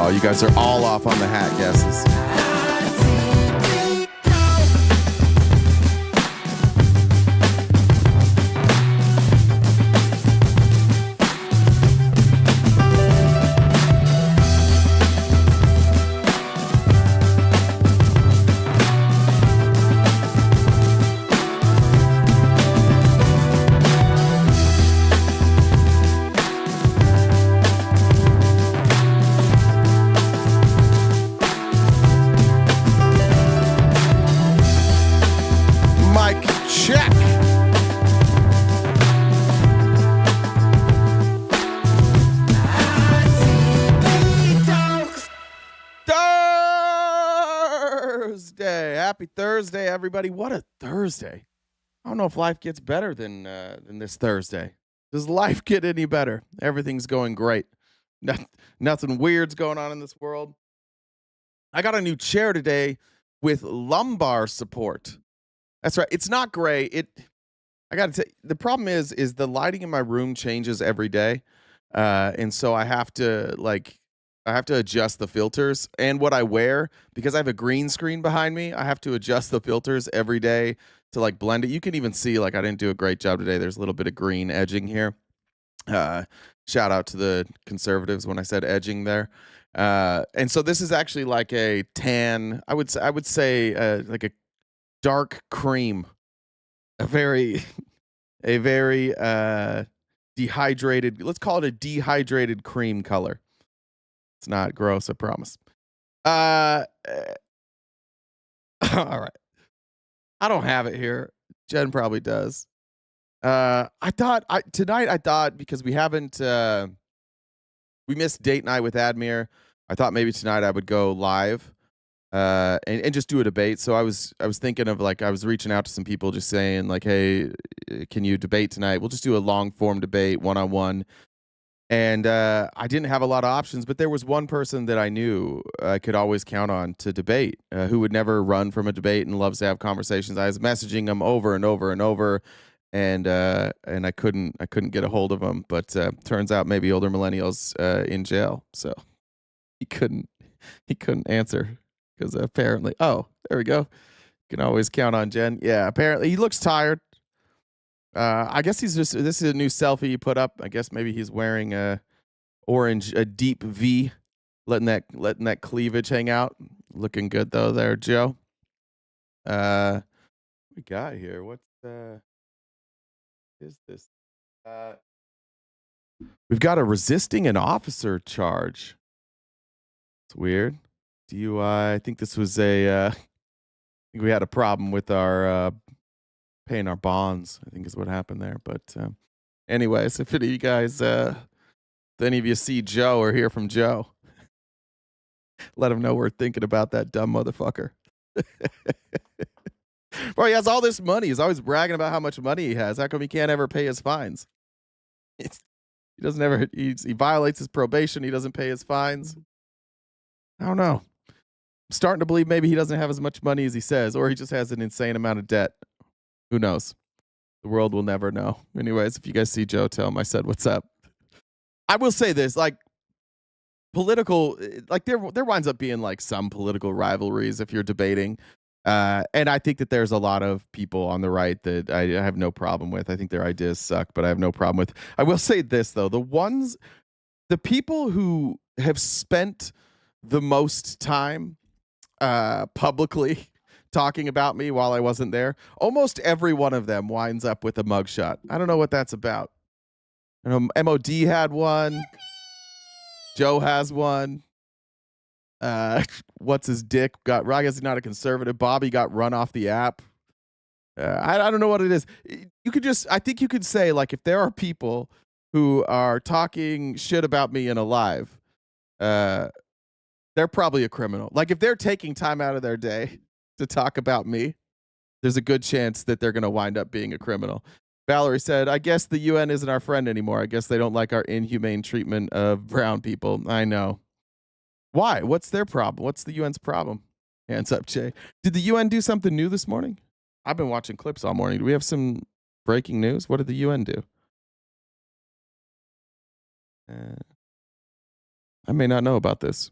Oh, you guys are all off on the hat guesses. Check. Thursday. Happy Thursday, everybody. What a Thursday. I don't know if life gets better than this Thursday. Does life get any better? Everything's going great. Nothing weird's going on in this world. I got a new chair today with lumbar support. That's right. It's not gray. I got to tell you, the problem is the lighting in my room changes every day. And so I have to adjust the filters and what I wear because I have a green screen behind me. I have to adjust the filters every day to like blend it. You can even see like I didn't do a great job today. There's a little bit of green edging here. Shout out to the conservatives when I said edging there. And so this is actually like a tan. I would say like a dark cream, a very dehydrated. Let's call it a dehydrated cream color. It's not gross, I promise. All right. I don't have it here. Jen probably does. I thought because we haven't we missed date night with Admir. I thought maybe tonight I would go live and just do a debate. So I was thinking of like I was reaching out to some people just saying like, hey, can you debate tonight? We'll just do a long form debate, one-on-one. And I didn't have a lot of options, but there was one person that I knew I could always count on to debate, who would never run from a debate and loves to have conversations. I was messaging him over and over and over, and I couldn't get a hold of him. But turns out maybe older millennials in jail, so he couldn't answer because apparently, oh, there we go. You can always count on Jen. Yeah, apparently he looks tired. I guess this is a new selfie he put up. I guess maybe he's wearing a deep V, letting that cleavage hang out. Looking good though there, Joe. We got here. What is this? We've got a resisting an officer charge. It's weird. DUI. I think this was I think we had a problem with our paying our bonds, I think is what happened there. But anyways, if any of you guys, if any of you see Joe or hear from Joe, let him know we're thinking about that dumb motherfucker. Bro, he has all this money. He's always bragging about how much money he has. How come he can't ever pay his fines? He doesn't ever. He violates his probation. He doesn't pay his fines. I don't know. I'm starting to believe maybe he doesn't have as much money as he says, or he just has an insane amount of debt. Who knows? The world will never know. Anyways, if you guys see Joe, tell him I said what's up. I will say this, like political, like there winds up being like some political rivalries if you're debating. And I think that there's a lot of people on the right that I have no problem with. I think their ideas suck, but I have no problem with. I will say this though, the people who have spent the most time publicly talking about me while I wasn't there, almost every one of them winds up with a mugshot. I don't know what that's about. I know MOD had one. Joe has one. What's his dick got? I guess he's not a conservative. Bobby got run off the app. I don't know what it is. I think you could say like if there are people who are talking shit about me in a live, they're probably a criminal. Like if they're taking time out of their day to talk about me, there's a good chance that they're going to wind up being a criminal. Valerie said, I guess the UN isn't our friend anymore. I guess they don't like our inhumane treatment of brown people. I know. Why? What's their problem? What's the UN's problem? Hands up, Jay. Did the UN do something new this morning? I've been watching clips all morning. Do we have some breaking news? What did the UN do? I may not know about this.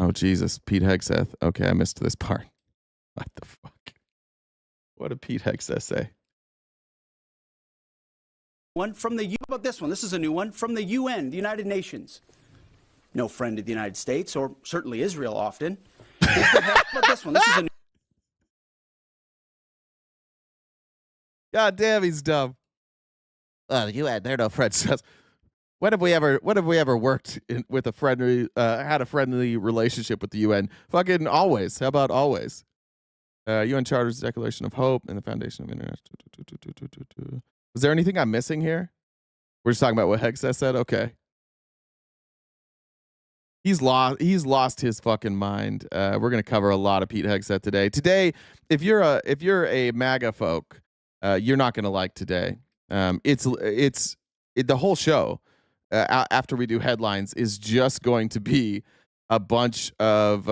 Oh, Jesus. Pete Hegseth. Okay, I missed this part. What the fuck? What did Pete Hegseth say? One from the, how about this one? This is a new one from the UN, the United Nations. No friend of the United States, or certainly Israel often. How about this one? This is a new. God damn, he's dumb. The UN, they're no friends. When have we ever worked with a friendly, had a friendly relationship with the UN? Fucking always. How about always? UN Charter's Declaration of Hope and the Foundation of International. Is there anything I'm missing here? We're just talking about what Hegseth said? Okay. He's lost his fucking mind. We're gonna cover a lot of Pete Hegseth today. Today, if you're a MAGA folk, you're not gonna like today. The whole show after we do headlines is just going to be a bunch of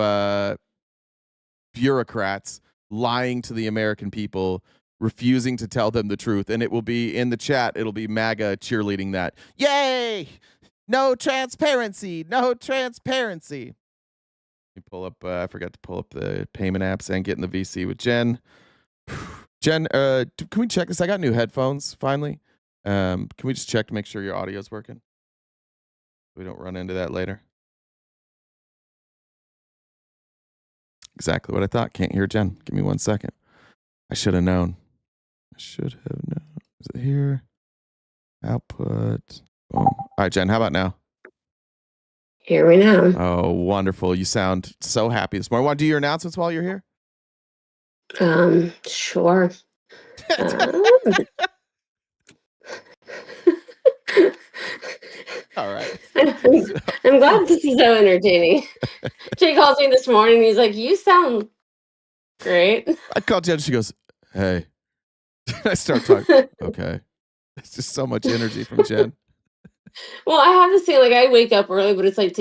bureaucrats lying to the American people, refusing to tell them the truth, and it will be in the chat. It'll be MAGA cheerleading that. Yay! No transparency. No transparency. Let me pull up. I forgot to pull up the payment apps and get in the VC with Jen. Jen, can we check this? I got new headphones finally. Can we just check to make sure your audio's working? We don't run into that later. Exactly what I thought. Can't hear Jen. Give me 1 second. I should have known. Is it here? Output. Boom. All right, Jen, how about now? Here we know. Oh, wonderful. You sound so happy this morning. Want to do your announcements while you're here? Sure. All right. I'm glad this is so entertaining. Jay calls me this morning. He's like, "You sound great." I called Jen. She goes, "Hey." I start talking. Okay. It's just so much energy from Jen. Well, I have to say, like, I wake up early, but it's like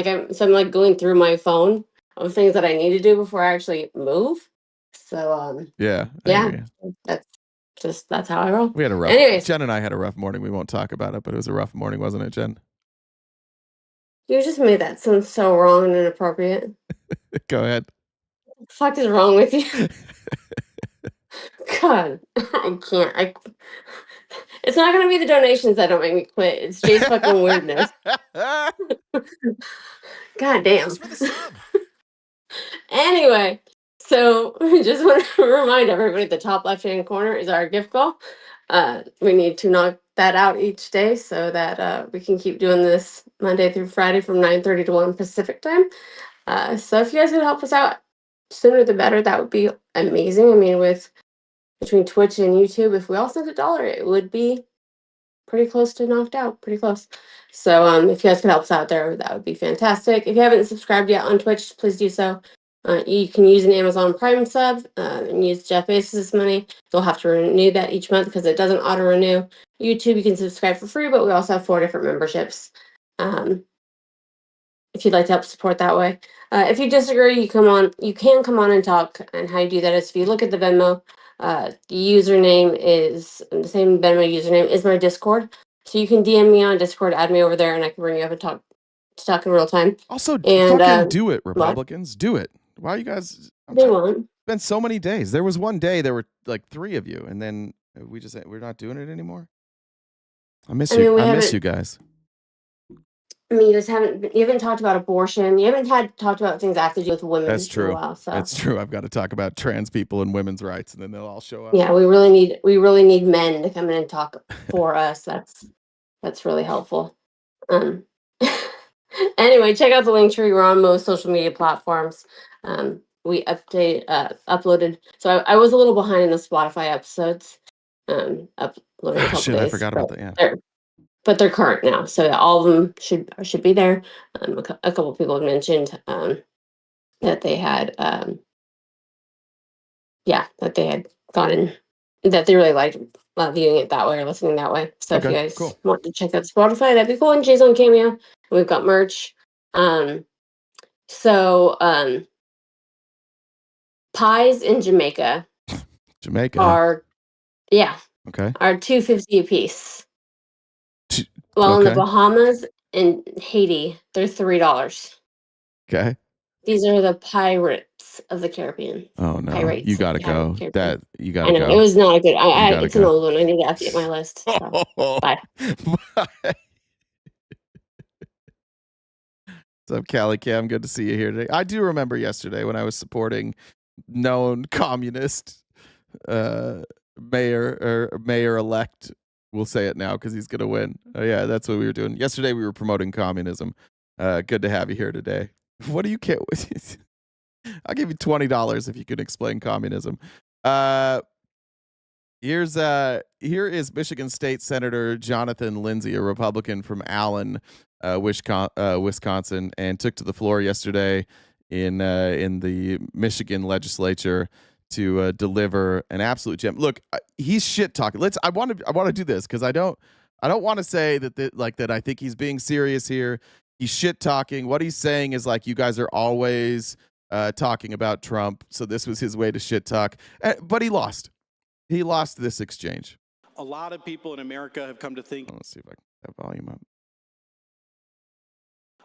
I'm like going through my phone of things that I need to do before I actually move. So yeah, that's how I roll. We had a rough. Anyways, Jen and I had a rough morning. We won't talk about it, but it was a rough morning, wasn't it, Jen? You just made that sound so wrong and inappropriate. Go ahead. What the fuck is wrong with you? God, I can't. It's not gonna be the donations that don't make me quit. It's Jay's fucking weirdness. God damn. Anyway, so just want to remind everybody at the top left-hand corner is our gift goal. We need to knock that out each day so that we can keep doing this Monday through Friday from 9:30 to 1 Pacific time. So if you guys could help us out sooner the better, that would be amazing. I mean, between Twitch and YouTube, if we all sent $1, it would be pretty close to knocked out, pretty close. So if you guys could help us out there, that would be fantastic. If you haven't subscribed yet on Twitch, please do so. You can use an Amazon Prime sub and use Jeff Bezos' money. You'll have to renew that each month because it doesn't auto renew. YouTube, you can subscribe for free, but we also have 4 different memberships. If you'd like to help support that way. If you disagree, you can come on and talk. And how you do that is if you look at the Venmo, the username is the same Venmo username is my Discord. So you can DM me on Discord, add me over there, and I can bring you up and talk in real time. Also, fucking do it, Republicans. What? Do it. Why are you guys? They won't. It's been so many days. There was one day there were like 3 of you, and then we're not doing it anymore. I miss you. I miss you guys. I mean, you haven't talked about abortion. You haven't talked about things that have to do with women. That's true. In a while, so. That's true. I've got to talk about trans people and women's rights, and then they'll all show up. Yeah, we really need men to come in and talk for us. That's really helpful. Anyway, check out the link tree. We're on most social media platforms. We uploaded. So I was a little behind in the Spotify episodes. Uploading a couple days, I forgot about that. Yeah. But they're current now, so all of them should be there. A couple of people have mentioned that they had, that they had gotten, that they really liked viewing it that way or listening that way. So if you guys want to check out Spotify, that'd be cool. And Jay's on Cameo, and we've got merch. Pies in Jamaica are $2.50 a piece. Well, in the Bahamas and Haiti, they're $3. Okay. These are the pirates of the Caribbean. Oh no, Pirates you of gotta the go. Caribbean. You I gotta know it go. was not a good. You gotta It's an go. old one. I need to update my list. So bye. What's up, Callie Cam? Good to see you here today. I do remember yesterday when I was supporting known communist mayor elect. We'll say it now because he's gonna win. Oh yeah, that's what we were doing yesterday. We were promoting communism. Good to have you here today. What do you care? I'll give you $20 if you can explain communism. Here is Michigan State Senator Jonathan Lindsay, a Republican from Allen, Wisconsin, and took to the floor yesterday in the Michigan legislature to deliver an absolute gem. Look, he's shit talking. I want to do this because I don't want to say that I think he's being serious here. He's shit talking. What he's saying is like, you guys are always talking about Trump, so this was his way to shit talk. But he lost. He lost this exchange. A lot of people in America have come to think. Let's see if I can have volume up.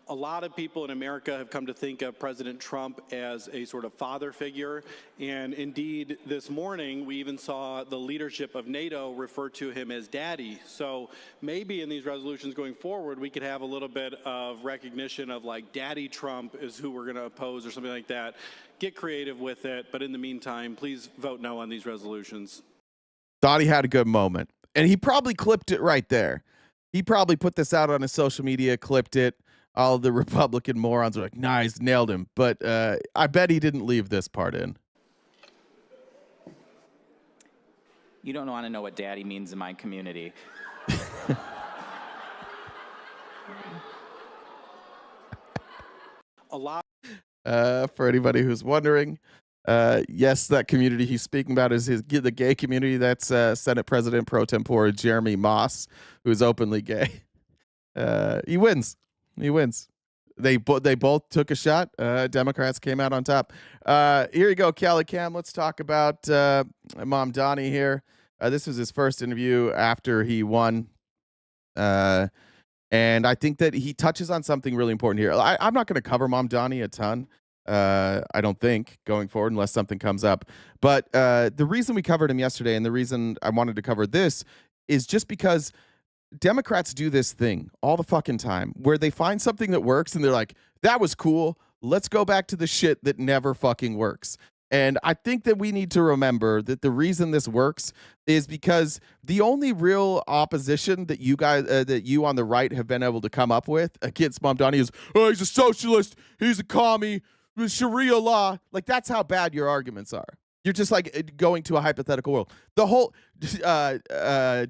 A lot of people in America have come to think of President Trump as a sort of father figure. And indeed, this morning, we even saw the leadership of NATO refer to him as daddy. So maybe in these resolutions going forward, we could have a little bit of recognition of like daddy Trump is who we're going to oppose or something like that. Get creative with it. But in the meantime, please vote no on these resolutions. Thought he had a good moment. And he probably clipped it right there. He probably put this out on his social media, clipped it. All the Republican morons are like, nice, nailed him. But I bet he didn't leave this part in. You don't want to know what daddy means in my community. A lot. For anybody who's wondering, yes, that community he's speaking about is the gay community. That's Senate President pro tempore Jeremy Moss, who is openly gay. He wins. He wins. They both took a shot. Democrats came out on top. Here you go, Callie Cam. Let's talk about Mom Donnie here. This was his first interview after he won. And I think that he touches on something really important here. I'm not going to cover Mom Donnie a ton. I don't think going forward unless something comes up. But the reason we covered him yesterday and the reason I wanted to cover this is just because Democrats do this thing all the fucking time where they find something that works and they're like, that was cool. Let's go back to the shit that never fucking works. And I think that we need to remember that the reason this works is because the only real opposition that you guys, that you on the right have been able to come up with against Mom Donnie is, oh, he's a socialist, he's a commie, Sharia law. Like, that's how bad your arguments are. You're just like going to a hypothetical world. The whole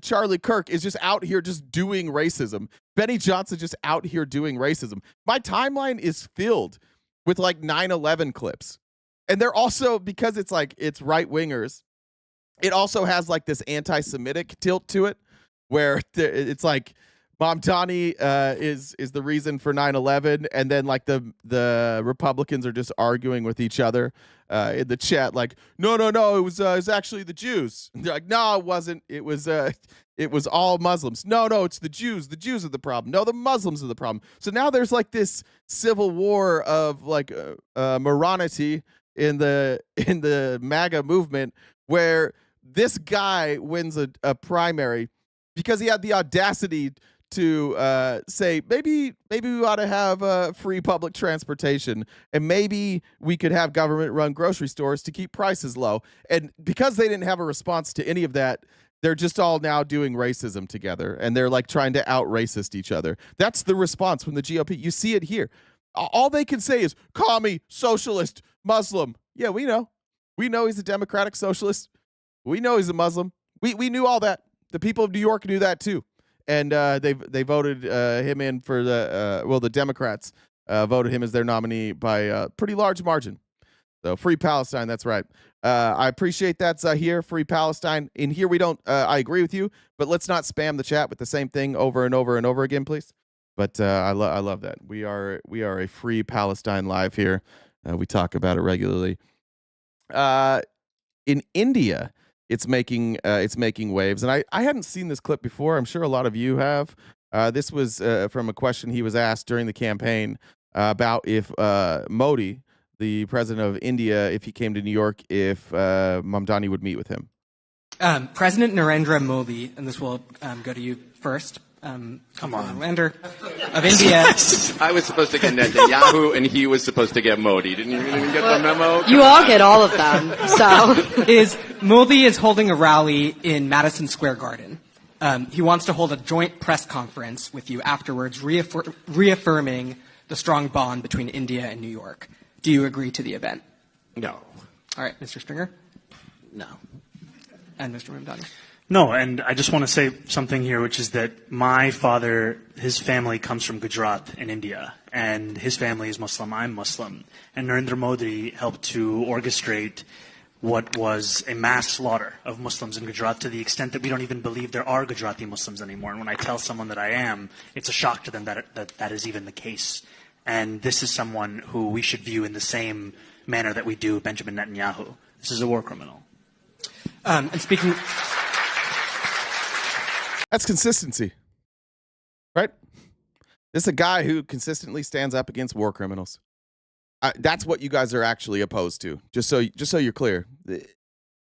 Charlie Kirk is just out here just doing racism. Benny Johnson just out here doing racism. My timeline is filled with like 9/11 clips. And they're also, because it's like, it's right wingers, it also has like this anti-Semitic tilt to it where it's like Mom Donnie is the reason for 9/11, and then like the Republicans are just arguing with each other in the chat, like, no, it was actually the Jews. And they're like, no, it wasn't. It was all Muslims. No, it's the Jews. The Jews are the problem. No, the Muslims are the problem. So now there's like this civil war of like morality in the MAGA movement where this guy wins a primary because he had the audacity to say maybe we ought to have free public transportation, and maybe we could have government-run grocery stores to keep prices low. And because they didn't have a response to any of that, they're just all now doing racism together, and they're like trying to out-racist each other. That's the response from the GOP. You see it here. All they can say is commie, socialist, Muslim. Yeah, we know. We know he's a democratic socialist. We know he's a Muslim. We knew all that. The people of New York knew that too. And they voted him in for the Democrats voted him as their nominee by a pretty large margin. So free Palestine, that's right. I appreciate that's here, free Palestine. In here we don't, I agree with you, but let's not spam the chat with the same thing over and over and over again, please. But I love that. We are a free Palestine live here. We talk about it regularly. In India, it's making waves, and I hadn't seen this clip before. I'm sure a lot of you have. This was from a question he was asked during the campaign about if Modi, the president of India, if he came to New York, if Mamdani would meet with him? President Narendra Modi, and this will go to you first. Come on. Lander of India. I was supposed to get Netanyahu, and he was supposed to get Modi. Didn't you even get the memo? You all get all of them. So Modi is holding a rally in Madison Square Garden. He wants to hold a joint press conference with you afterwards, reaffirming the strong bond between India and New York. Do you agree to the event? No. All right, Mr. Stringer. No. And Mr. Mamdani. No, and I just want to say something here, which is that my father, his family comes from Gujarat in India, and his family is Muslim, I'm Muslim. And Narendra Modi helped to orchestrate what was a mass slaughter of Muslims in Gujarat to the extent that we don't even believe there are Gujarati Muslims anymore. And when I tell someone that I am, it's a shock to them that is even the case. And this is someone who we should view in the same manner that we do Benjamin Netanyahu. This is a war criminal. And speaking... That's consistency, right? This is a guy who consistently stands up against war criminals. That's what you guys are actually opposed to. Just so you're clear,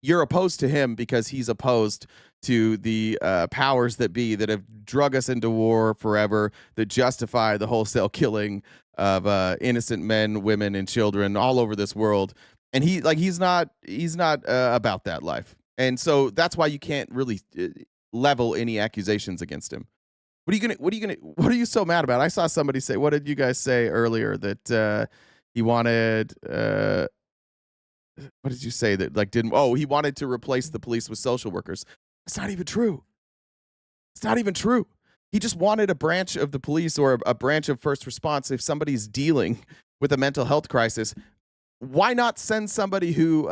you're opposed to him because he's opposed to the powers that be that have drug us into war forever, that justify the wholesale killing of innocent men, women, and children all over this world. And he's not about that life. And so that's why you can't really level any accusations against him. What are you so mad about? I saw somebody say, what did you guys say earlier, that he wanted what did you say that he wanted to replace the police with social workers? It's not even true. It's not even true. He just wanted a branch of the police or a branch of first response. If somebody's dealing with a mental health crisis, why not send somebody who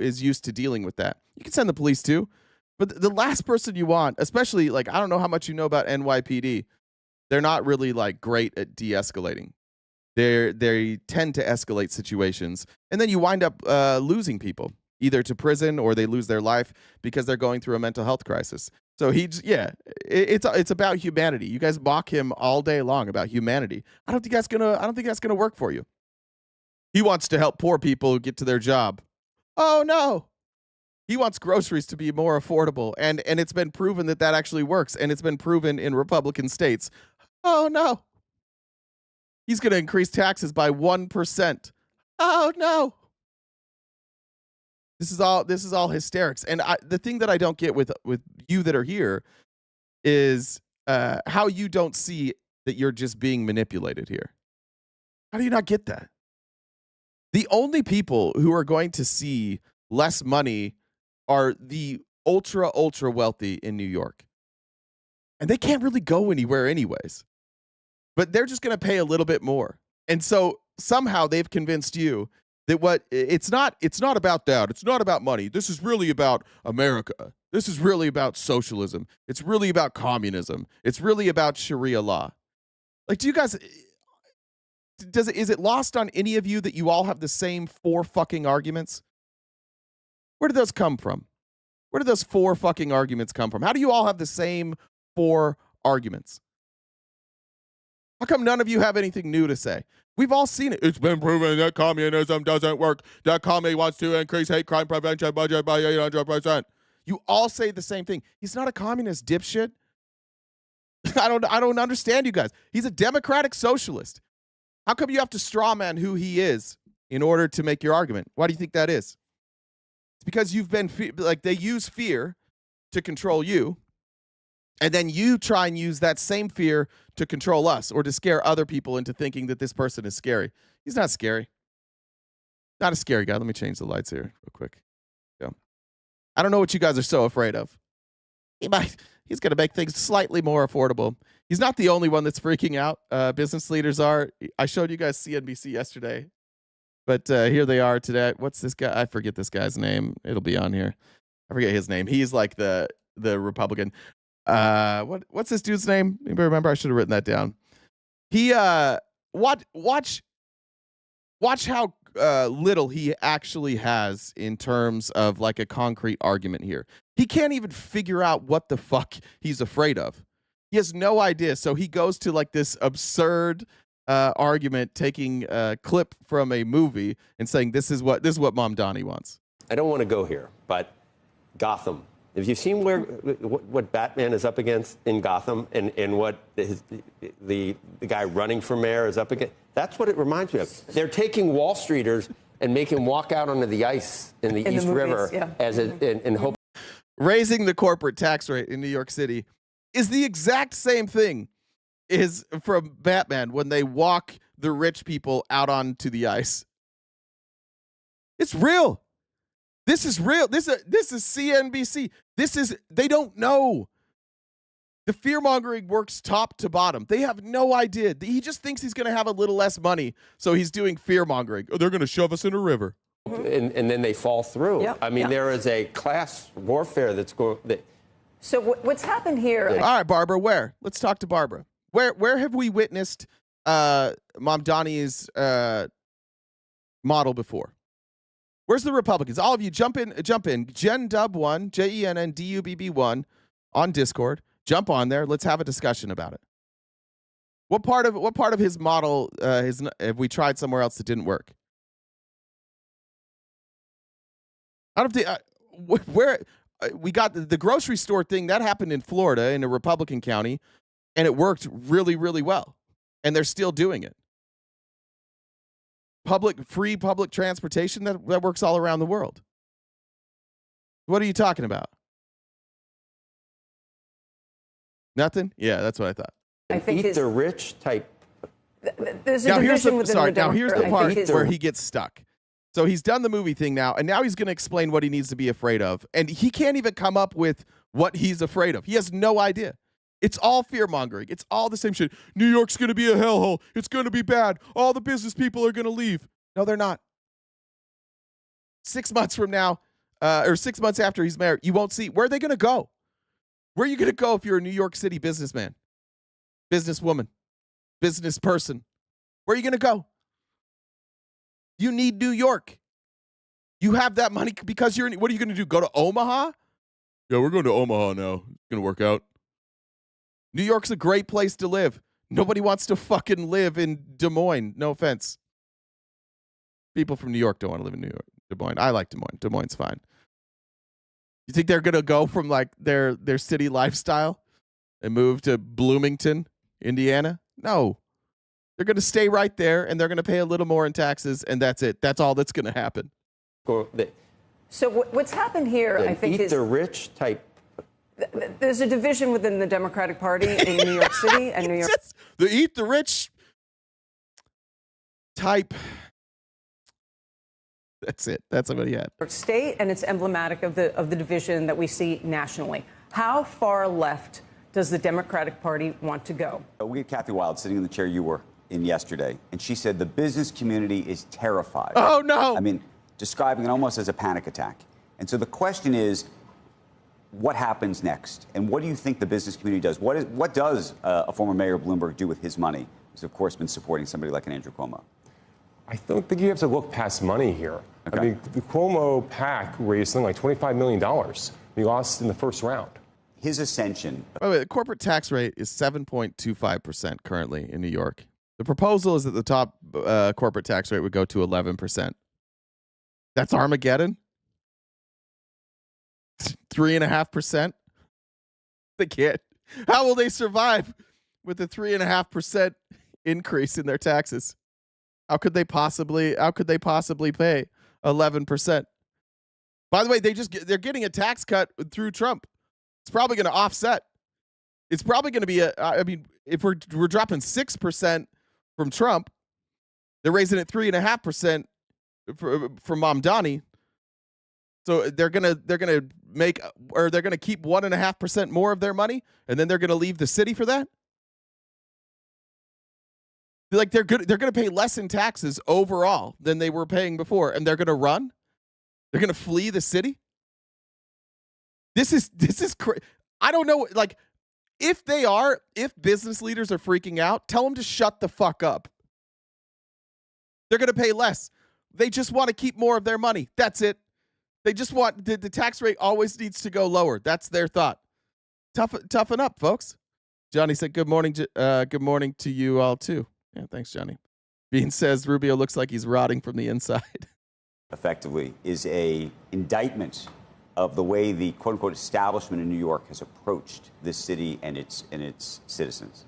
is used to dealing with that? You can send the police too. But the last person you want, especially, I don't know how much you know about NYPD. They're not really great at de-escalating. They tend to escalate situations, and then you wind up losing people either to prison or they lose their life because they're going through a mental health crisis. So it's about humanity. You guys mock him all day long about humanity. I don't think that's gonna work for you. He wants to help poor people get to their job. Oh no. He wants groceries to be more affordable, and it's been proven that actually works, and it's been proven in Republican states. Oh, no. He's going to increase taxes by 1%. Oh, no. This is all hysterics. And the thing that I don't get with you that are here is how you don't see that you're just being manipulated here. How do you not get that? The only people who are going to see less money are the ultra wealthy in New York. And they can't really go anywhere anyways. But they're just going to pay a little bit more. And so somehow they've convinced you that it's not about that. It's not about money. This is really about America. This is really about socialism. It's really about communism. It's really about Sharia law. Do you guys, is it lost on any of you that you all have the same 4 fucking arguments? Where did those come from? Where did those 4 fucking arguments come from? How do you all have the same 4 arguments? How come none of you have anything new to say? We've all seen it. It's been proven that communism doesn't work. That commie wants to increase hate crime prevention budget by 800%. You all say the same thing. He's not a communist, dipshit. I don't understand you guys. He's a democratic socialist. How come you have to straw man who he is in order to make your argument? Why do you think that is? It's because you've been they use fear to control you, and then you try and use that same fear to control us or to scare other people into thinking that this person is scary. He's not scary. Not a scary guy. Let me change the lights here real quick. Go. I don't know what you guys are so afraid of. He's going to make things slightly more affordable. He's not the only one that's freaking out. Business leaders are. I showed you guys CNBC yesterday. But here they are today. What's this guy? I forget this guy's name. It'll be on here. I forget his name. He's the Republican. What's this dude's name? Anybody remember? I should have written that down. He watch how little he actually has in terms of a concrete argument here. He can't even figure out what the fuck he's afraid of. He has no idea. So he goes to this absurd argument, taking a clip from a movie and saying this is what Mom Donnie wants. I don't want to go here, but Gotham. Have you seen what Batman is up against in Gotham and what the guy running for mayor is up against? That's what it reminds me of. They're taking Wall Streeters and making them walk out onto the ice in the East River in hope. Raising the corporate tax rate in New York City is the exact same thing as from Batman when they walk the rich people out onto the ice. It's real. This is real. This is CNBC. They don't know. The fear-mongering works top to bottom. They have no idea. He just thinks he's going to have a little less money, so he's doing fear-mongering. Oh, they're going to shove us in a river. And then they fall through. Yep. I mean, there is a class warfare that's going. So what's happened here? All right, Barbara, where? Let's talk to Barbara. Where have we witnessed Mom Donnie's model before? Where's the Republicans? All of you jump in. JenDub1, JENNDUBB1 on Discord. Jump on there. Let's have a discussion about it. What part of his model have we tried somewhere else that didn't work? Out of the where we got the grocery store thing that happened in Florida in a Republican county, and it worked really, really well, and they're still doing it. Free public transportation that works all around the world. What are you talking about? Nothing? Yeah, that's what I thought. I think eat the rich type. There's a division within the now here's the part where he gets stuck. So he's done the movie thing now, and now he's going to explain what he needs to be afraid of. And he can't even come up with what he's afraid of. He has no idea. It's all fear-mongering. It's all the same shit. New York's going to be a hellhole. It's going to be bad. All the business people are going to leave. No, they're not. 6 months from now, or 6 months after he's married, you won't see. Where are they going to go? Where are you going to go if you're a New York City businessman, businesswoman, business person? Where are you going to go? You need New York. You have that money because you're in. What are you going to do? Go to Omaha? Yeah, we're going to Omaha now. It's going to work out. New York's a great place to live. Nobody wants to fucking live in Des Moines. No offense. People from New York don't want to live in Des Moines. I like Des Moines. Des Moines is fine. You think they're going to go from like their city lifestyle and move to Bloomington, Indiana? No. They're going to stay right there, and they're going to pay a little more in taxes, and that's it. That's all that's going to happen. So what's happened here, I think, is the rich type. There's a division within the Democratic Party in New York City and New York. The eat the rich type. That's it. That's what he had. State, and it's emblematic of the division that we see nationally. How far left does the Democratic Party want to go? We had Kathy Wild sitting in the chair you were in yesterday, and she said the business community is terrified. Oh, no. I mean, describing it almost as a panic attack. And so the question is, what happens next? And what do you think the business community does? What does a former mayor of Bloomberg do with his money? He's, of course, been supporting somebody like an Andrew Cuomo. I don't think you have to look past money here. Okay. I mean, the Cuomo PAC raised something like $25 million. He lost in the first round. His ascension. By the way, the corporate tax rate is 7.25% currently in New York. The proposal is that the top corporate tax rate would go to 11%. That's Armageddon? 3.5%? They can't. How will they survive with a 3.5% increase in their taxes? How could they possibly pay 11%? By the way, they're getting a tax cut through Trump. It's probably going to offset. It's probably going to be if we're dropping 6% from Trump, they're raising it 3.5% from Mom Donnie. So they're gonna make, or they're gonna keep 1.5% more of their money, and then they're gonna leave the city for that. Like they're gonna pay less in taxes overall than they were paying before, and they're gonna run. They're gonna flee the city. This is I don't know. Like, if business leaders are freaking out, tell them to shut the fuck up. They're gonna pay less. They just want to keep more of their money. That's it. They just want the tax rate always needs to go lower. That's their thought. Toughen up, folks. Johnny said, "Good morning. Good morning to you all too." Yeah, thanks, Johnny. Bean says Rubio looks like he's rotting from the inside. Effectively, is a indictment of the way the quote-unquote establishment in New York has approached this city and its citizens.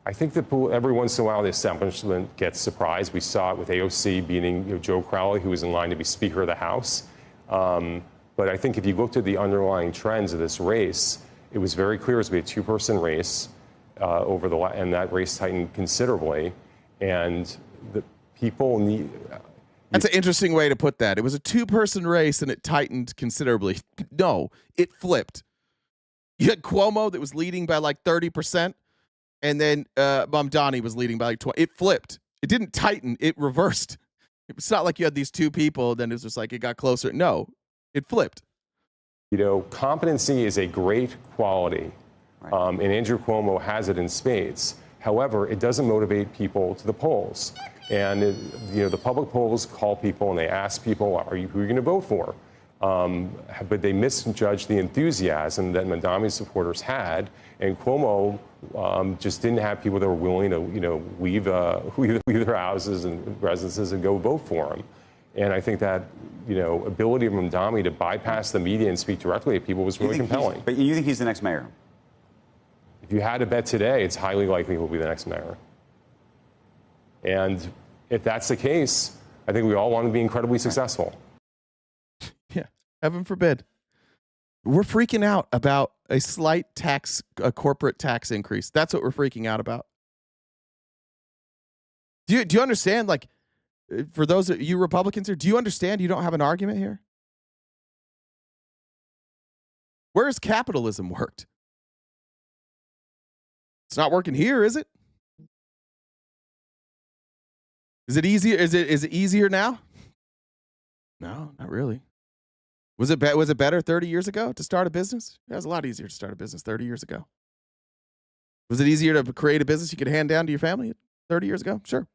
I think that every once in a while the establishment gets surprised. We saw it with AOC beating Joe Crowley, who was in line to be Speaker of the House. But I think if you looked at the underlying trends of this race, it was very clear it was going to be a two-person race and that race tightened considerably. And the people need... That's an interesting way to put that. It was a two-person race and it tightened considerably. No, it flipped. You had Cuomo that was leading by like 30%, and then Mamdani was leading by like 20%. It flipped. It didn't tighten. It reversed. It's not like you had these two people, then it's just like it got closer. No, it flipped. Competency is a great quality, and Andrew Cuomo has it in spades. However, it doesn't motivate people to the polls. And the public polls call people and they ask people, who are you going to vote for? But they misjudged the enthusiasm that Mamdani's supporters had, and Cuomo just didn't have people that were willing to, leave their houses and residences and go vote for him. And I think that, ability of Mamdani to bypass the media and speak directly to people was really compelling. But you think he's the next mayor? If you had to bet today, it's highly likely he'll be the next mayor. And if that's the case, I think we all want to be incredibly successful. Yeah, heaven forbid. We're freaking out about a slight corporate tax increase. That's what we're freaking out about. Do you understand? Like, for those of you Republicans here, do you understand you don't have an argument here? Where has capitalism worked? It's not working here, is it? Is it easier? Is it easier now? No, not really. Was it better 30 years ago to start a business? It was a lot easier to start a business 30 years ago. Was it easier to create a business you could hand down to your family 30 years ago? Sure.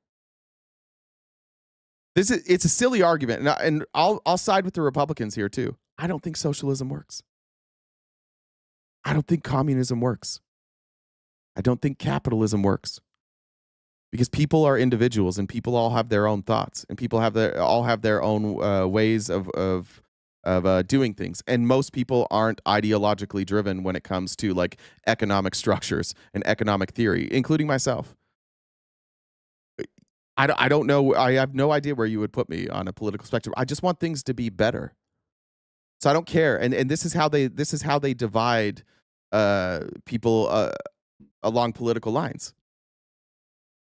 It's a silly argument, and I'll side with the Republicans here too. I don't think socialism works. I don't think communism works. I don't think capitalism works. Because people are individuals, and people all have their own thoughts, and people all have their own ways of doing things. And most people aren't ideologically driven when it comes to like economic structures and economic theory, including myself. I don't know. I have no idea where you would put me on a political spectrum. I just want things to be better. So I don't care. And this is how they divide people along political lines.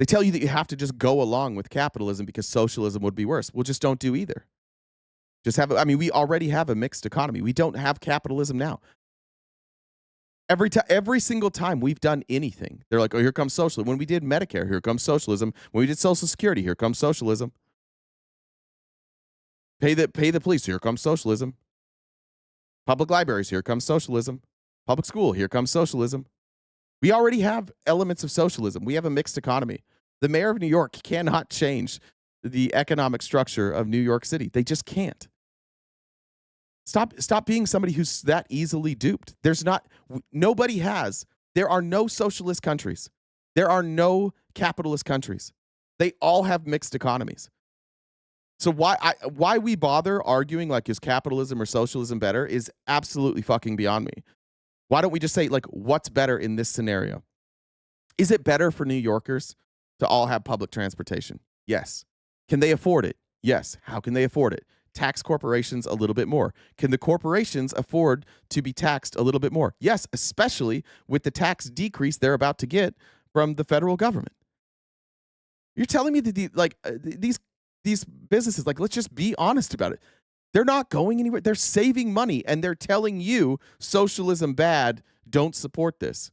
They tell you that you have to just go along with capitalism because socialism would be worse. Well, just don't do either. We already have a mixed economy. We don't have capitalism now. Every single time we've done anything, they're like, oh, here comes socialism. When we did Medicare, here comes socialism. When we did Social Security, here comes socialism. Pay the police, here comes socialism. Public libraries, here comes socialism. Public school, here comes socialism. We already have elements of socialism. We have a mixed economy. The mayor of New York cannot change the economic structure of New York City. They just can't. Stop being somebody who's that easily duped. There are no socialist countries. There are no capitalist countries. They all have mixed economies. So why we bother arguing like is capitalism or socialism better is absolutely fucking beyond me. Why don't we just say like what's better in this scenario? Is it better for New Yorkers to all have public transportation? Yes. Can they afford it? Yes. How can they afford it? Tax corporations a little bit more. Can the corporations afford to be taxed a little bit more? Yes, especially with the tax decrease they're about to get from the federal government. You're telling me that these businesses, like, let's just be honest about it. They're not going anywhere. They're saving money, and they're telling you socialism bad, don't support this.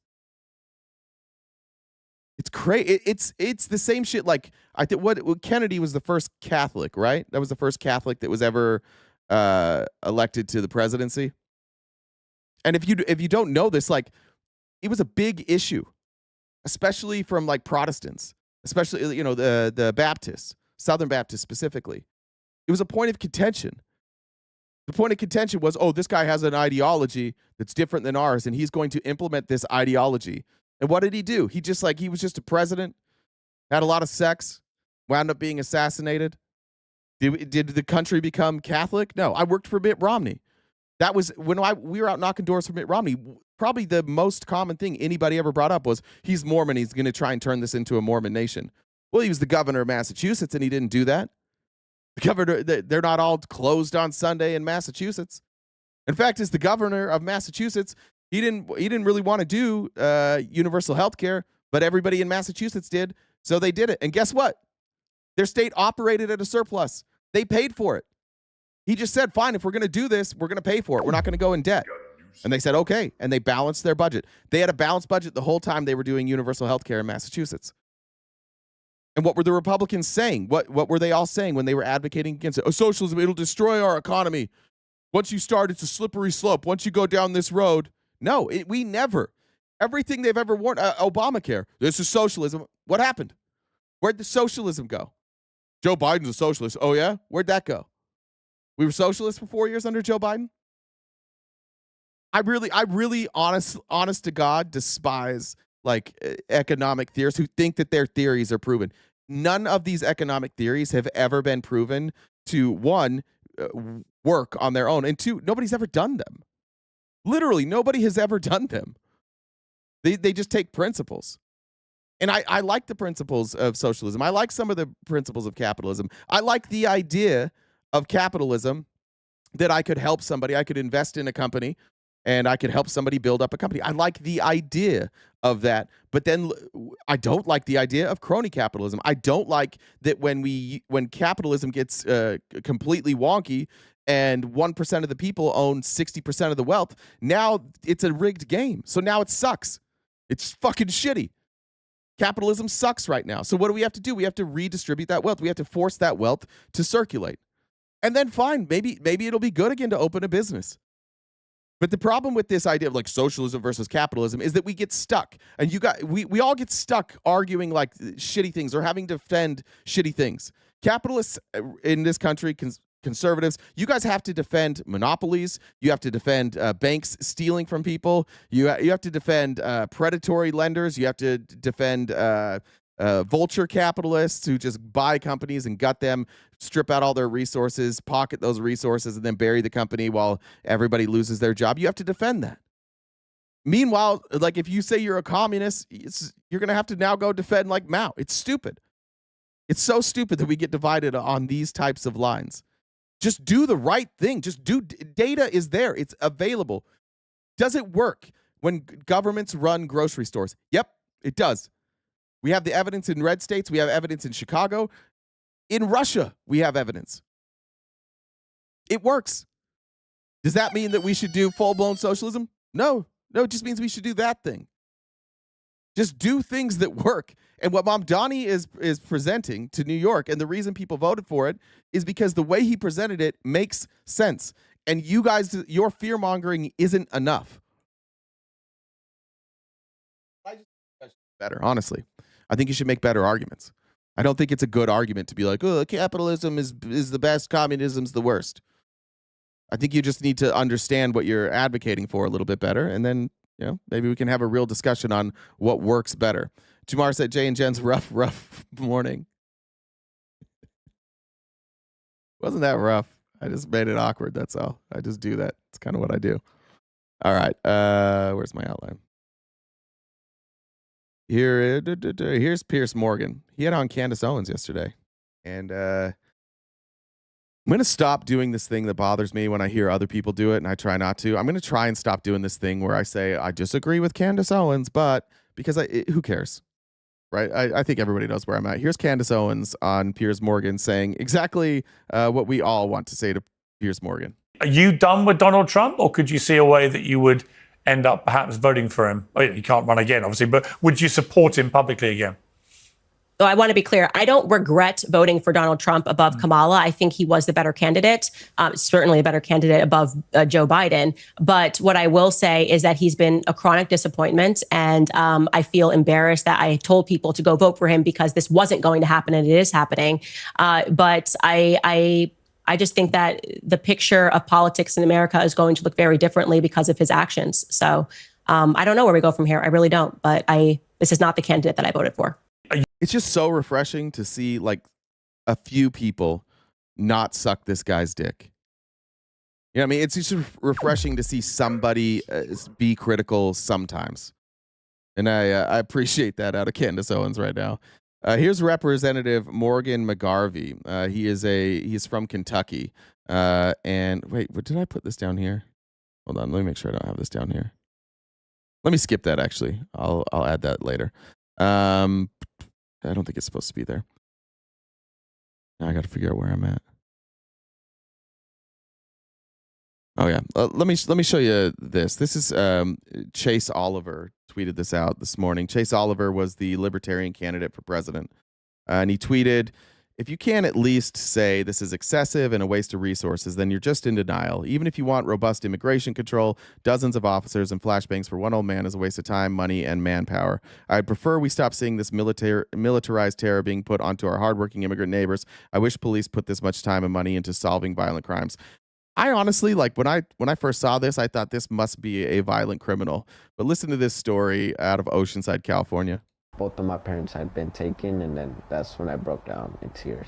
It's crazy. It's the same shit. Like I think what Kennedy was the first Catholic, right? That was the first Catholic that was ever elected to the presidency. And if you don't know this, like it was a big issue, especially from like Protestants, especially the Baptists, Southern Baptists specifically. It was a point of contention. The point of contention was, oh, this guy has an ideology that's different than ours, and he's going to implement this ideology. And what did he do? He was just a president had a lot of sex, wound up being assassinated. Did the country become Catholic? No, I worked for Mitt Romney. That was when we were out knocking doors for Mitt Romney. Probably the most common thing anybody ever brought up was he's Mormon. He's going to try and turn this into a Mormon nation. Well, he was the governor of Massachusetts, and he didn't do that. The governor, they're not all closed on Sunday in Massachusetts. In fact, as the governor of Massachusetts, he didn't really want to do universal health care, but everybody in Massachusetts did, so they did it. And guess what? Their state operated at a surplus. They paid for it. He just said, fine, if we're going to do this, we're going to pay for it. We're not going to go in debt. And they said, okay. And they balanced their budget. They had a balanced budget the whole time they were doing universal health care in Massachusetts. And what were the Republicans saying? What were they all saying when they were advocating against it? Oh, socialism, it'll destroy our economy. Once you start, it's a slippery slope. Once you go down this road. No, we never. Everything they've ever warned, Obamacare, this is socialism. What happened? Where'd the socialism go? Joe Biden's a socialist. Oh, yeah? Where'd that go? We were socialists for 4 years under Joe Biden? I really honest to God, despise like economic theorists who think that their theories are proven. None of these economic theories have ever been proven to, one, work on their own, and two, nobody's ever done them. Literally, nobody has ever done them. They just take principles. And I like the principles of socialism. I like some of the principles of capitalism. I like the idea of capitalism that I could help somebody. I could invest in a company and I could help somebody build up a company. I like the idea of that. But then I don't like the idea of crony capitalism. I don't like that when capitalism gets completely wonky and 1% of the people own 60% of the wealth, now it's a rigged game. So now it sucks. It's fucking shitty. Capitalism sucks right now. So what do we have to do? We have to redistribute that wealth. We have to force that wealth to circulate. And then fine, maybe it'll be good again to open a business. But the problem with this idea of like socialism versus capitalism is that we get stuck. And we all get stuck arguing like shitty things or having to defend shitty things. Capitalists in this country, conservatives, you guys have to defend monopolies. You have to defend banks stealing from people. You have to defend predatory lenders. You have to defend vulture capitalists who just buy companies and gut them, strip out all their resources, pocket those resources, and then bury the company while everybody loses their job. You have to defend that. Meanwhile, like if you say you're a communist, you're going to have to now go defend like Mao. It's stupid. It's so stupid that we get divided on these types of lines. Just do the right thing. Data is there. It's available. Does it work when governments run grocery stores? Yep, it does. We have the evidence in red states. We have evidence in Chicago. In Russia, we have evidence. It works. Does that mean that we should do full-blown socialism? No, it just means we should do that thing. Just do things that work. And what Mamdani is presenting to New York, and the reason people voted for it, is because the way he presented it makes sense. And you guys, your fear-mongering isn't enough. Better, honestly. I think you should make better arguments. I don't think it's a good argument to be like, oh, capitalism is the best, communism's the worst. I think you just need to understand what you're advocating for a little bit better, and then maybe we can have a real discussion on what works better. Jamar said, Jay and Jen's rough morning. Wasn't that rough? I just made it awkward, that's all. I just do that. It's kind of what I do. All right, where's my outline? Here's Piers Morgan. He had on Candace Owens yesterday. And I'm going to stop doing this thing that bothers me when I hear other people do it and I try not to. I'm going to try and stop doing this thing where I say, I disagree with Candace Owens, but because who cares? Right? I think everybody knows where I'm at. Here's Candace Owens on Piers Morgan saying exactly what we all want to say to Piers Morgan. Are you done with Donald Trump, or could you see a way that you would end up perhaps voting for him? Oh, you can't run again, obviously, but would you support him publicly again? So I want to be clear. I don't regret voting for Donald Trump above Kamala. I think he was the better candidate, certainly a better candidate above Joe Biden. But what I will say is that he's been a chronic disappointment. And I feel embarrassed that I told people to go vote for him because this wasn't going to happen and it is happening. But I just think that the picture of politics in America is going to look very differently because of his actions. So I don't know where we go from here. I really don't. But this is not the candidate that I voted for. It's just so refreshing to see like a few people not suck this guy's dick. You know what I mean? It's just refreshing to see somebody be critical sometimes. And I appreciate that out of Candace Owens right now. Here's Representative Morgan McGarvey. He's from Kentucky. And wait, did I put this down here? Hold on, let me make sure I don't have this down here. Let me skip that actually. I'll add that later. I don't think it's supposed to be there. Now I got to figure out where I'm at. Oh yeah, let me show you this. This is Chase Oliver tweeted this out this morning. Chase Oliver was the Libertarian candidate for president, and he tweeted, "If you can't at least say this is excessive and a waste of resources, then you're just in denial. Even if you want robust immigration control, dozens of officers and flashbangs for one old man is a waste of time, money, and manpower. I'd prefer we stop seeing this militarized terror being put onto our hardworking immigrant neighbors. I wish police put this much time and money into solving violent crimes." I honestly, like when I first saw this, I thought this must be a violent criminal. But listen to this story out of Oceanside, California. Both of my parents had been taken, and then that's when I broke down in tears.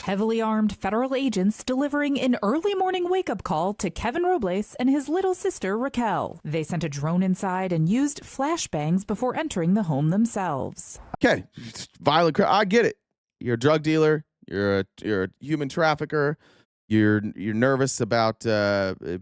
Heavily armed federal agents delivering an early morning wake-up call to Kevin Robles and his little sister Raquel. They sent a drone inside and used flashbangs before entering the home themselves. Okay, violent crime. I get it. You're a drug dealer. You're a human trafficker. You're nervous about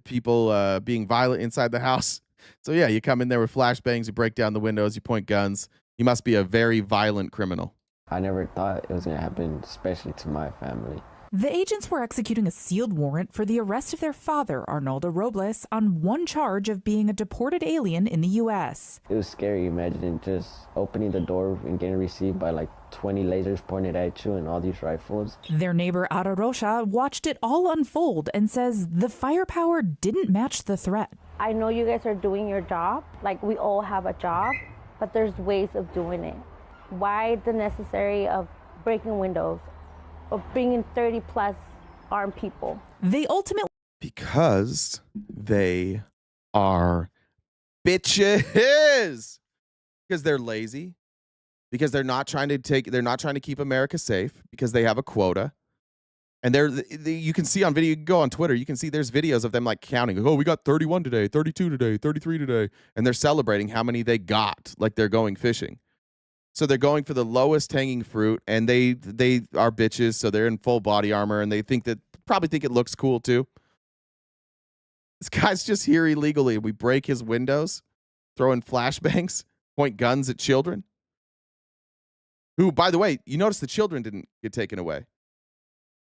people being violent inside the house. So yeah, you come in there with flashbangs, you break down the windows, you point guns. You must be a very violent criminal. I never thought it was going to happen, especially to my family. The agents were executing a sealed warrant for the arrest of their father, Arnoldo Robles, on one charge of being a deported alien in the U.S. It was scary imagining just opening the door and getting received by like 20 lasers pointed at you and all these rifles. Their neighbor Ara Rocha watched it all unfold and says the firepower didn't match the threat. I know you guys are doing your job, like we all have a job, but there's ways of doing it. Why the necessary of breaking windows? Of bringing 30 plus armed people. They ultimately, because they are bitches, because they're lazy, because they're not trying to keep America safe, because they have a quota. And you can see on video, you can go on Twitter, you can see there's videos of them like counting. Oh, we got 31 today, 32 today, 33 today. And they're celebrating how many they got, like they're going fishing. So they're going for the lowest hanging fruit, and they are bitches, so they're in full body armor, and they probably think it looks cool too. This guy's just here illegally. We break his windows, throw in flashbangs, point guns at children. Who, by the way, you notice the children didn't get taken away.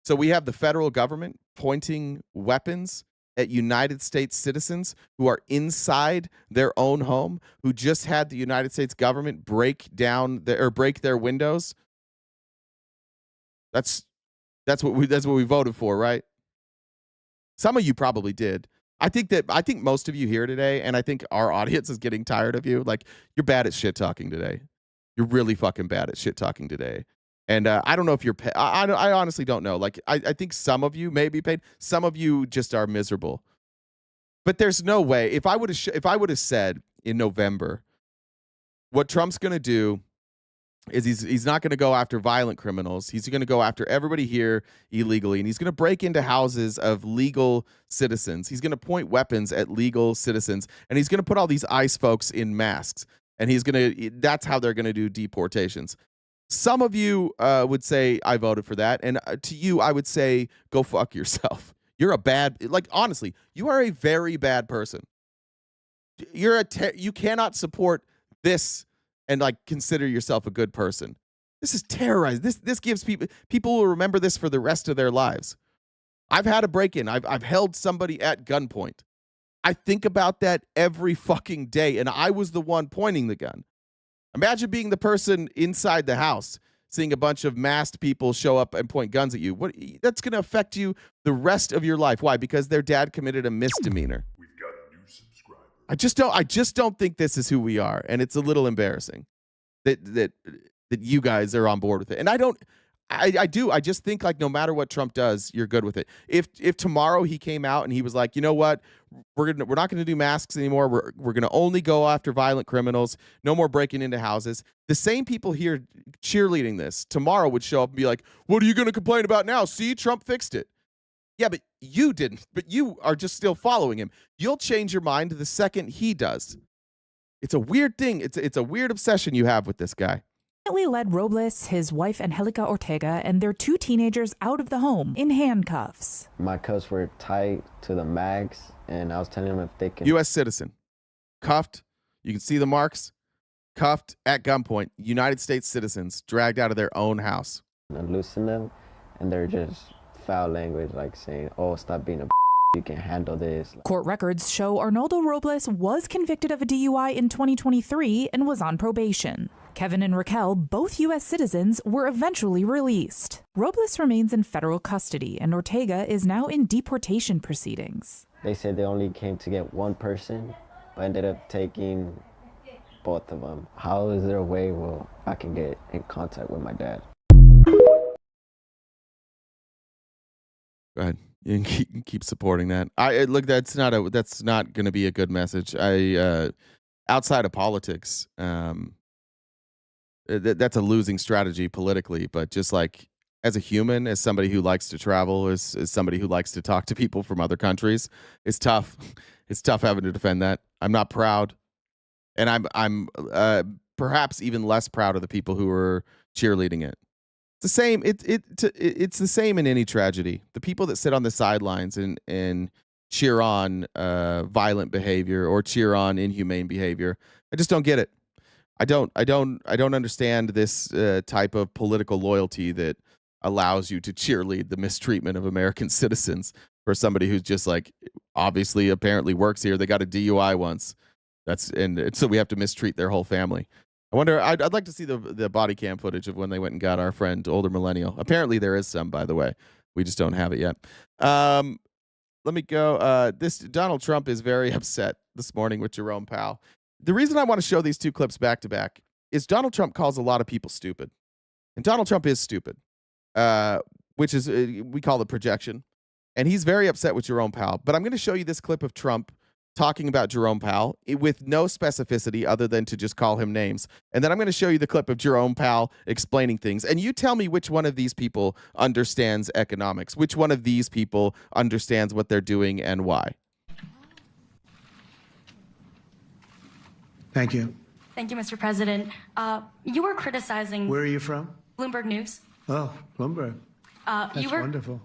So we have the federal government pointing weapons at United States citizens who are inside their own home, who just had the United States government break their windows. That's what we voted for, right? Some of you probably did. I think most of you here today, and I think our audience is getting tired of you. Like, you're bad at shit talking today. You're really fucking bad at shit talking today. And I don't know if you're paid. I honestly don't know. Like, I think some of you may be paid. Some of you just are miserable. But there's no way. If I would have said in November, what Trump's going to do is he's not going to go after violent criminals. He's going to go after everybody here illegally, and he's going to break into houses of legal citizens. He's going to point weapons at legal citizens, and he's going to put all these ICE folks in masks. And that's how they're going to do deportations. Some of you would say, I voted for that. And to you, I would say, go fuck yourself. You're honestly, you are a very bad person. You cannot support this and consider yourself a good person. This is terrorizing. This gives people will remember this for the rest of their lives. I've had a break-in. I've held somebody at gunpoint. I think about that every fucking day, and I was the one pointing the gun. Imagine being the person inside the house, seeing a bunch of masked people show up and point guns at you. That's going to affect you the rest of your life. Why? Because their dad committed a misdemeanor. We've got a new subscriber. I just don't think this is who we are, and it's a little embarrassing that you guys are on board with it. And I do. I just think like no matter what Trump does, you're good with it. If tomorrow he came out and he was like, you know what, we're not gonna do masks anymore. We're gonna only go after violent criminals. No more breaking into houses. The same people here cheerleading this tomorrow would show up and be like, what are you gonna complain about now? See, Trump fixed it. Yeah, but you didn't. But you are just still following him. You'll change your mind the second he does. It's a weird thing. It's a weird obsession you have with this guy. Led Robles, his wife Angelica Ortega, and their 2 teenagers out of the home in handcuffs. My cuffs were tied to the mags, and I was telling them if they can. U.S. citizen, cuffed. You can see the marks. Cuffed at gunpoint. United States citizens dragged out of their own house. And loosen them, and they're just foul language, like saying, "Oh, stop being a." You can handle this. Court records show Arnoldo Robles was convicted of a DUI in 2023 and was on probation. Kevin and Raquel, both U.S. citizens, were eventually released. Robles remains in federal custody, and Ortega is now in deportation proceedings. They said they only came to get one person, but ended up taking both of them. How is there a way where I can get in contact with my dad? Go ahead. You can keep supporting that. Look. That's not going to be a good message. Outside of politics, that's a losing strategy politically. But just like as a human, as somebody who likes to travel, as somebody who likes to talk to people from other countries, it's tough. It's tough having to defend that. I'm not proud, and I'm perhaps even less proud of the people who are cheerleading it. It's the same. It's the same in any tragedy. The people that sit on the sidelines and cheer on violent behavior or cheer on inhumane behavior, I just don't get it. I don't understand this type of political loyalty that allows you to cheerlead the mistreatment of American citizens for somebody who's just like obviously apparently works here. They got a DUI once. And so we have to mistreat their whole family. I wonder. I'd like to see the body cam footage of when they went and got our friend, older millennial. Apparently, there is some, by the way. We just don't have it yet. Let me go. This Donald Trump is very upset this morning with Jerome Powell. The reason I want to show these 2 clips back to back is Donald Trump calls a lot of people stupid, and Donald Trump is stupid, which is we call it projection, and he's very upset with Jerome Powell. But I'm going to show you this clip of Trump talking about Jerome Powell with no specificity other than to just call him names. And then I'm going to show you the clip of Jerome Powell explaining things. And you tell me which one of these people understands economics, which one of these people understands what they're doing and why. Thank you. Thank you, Mr. President. You were criticizing... Where are you from? Bloomberg News. Oh, Bloomberg. That's wonderful.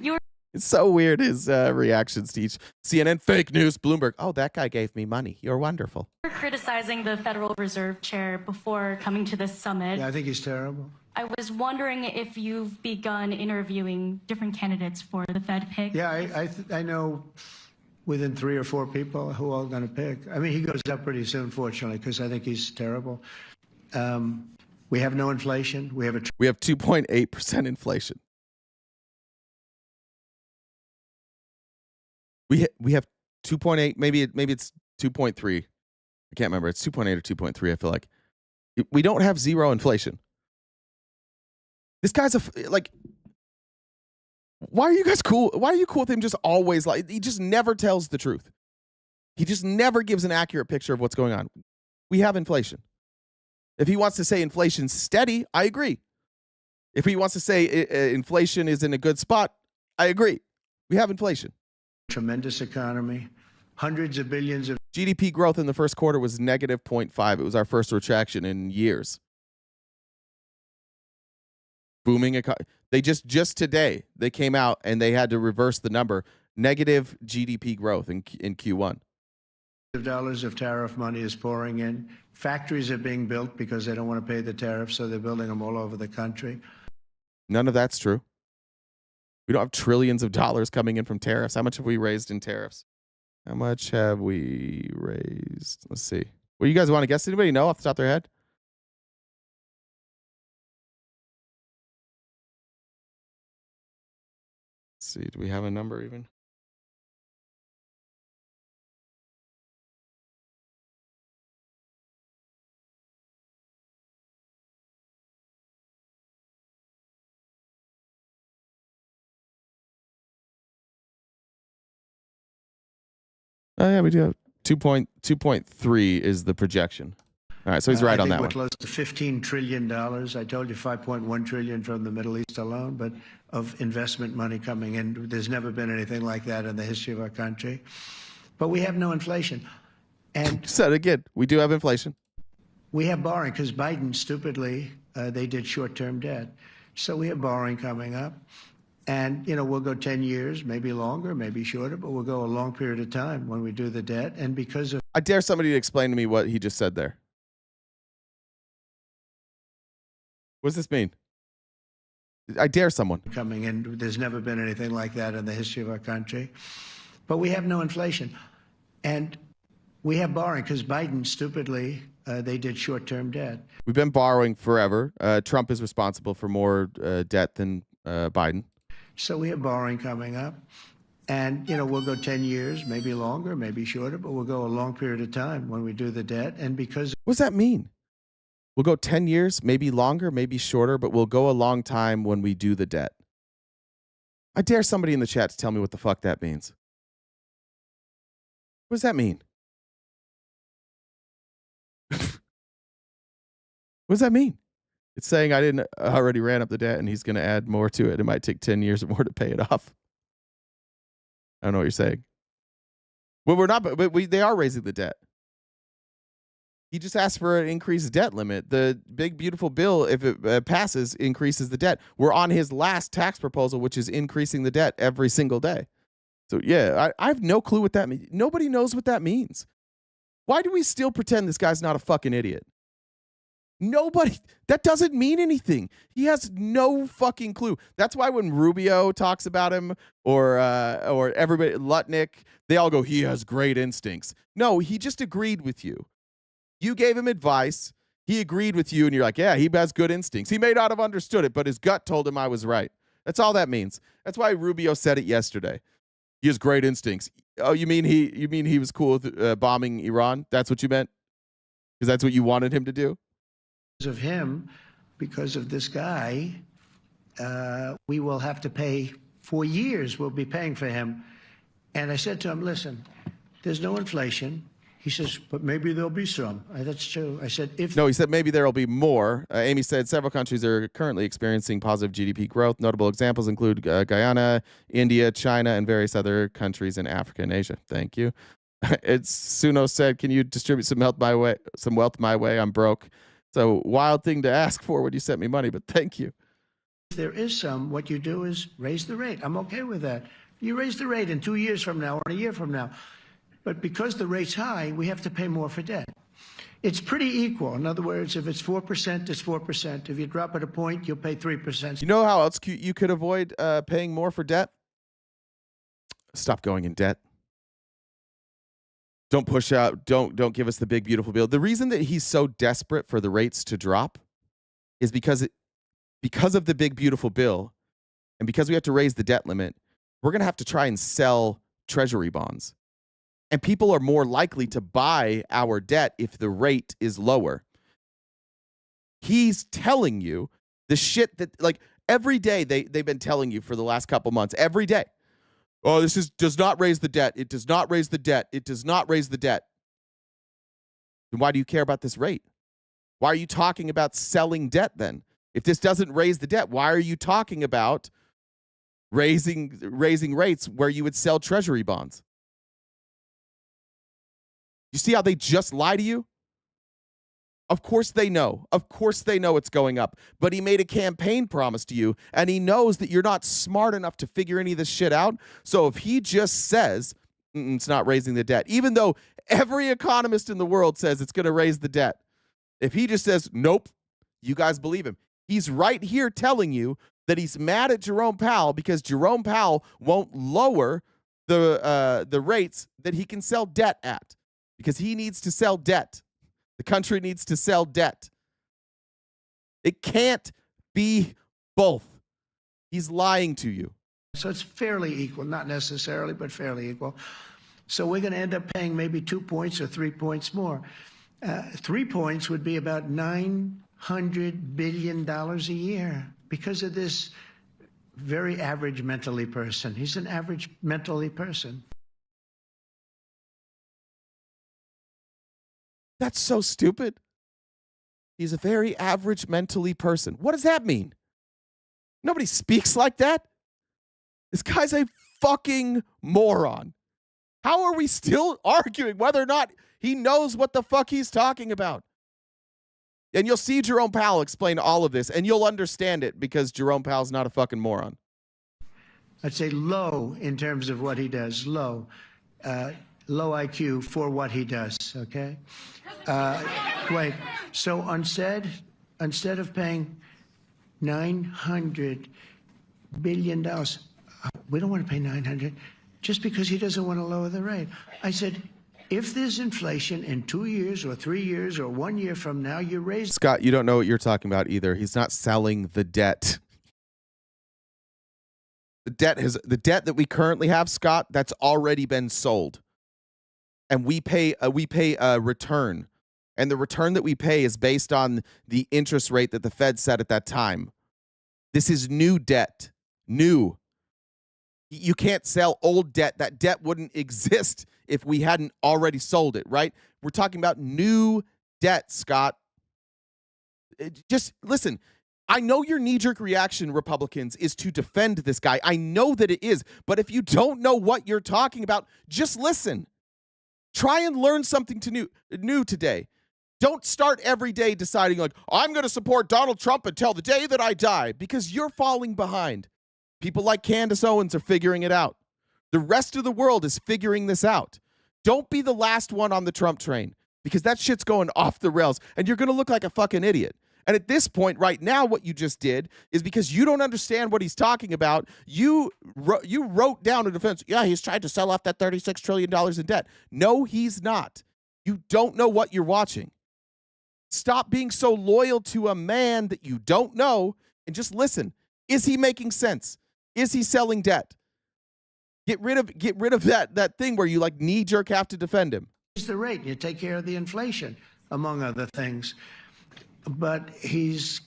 You were... It's so weird, his reactions to each CNN, fake news, Bloomberg. Oh, that guy gave me money. You're wonderful. You were criticizing the Federal Reserve Chair before coming to this summit. Yeah, I think he's terrible. I was wondering if you've begun interviewing different candidates for the Fed pick. Yeah, I know within 3 or 4 people who are going to pick. I mean, he goes up pretty soon, fortunately, because I think he's terrible. We have no inflation. We have 2.8% inflation. We have 2.8, maybe it's 2.3. I can't remember. It's 2.8 or 2.3. I feel like we don't have zero inflation. This guy's why are you guys cool? Why are you cool with him just always he just never tells the truth. He just never gives an accurate picture of what's going on. We have inflation. If he wants to say inflation's steady, I agree. If he wants to say inflation is in a good spot, I agree. We have inflation. Tremendous economy, hundreds of billions of GDP growth in the first quarter was negative 0.5. It was our first retraction in years. Booming they just today they came out and they had to reverse the number. Negative GDP growth in Q1. Dollars of tariff money is pouring in. Factories are being built because they don't want to pay the tariffs, so they're building them all over the country. None of that's true. We don't have trillions of dollars coming in from tariffs. How much have we raised in tariffs? How much have we raised? Let's see. What do you guys want to guess? Anybody know off the top of their head? Let's see. Do we have a number even? Oh yeah, we do have 2.3 is the projection. All right, so he's right on that we're one. close to $15 trillion. I told you 5.1 trillion from the Middle East alone, but of investment money coming in. There's never been anything like that in the history of our country. But we have no inflation. And said again, we do have inflation. We have borrowing because Biden, stupidly, they did short-term debt. So we have borrowing coming up. And, you know, we'll go 10 years, maybe longer, maybe shorter, but we'll go a long period of time when we do the debt. And because of... I dare somebody to explain to me what he just said there. What does this mean? I dare someone. Coming in, there's never been anything like that in the history of our country. But we have no inflation. And we have borrowing because Biden, stupidly, they did short-term debt. We've been borrowing forever. Trump is responsible for more debt than Biden. So we have borrowing coming up. And, you know, we'll go 10 years, maybe longer, maybe shorter, but we'll go a long period of time when we do the debt. And because... What does that mean? We'll go 10 years, maybe longer, maybe shorter, but we'll go a long time when we do the debt. I dare somebody in the chat to tell me what the fuck that means. What does that mean? What does that mean? It's saying I didn't already ran up the debt and he's going to add more to it. It might take 10 years or more to pay it off. I don't know what you're saying. Well, we're not, but they are raising the debt. He just asked for an increased debt limit. The big, beautiful bill, if it passes, increases the debt. We're on his last tax proposal, which is increasing the debt every single day. So, yeah, I have no clue what that means. Nobody knows what that means. Why do we still pretend this guy's not a fucking idiot? Nobody. That doesn't mean anything. He has no fucking clue. That's why when Rubio talks about him or everybody, Lutnick, they all go, he has great instincts. No, he just agreed with you. You gave him advice. He agreed with you, and you're like, yeah, he has good instincts. He may not have understood it, but his gut told him I was right. That's all that means. That's why Rubio said it yesterday. He has great instincts. Oh, you mean he was cool with bombing Iran? That's what you meant? Because that's what you wanted him to do? Because of him, because of this guy, we will have to pay for years. We'll be paying for him. And I said to him, listen, there's no inflation. He says, but maybe there'll be some. That's true. I said, if... No, he said maybe there'll be more. Amy said several countries are currently experiencing positive GDP growth. Notable examples include Guyana, India, China, and various other countries in Africa and Asia. Thank you. Suno said, can you distribute some wealth my way? I'm broke. It's a wild thing to ask for when you sent me money, but thank you. If there is some, what you do is raise the rate. I'm okay with that. You raise the rate in 2 years from now or a year from now. But because the rate's high, we have to pay more for debt. It's pretty equal. In other words, if it's 4%, it's 4%. If you drop it a point, you'll pay 3%. You know how else you could avoid paying more for debt? Stop going in debt. Don't push out. Don't give us the big, beautiful bill. The reason that he's so desperate for the rates to drop is because of the big, beautiful bill, and because we have to raise the debt limit, we're going to have to try and sell treasury bonds. And people are more likely to buy our debt if the rate is lower. He's telling you the shit that, like, every day they've been telling you for the last couple months, every day. Oh, does not raise the debt. It does not raise the debt. It does not raise the debt. Then why do you care about this rate? Why are you talking about selling debt then? If this doesn't raise the debt, why are you talking about raising rates where you would sell treasury bonds? You see how they just lie to you? Of course they know. Of course they know it's going up. But he made a campaign promise to you, and he knows that you're not smart enough to figure any of this shit out. So if he just says it's not raising the debt, even though every economist in the world says it's going to raise the debt, if he just says, nope, you guys believe him. He's right here telling you that he's mad at Jerome Powell because Jerome Powell won't lower the rates that he can sell debt at. Because he needs to sell debt. The country needs to sell debt. It can't be both. He's lying to you. So it's fairly equal, not necessarily, but fairly equal. So we're going to end up paying maybe 2 points or 3 points more. 3 points would be about $900 billion a year because of this very average mentally person. He's an average mentally person. That's so stupid. He's a very average mentally person. What does that mean? Nobody speaks like that. This guy's a fucking moron. How are we still arguing whether or not he knows what the fuck he's talking about? And you'll see Jerome Powell explain all of this, and you'll understand it because Jerome Powell's not a fucking moron. I'd say low in terms of what he does. Low. Low IQ for what he does, okay? Wait, so instead of paying $900 billion, we don't want to pay 900 just because he doesn't want to lower the rate. I said, if there's inflation in 2 years or 3 years or 1 year from now, you raise... Scott, you don't know what you're talking about either. He's not selling the debt. The debt that we currently have, Scott, that's already been sold. And we pay a return. And the return that we pay is based on the interest rate that the Fed set at that time. This is new debt. New. You can't sell old debt. That debt wouldn't exist if we hadn't already sold it, right? We're talking about new debt, Scott. Just listen. I know your knee-jerk reaction, Republicans, is to defend this guy. I know that it is. But if you don't know what you're talking about, just listen. Try and learn something new today. Don't start every day deciding like, I'm going to support Donald Trump until the day that I die, because you're falling behind. People like Candace Owens are figuring it out. The rest of the world is figuring this out. Don't be the last one on the Trump train, because that shit's going off the rails and you're going to look like a fucking idiot. And at this point right now, what you just did is because you don't understand what he's talking about. You wrote down a defense. Yeah, he's tried to sell off that $36 trillion in debt. No, he's not. You don't know what you're watching. Stop being so loyal to a man that you don't know and just listen. Is he making sense? Is he selling debt? Get rid of that thing where you like knee jerk have to defend him. Raise the rate. You take care of the inflation, among other things. But he's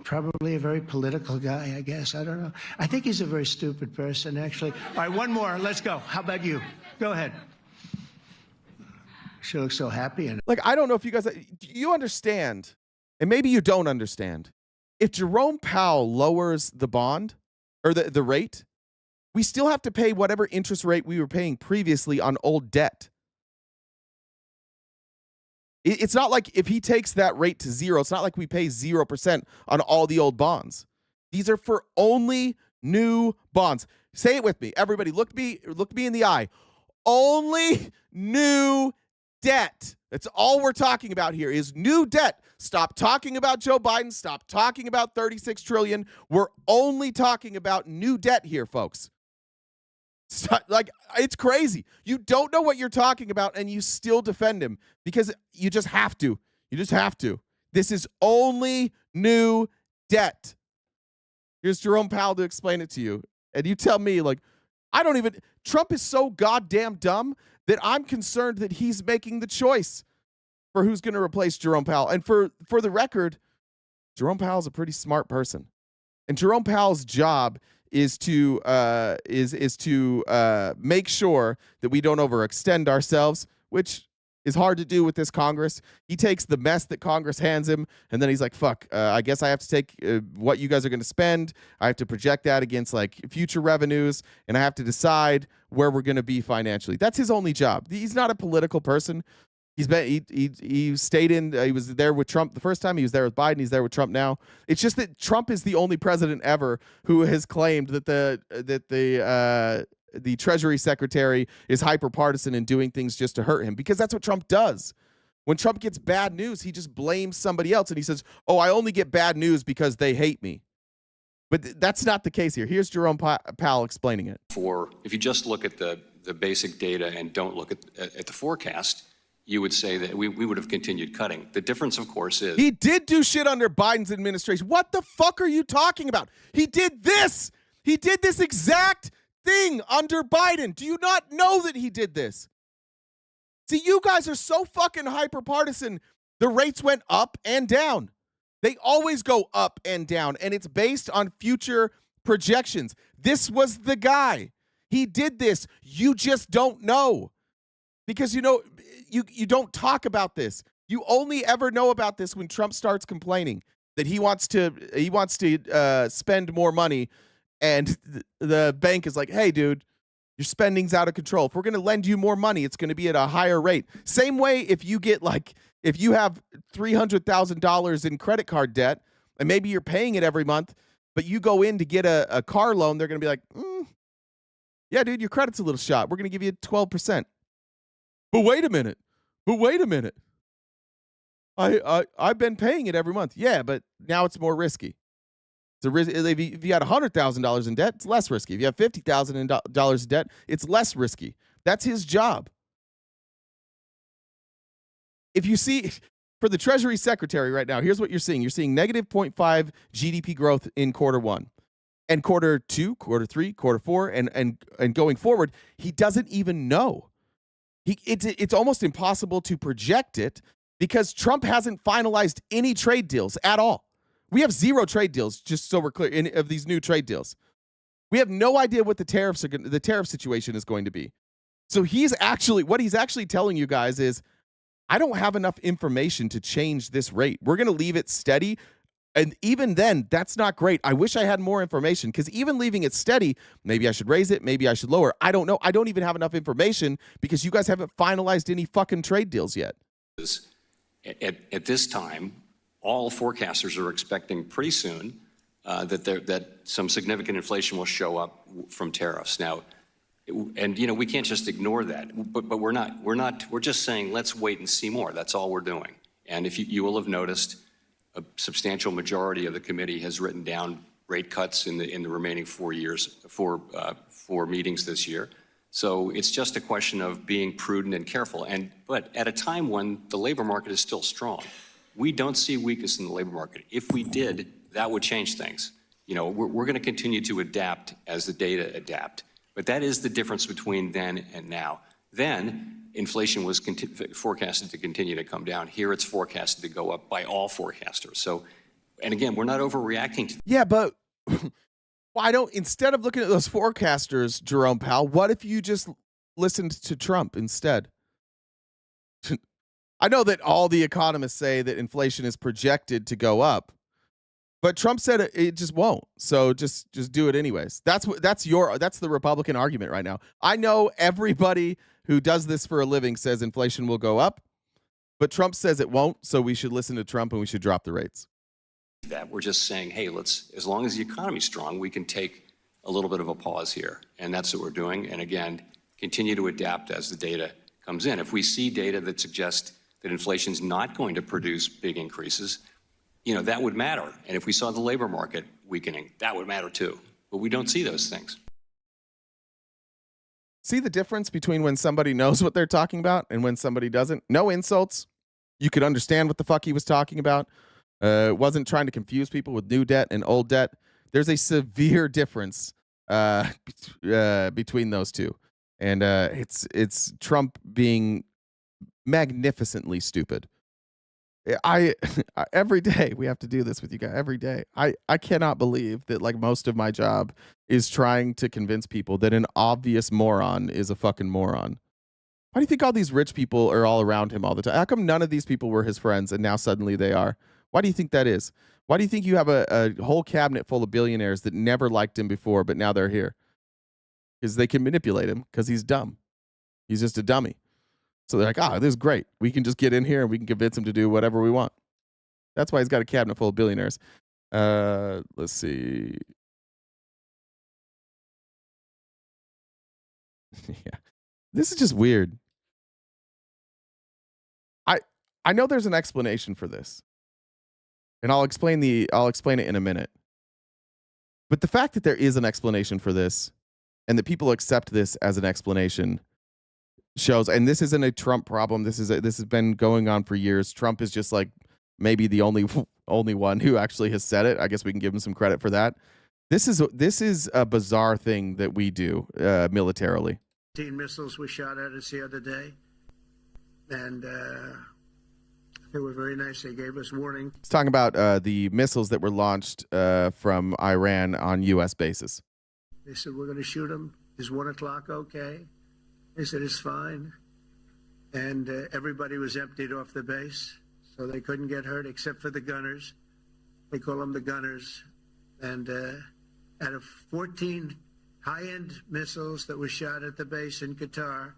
probably a very political guy, I guess. I don't know. I think he's a very stupid person, actually. All right, one more. Let's go. How about you? Go ahead. She looks so happy. And like, I don't know if you guys, you understand, and maybe you don't understand. If Jerome Powell lowers the bond or the rate, we still have to pay whatever interest rate we were paying previously on old debt. It's not like if he takes that rate to zero, it's not like we pay 0% on all the old bonds. These are for only new bonds. Say it with me. Everybody, look me in the eye. Only new debt. That's all we're talking about here is new debt. Stop talking about Joe Biden. Stop talking about 36 trillion. We're only talking about new debt here, folks. Like, it's crazy. You don't know what you're talking about and you still defend him because you just have to. You just have to. This is only new debt. Here's Jerome Powell to explain it to you. And you tell me, like, Trump is so goddamn dumb that I'm concerned that he's making the choice for who's going to replace Jerome Powell. And for the record, Jerome Powell's a pretty smart person. And Jerome Powell's job is to make sure that we don't overextend ourselves, which is hard to do with this Congress. He takes the mess that Congress hands him, and then he's like, fuck, I guess I have to take what you guys are going to spend. I have to project that against like future revenues, and I have to decide where we're going to be financially. That's his only job. He's not a political person. He stayed in. He was there with Trump the first time. He was there with Biden. He's there with Trump now. It's just that Trump is the only president ever who has claimed that the Treasury Secretary is hyper partisan and doing things just to hurt him, because that's what Trump does. When Trump gets bad news, he just blames somebody else and he says, "Oh, I only get bad news because they hate me." But that's not the case here. Here's Jerome Powell explaining it. If you just look at the basic data and don't look at the forecast, you would say that we would have continued cutting. The difference, of course, is he did do shit under Biden's administration. What the fuck are you talking about? He did this. He did this exact thing under Biden. Do you not know that he did this? See, you guys are so fucking hyper partisan. The rates went up and down. They always go up and down, and it's based on future projections. This was the guy. He did this. You just don't know. Because, you know, you don't talk about this. You only ever know about this when Trump starts complaining that he wants to spend more money, and the bank is like, "Hey, dude, your spending's out of control. If we're going to lend you more money, it's going to be at a higher rate." Same way if you have $300,000 in credit card debt, and maybe you're paying it every month, but you go in to get a car loan, they're going to be like, "Yeah, dude, your credit's a little shot. We're going to give you 12%. But wait a minute. I've been paying it every month. Yeah, but now it's more risky. If you got $100,000 in debt, it's less risky. If you have $50,000 in debt, it's less risky. That's his job. If you see, for the Treasury Secretary right now, here's what you're seeing. You're seeing negative 0.5 GDP growth in quarter one. And quarter two, quarter three, quarter four, and going forward, he doesn't even know. It's almost impossible to project it because Trump hasn't finalized any trade deals at all. We have 0 trade deals, just so we're clear, of these new trade deals. We have no idea what the tariff situation is going to be. So what he's actually telling you guys is, I don't have enough information to change this rate. We're going to leave it steady. And even then, that's not great. I wish I had more information, because even leaving it steady, maybe I should raise it, maybe I should lower it. I don't know. I don't even have enough information because you guys haven't finalized any fucking trade deals yet. At this time, all forecasters are expecting pretty soon that some significant inflation will show up from tariffs. Now, and we can't just ignore that. But we're not. We're just saying let's wait and see more. That's all we're doing. And if you will have noticed, a substantial majority of the committee has written down rate cuts in the remaining 4 meetings this year. So it's just a question of being prudent and careful. But at a time when the labor market is still strong, we don't see weakness in the labor market. If we did, that would change things. We're going to continue to adapt as the data adapt. But that is the difference between then and now. Then inflation was forecasted to continue to come down. Here it's forecasted to go up by all forecasters. So, and again, we're not overreacting to. Yeah, but instead of looking at those forecasters, Jerome Powell, what if you just listened to Trump instead? I know that all the economists say that inflation is projected to go up, but Trump said it just won't. So just do it anyways. That's the Republican argument right now. I know everybody who does this for a living says inflation will go up, but Trump says it won't. So we should listen to Trump and we should drop the rates. That we're just saying, hey, as long as the economy's strong, we can take a little bit of a pause here. And that's what we're doing. And again, continue to adapt as the data comes in. If we see data that suggests that inflation's not going to produce big increases, that would matter. And if we saw the labor market weakening, that would matter too. But we don't see those things. See the difference between when somebody knows what they're talking about and when somebody doesn't? No insults. You could understand what the fuck he was talking about. Wasn't trying to confuse people with new debt and old debt. There's a severe difference between those two. And it's Trump being magnificently stupid. I every day we have to do this with you guys every day. I cannot believe that most of my job is trying to convince people that an obvious moron is a fucking moron. Why do you think all these rich people are all around him all the time? How come none of these people were his friends and now suddenly they are? Why do you think that is? Why do you think you have a whole cabinet full of billionaires that never liked him before, but now they're here? Because they can manipulate him because he's dumb. He's just a dummy. So they're like, this is great. We can just get in here and we can convince him to do whatever we want. That's why he's got a cabinet full of billionaires. Let's see. Yeah. This is just weird. I know there's an explanation for this. And I'll explain it in a minute. But the fact that there is an explanation for this and that people accept this as an explanation shows, and this isn't a Trump problem. This has been going on for years. Trump is just maybe the only one who actually has said it. I guess we can give him some credit for that. This is a bizarre thing that we do militarily. 18 missiles were shot at us the other day, and they were very nice. They gave us warning. He's talking about the missiles that were launched from Iran on U.S. bases. They said, we're going to shoot them. Is 1 o'clock okay? They said, it's fine. And everybody was emptied off the base. so they couldn't get hurt except for the gunners. They call them the gunners. And out of 14 high-end missiles that were shot at the base in Qatar,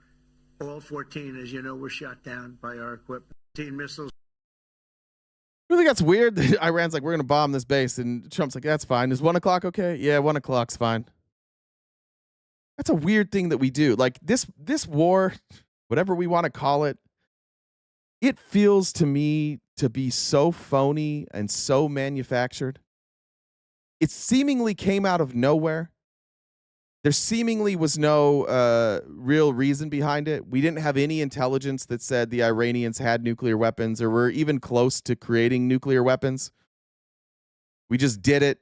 all 14, as you know, were shot down by our equipment. 14 missiles. I think that's weird that Iran's like, we're going to bomb this base. And Trump's like, that's fine. Is 1 o'clock okay? Yeah, 1 o'clock's fine. That's a weird thing that we do. Like this war, whatever we want to call it, it feels to me to be so phony and so manufactured. It seemingly came out of nowhere. There seemingly was no real reason behind it. We didn't have any intelligence that said the Iranians had nuclear weapons or were even close to creating nuclear weapons. We just did it.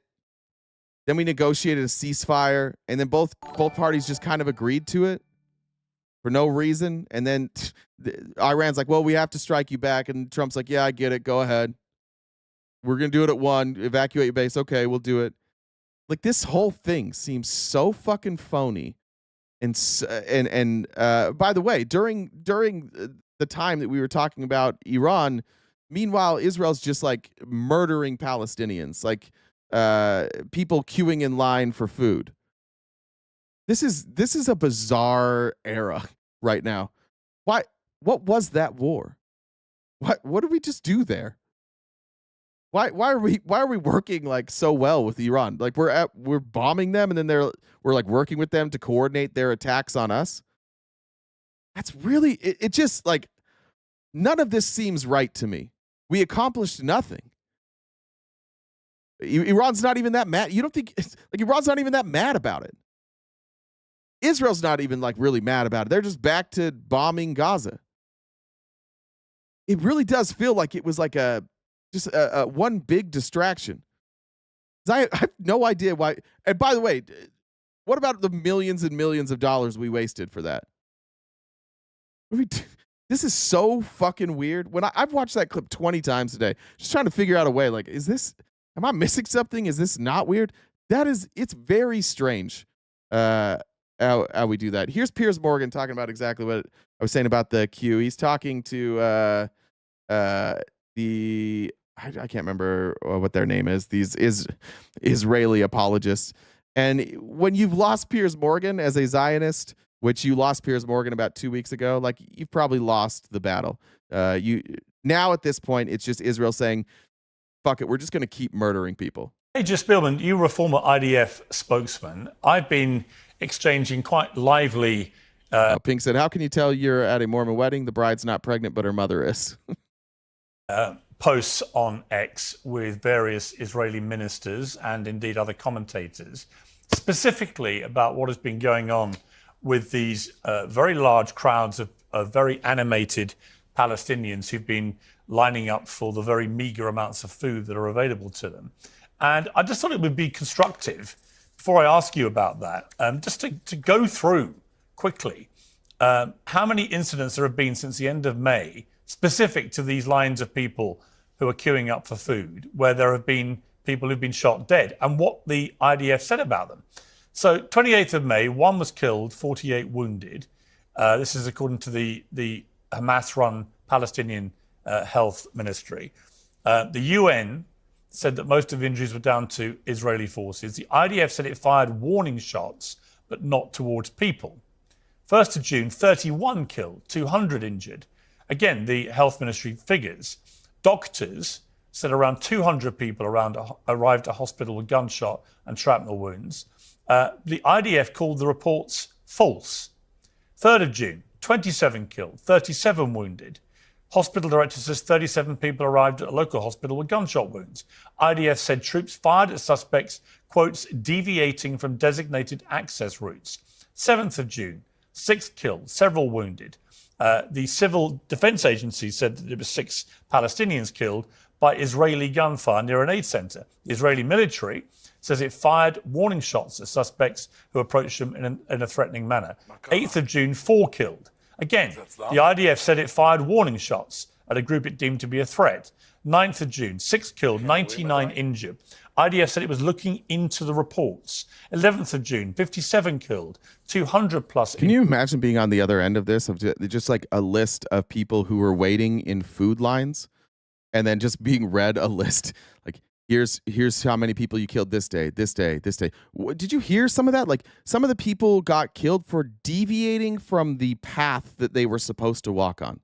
Then we negotiated a ceasefire, and then both parties just kind of agreed to it for no reason. And then Iran's like, well, we have to strike you back. And Trump's like, yeah, I get it. Go ahead. We're going to do it at 1. Evacuate your base. Okay, we'll do it. Like, this whole thing seems so fucking phony. And by the way, during the time that we were talking about Iran, meanwhile, Israel's just like murdering Palestinians, like people queuing in line for food. This is a bizarre era right now. What was that war? What did we just do there? Why are we working like so well with Iran? Like we're bombing them, and then we're like working with them to coordinate their attacks on us. That's really it just like none of this seems right to me. We accomplished nothing. Iran's not even that mad. You don't think like Iran's not even that mad about it. Israel's not even like really mad about it. They're just back to bombing Gaza. It really does feel like it was like just one big distraction. I have no idea why. And by the way, what about the millions and millions of dollars we wasted for that? This is so fucking weird. When I've watched that clip 20 times today, just trying to figure out a way, like, am I missing something? Is this not weird? It's very strange how we do that. Here's Piers Morgan talking about exactly what I was saying about the Q. He's talking to I can't remember what their name is. These Israeli apologists. And when you've lost Piers Morgan as a Zionist, which you lost Piers Morgan about 2 weeks ago, like you've probably lost the battle. Now at this point, it's just Israel saying, fuck it, we're just going to keep murdering people. Hey, Just Billman, you were a former IDF spokesman. I've been exchanging quite lively... Pink said, how can you tell you're at a Mormon wedding? The bride's not pregnant, but her mother is. Posts on X with various Israeli ministers and indeed other commentators, specifically about what has been going on with these very large crowds of very animated Palestinians who've been lining up for the very meager amounts of food that are available to them. And I just thought it would be constructive, before I ask you about that, just to go through quickly how many incidents there have been since the end of May, specific to these lines of people who are queuing up for food, where there have been people who've been shot dead, and what the IDF said about them. So 28th of May, 1 was killed, 48 wounded. This is according to the Hamas-run Palestinian Health Ministry. The UN said that most of injuries were down to Israeli forces. The IDF said it fired warning shots, but not towards people. 1st of June, 31 killed, 200 injured. Again, the health ministry figures. Doctors said around 200 people arrived at hospital with gunshot and shrapnel wounds. The IDF called the reports false. 3rd of June, 27 killed, 37 wounded. Hospital director says 37 people arrived at a local hospital with gunshot wounds. IDF said troops fired at suspects, quotes, deviating from designated access routes. 7th of June, 6 killed, several wounded. The Civil Defense Agency said that there were 6 Palestinians killed by Israeli gunfire near an aid center. The Israeli military says it fired warning shots at suspects who approached them in a threatening manner. 8th of June, 4 killed. Again, the IDF said it fired warning shots at a group it deemed to be a threat. 9th of June, 6 killed, 99 injured. IDF said it was looking into the reports. 11th of June, 57 killed, 200 plus. Can you imagine being on the other end of this, of just like a list of people who were waiting in food lines and then just being read a list like here's how many people you killed this day. Did you hear some of that? Like some of the people got killed for deviating from the path that they were supposed to walk on.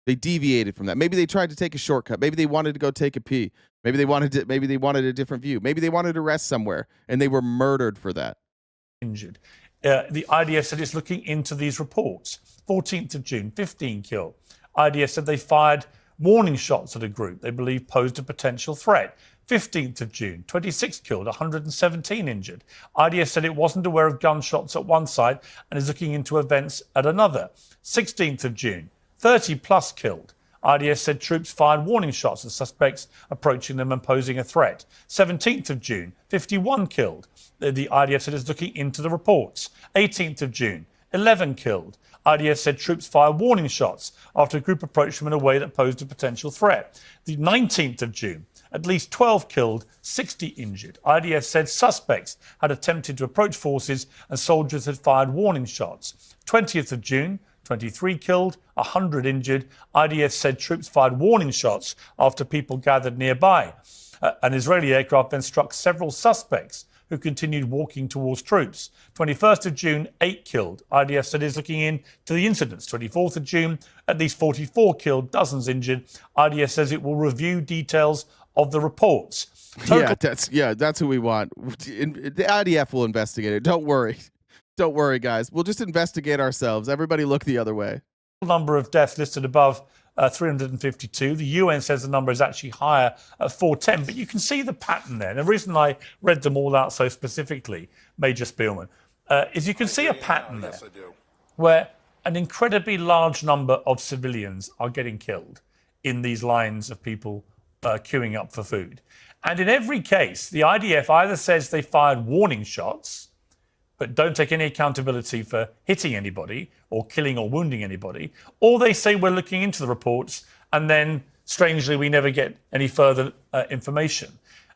They deviated from that. Maybe they tried to take a shortcut. Maybe they wanted to go take a pee. Maybe they wanted a different view. Maybe they wanted to rest somewhere, and they were murdered for that. Injured. The IDF said it's looking into these reports. 14th of June, 15 killed. IDF said they fired warning shots at a group they believe posed a potential threat. 15th of June, 26 killed, 117 injured. IDF said it wasn't aware of gunshots at one site and is looking into events at another. 16th of June, 30 plus killed. IDF said troops fired warning shots at suspects approaching them and posing a threat. 17th of June, 51 killed. The IDF said it's looking into the reports. 18th of June, 11 killed. IDF said troops fired warning shots after a group approached them in a way that posed a potential threat. The 19th of June, at least 12 killed, 60 injured. IDF said suspects had attempted to approach forces and soldiers had fired warning shots. 20th of June, 23 killed, 100 injured. IDF said troops fired warning shots after people gathered nearby. An Israeli aircraft then struck several suspects who continued walking towards troops. 21st of June, 8 killed. IDF said it's looking into the incidents. 24th of June, at least 44 killed, dozens injured. IDF says it will review details of the reports. That's who we want. The IDF will investigate it. Don't worry. Don't worry, guys. We'll just investigate ourselves. Everybody look the other way. Number of deaths listed above 352. The UN says the number is actually higher at 410, but you can see the pattern there. And the reason I read them all out so specifically, Major Spielman, is you can see a pattern there where an incredibly large number of civilians are getting killed in these lines of people queuing up for food. And in every case, the IDF either says they fired warning shots, but don't take any accountability for hitting anybody or killing or wounding anybody, or they say we're looking into the reports, and then, strangely, we never get any further information.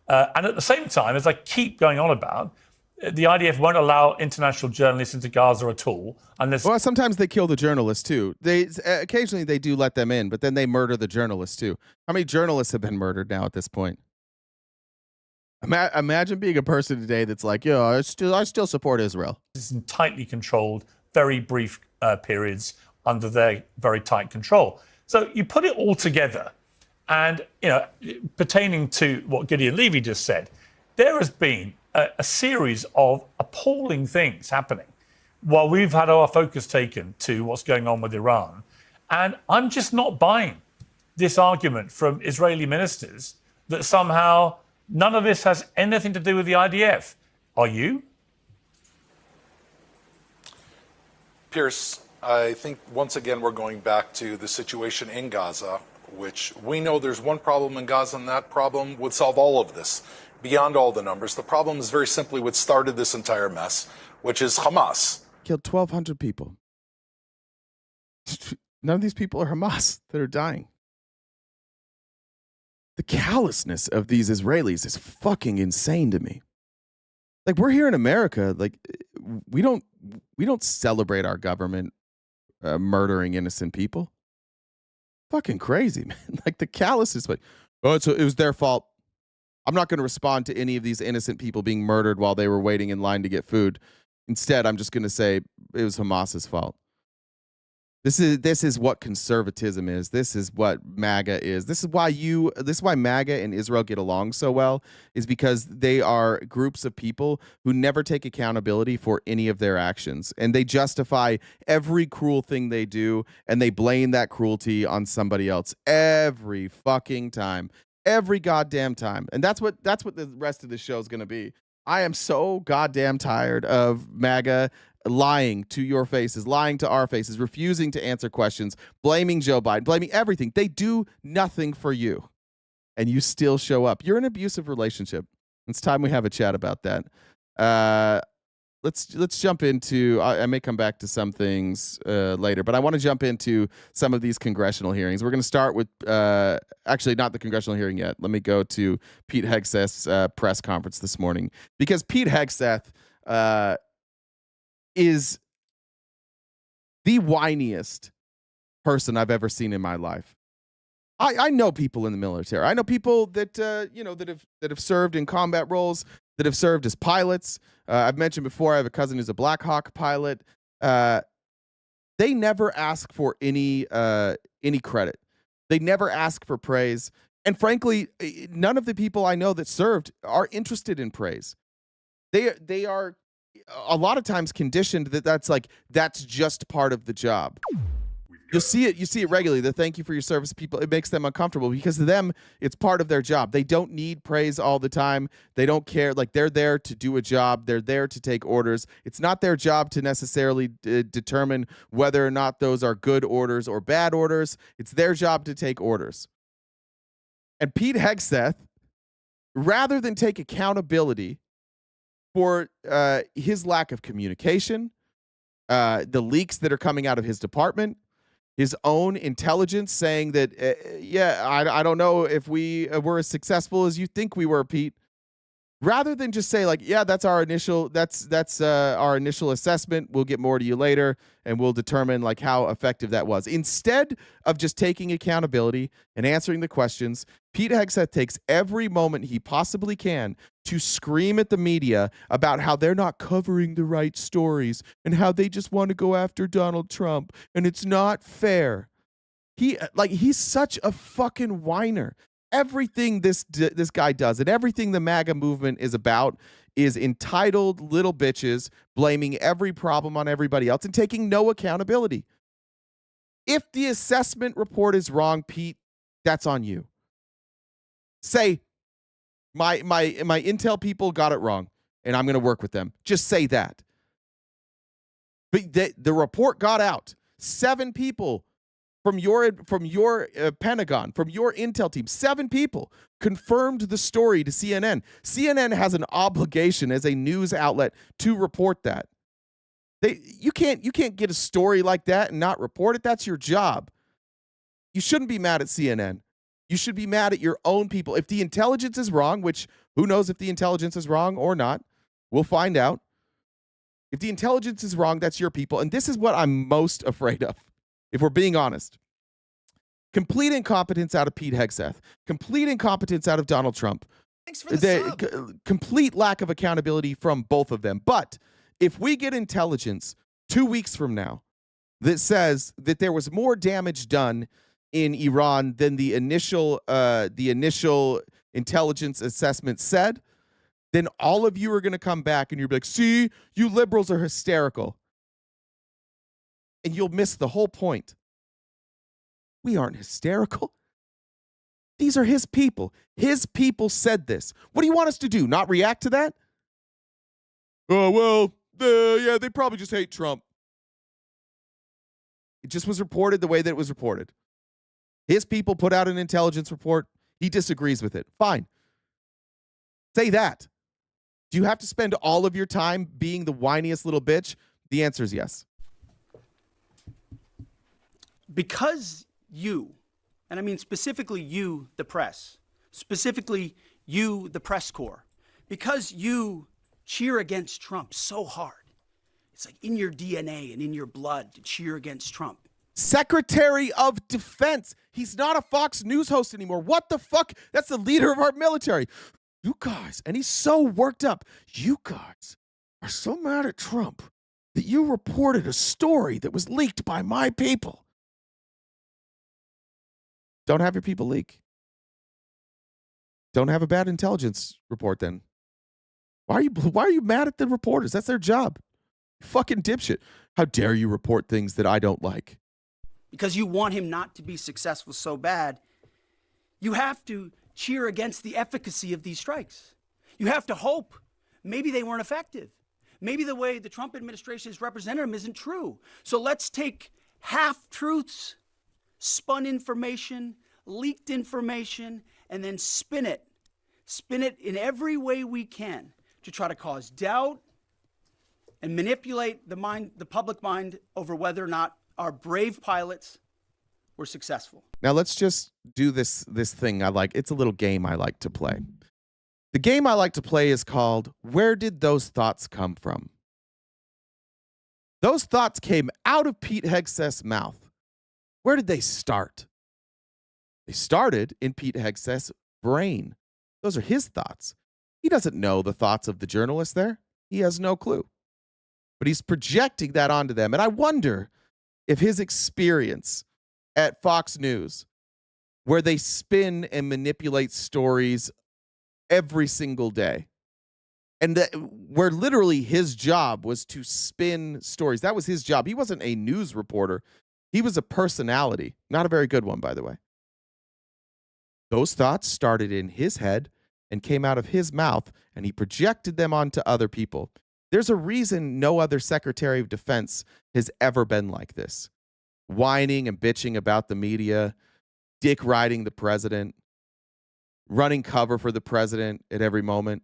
And at the same time, as I keep going on about, the IDF won't allow international journalists into Gaza at all unless... Well, sometimes they kill the journalists, too. Occasionally, they do let them in, but then they murder the journalists, too. How many journalists have been murdered now at this point? Imagine being a person today that's like, yeah, I still support Israel. It's in tightly controlled, very brief periods under their very tight control. So you put it all together, and pertaining to what Gideon Levy just said, there has been a series of appalling things happening while we've had our focus taken to what's going on with Iran. And I'm just not buying this argument from Israeli ministers that somehow none of this has anything to do with the IDF. Are you? Pierce, I think once again we're going back to the situation in Gaza, which we know there's one problem in Gaza, and that problem would solve all of this, beyond all the numbers. The problem is very simply what started this entire mess, which is Hamas. Killed 1,200 people. None of these people are Hamas that are dying. The callousness of these Israelis is fucking insane to me. Like, we're here in America, like we don't celebrate our government murdering innocent people. Fucking crazy, man. Like, the callousness, like, oh, it was their fault. I'm not going to respond to any of these innocent people being murdered while they were waiting in line to get food. Instead, I'm just going to say it was Hamas's fault. This is what conservatism is. This is what MAGA is. This is why MAGA and Israel get along so well, is because they are groups of people who never take accountability for any of their actions. And they justify every cruel thing they do, and they blame that cruelty on somebody else every fucking time. Every goddamn time. And that's what the rest of the show is going to be. I am so goddamn tired of MAGA lying to your faces, lying to our faces, refusing to answer questions, blaming Joe Biden, blaming everything. They do nothing for you, and you still show up. You're in an abusive relationship. It's time we have a chat about that. Let's jump into. I may come back to some things later, but I want to jump into some of these congressional hearings. We're going to start with actually not the congressional hearing yet. Let me go to Pete Hegseth's press conference this morning, because Pete Hegseth is the whiniest person I've ever seen in my life. I know people in the military. I know people that that have served in combat roles, that have served as pilots. I've mentioned before. I have a cousin who's a Black Hawk pilot. They never ask for any credit. They never ask for praise. And frankly, none of the people I know that served are interested in praise. They are a lot of times conditioned that that's just part of the job. You see it regularly. The thank you for your service, people, it makes them uncomfortable because to them, it's part of their job. They don't need praise all the time. They don't care. Like, they're there to do a job. They're there to take orders. It's not their job to necessarily determine whether or not those are good orders or bad orders. It's their job to take orders. And Pete Hegseth, rather than take accountability for his lack of communication, the leaks that are coming out of his department, his own intelligence saying that, I don't know if we were as successful as you think we were, Pete. Rather than just say that's our initial assessment. We'll get more to you later, and we'll determine how effective that was. Instead of just taking accountability and answering the questions, Pete Hegseth takes every moment he possibly can to scream at the media about how they're not covering the right stories and how they just want to go after Donald Trump and it's not fair. He's such a fucking whiner. Everything this guy does and everything the MAGA movement is about is entitled little bitches blaming every problem on everybody else and taking no accountability. If the assessment report is wrong, Pete, that's on you. Say, my intel people got it wrong, and I'm going to work with them. Just say that. But the report got out. 7 people from your Pentagon, from your intel team, 7 people confirmed the story to CNN. CNN has an obligation as a news outlet to report that. You can't get a story like that and not report it. That's your job. You shouldn't be mad at CNN. You should be mad at your own people. If the intelligence is wrong, which who knows if the intelligence is wrong or not, we'll find out. If the intelligence is wrong, that's your people. And this is what I'm most afraid of, if we're being honest. Complete incompetence out of Pete Hegseth. Complete incompetence out of Donald Trump. Thanks for the complete lack of accountability from both of them. But if we get intelligence 2 weeks from now that says that there was more damage done in Iran than the initial intelligence assessment said, then all of you are going to come back and you're like, see, you liberals are hysterical. And you'll miss the whole point. We aren't hysterical. These are his people. His people said this. What do you want us to do? Not react to that? Oh, well, they probably just hate Trump. It just was reported the way that it was reported. His people put out an intelligence report. He disagrees with it. Fine. Say that. Do you have to spend all of your time being the whiniest little bitch? The answer is yes. Because you, and I mean specifically you, the press, specifically you, the press corps, because you cheer against Trump so hard, it's like in your DNA and in your blood to cheer against Trump. Secretary of Defense. He's not a Fox News host anymore. What the fuck? That's the leader of our military. You guys, and he's so worked up. You guys are so mad at Trump that you reported a story that was leaked by my people. Don't have your people leak. Don't have a bad intelligence report then. Why are you mad at the reporters? That's their job. You fucking dipshit. How dare you report things that I don't like? Because you want him not to be successful so bad, you have to cheer against the efficacy of these strikes. You have to hope maybe they weren't effective. Maybe the way the Trump administration has represented them isn't true. So let's take half-truths, spun information, leaked information, and then spin it. Spin it in every way we can to try to cause doubt and manipulate the public mind over whether or not our brave pilots were successful. Now let's just do this thing I like. It's a little game I like to play. The game I like to play is called Where Did Those Thoughts Come From? Those thoughts came out of Pete Hegseth's mouth. Where did they start? They They started in Pete Hegseth's brain. Those are his thoughts. He doesn't know the thoughts of the journalists there. He has no clue. But he's projecting that onto them. And I wonder if his experience at Fox News, where they spin and manipulate stories every single day, and where literally his job was to spin stories. That was his job. He wasn't a news reporter. He was a personality. Not a very good one, by the way. Those thoughts started in his head and came out of his mouth, and he projected them onto other people. There's a reason no other Secretary of Defense has ever been like this. Whining and bitching about the media, dick riding the president, running cover for the president at every moment.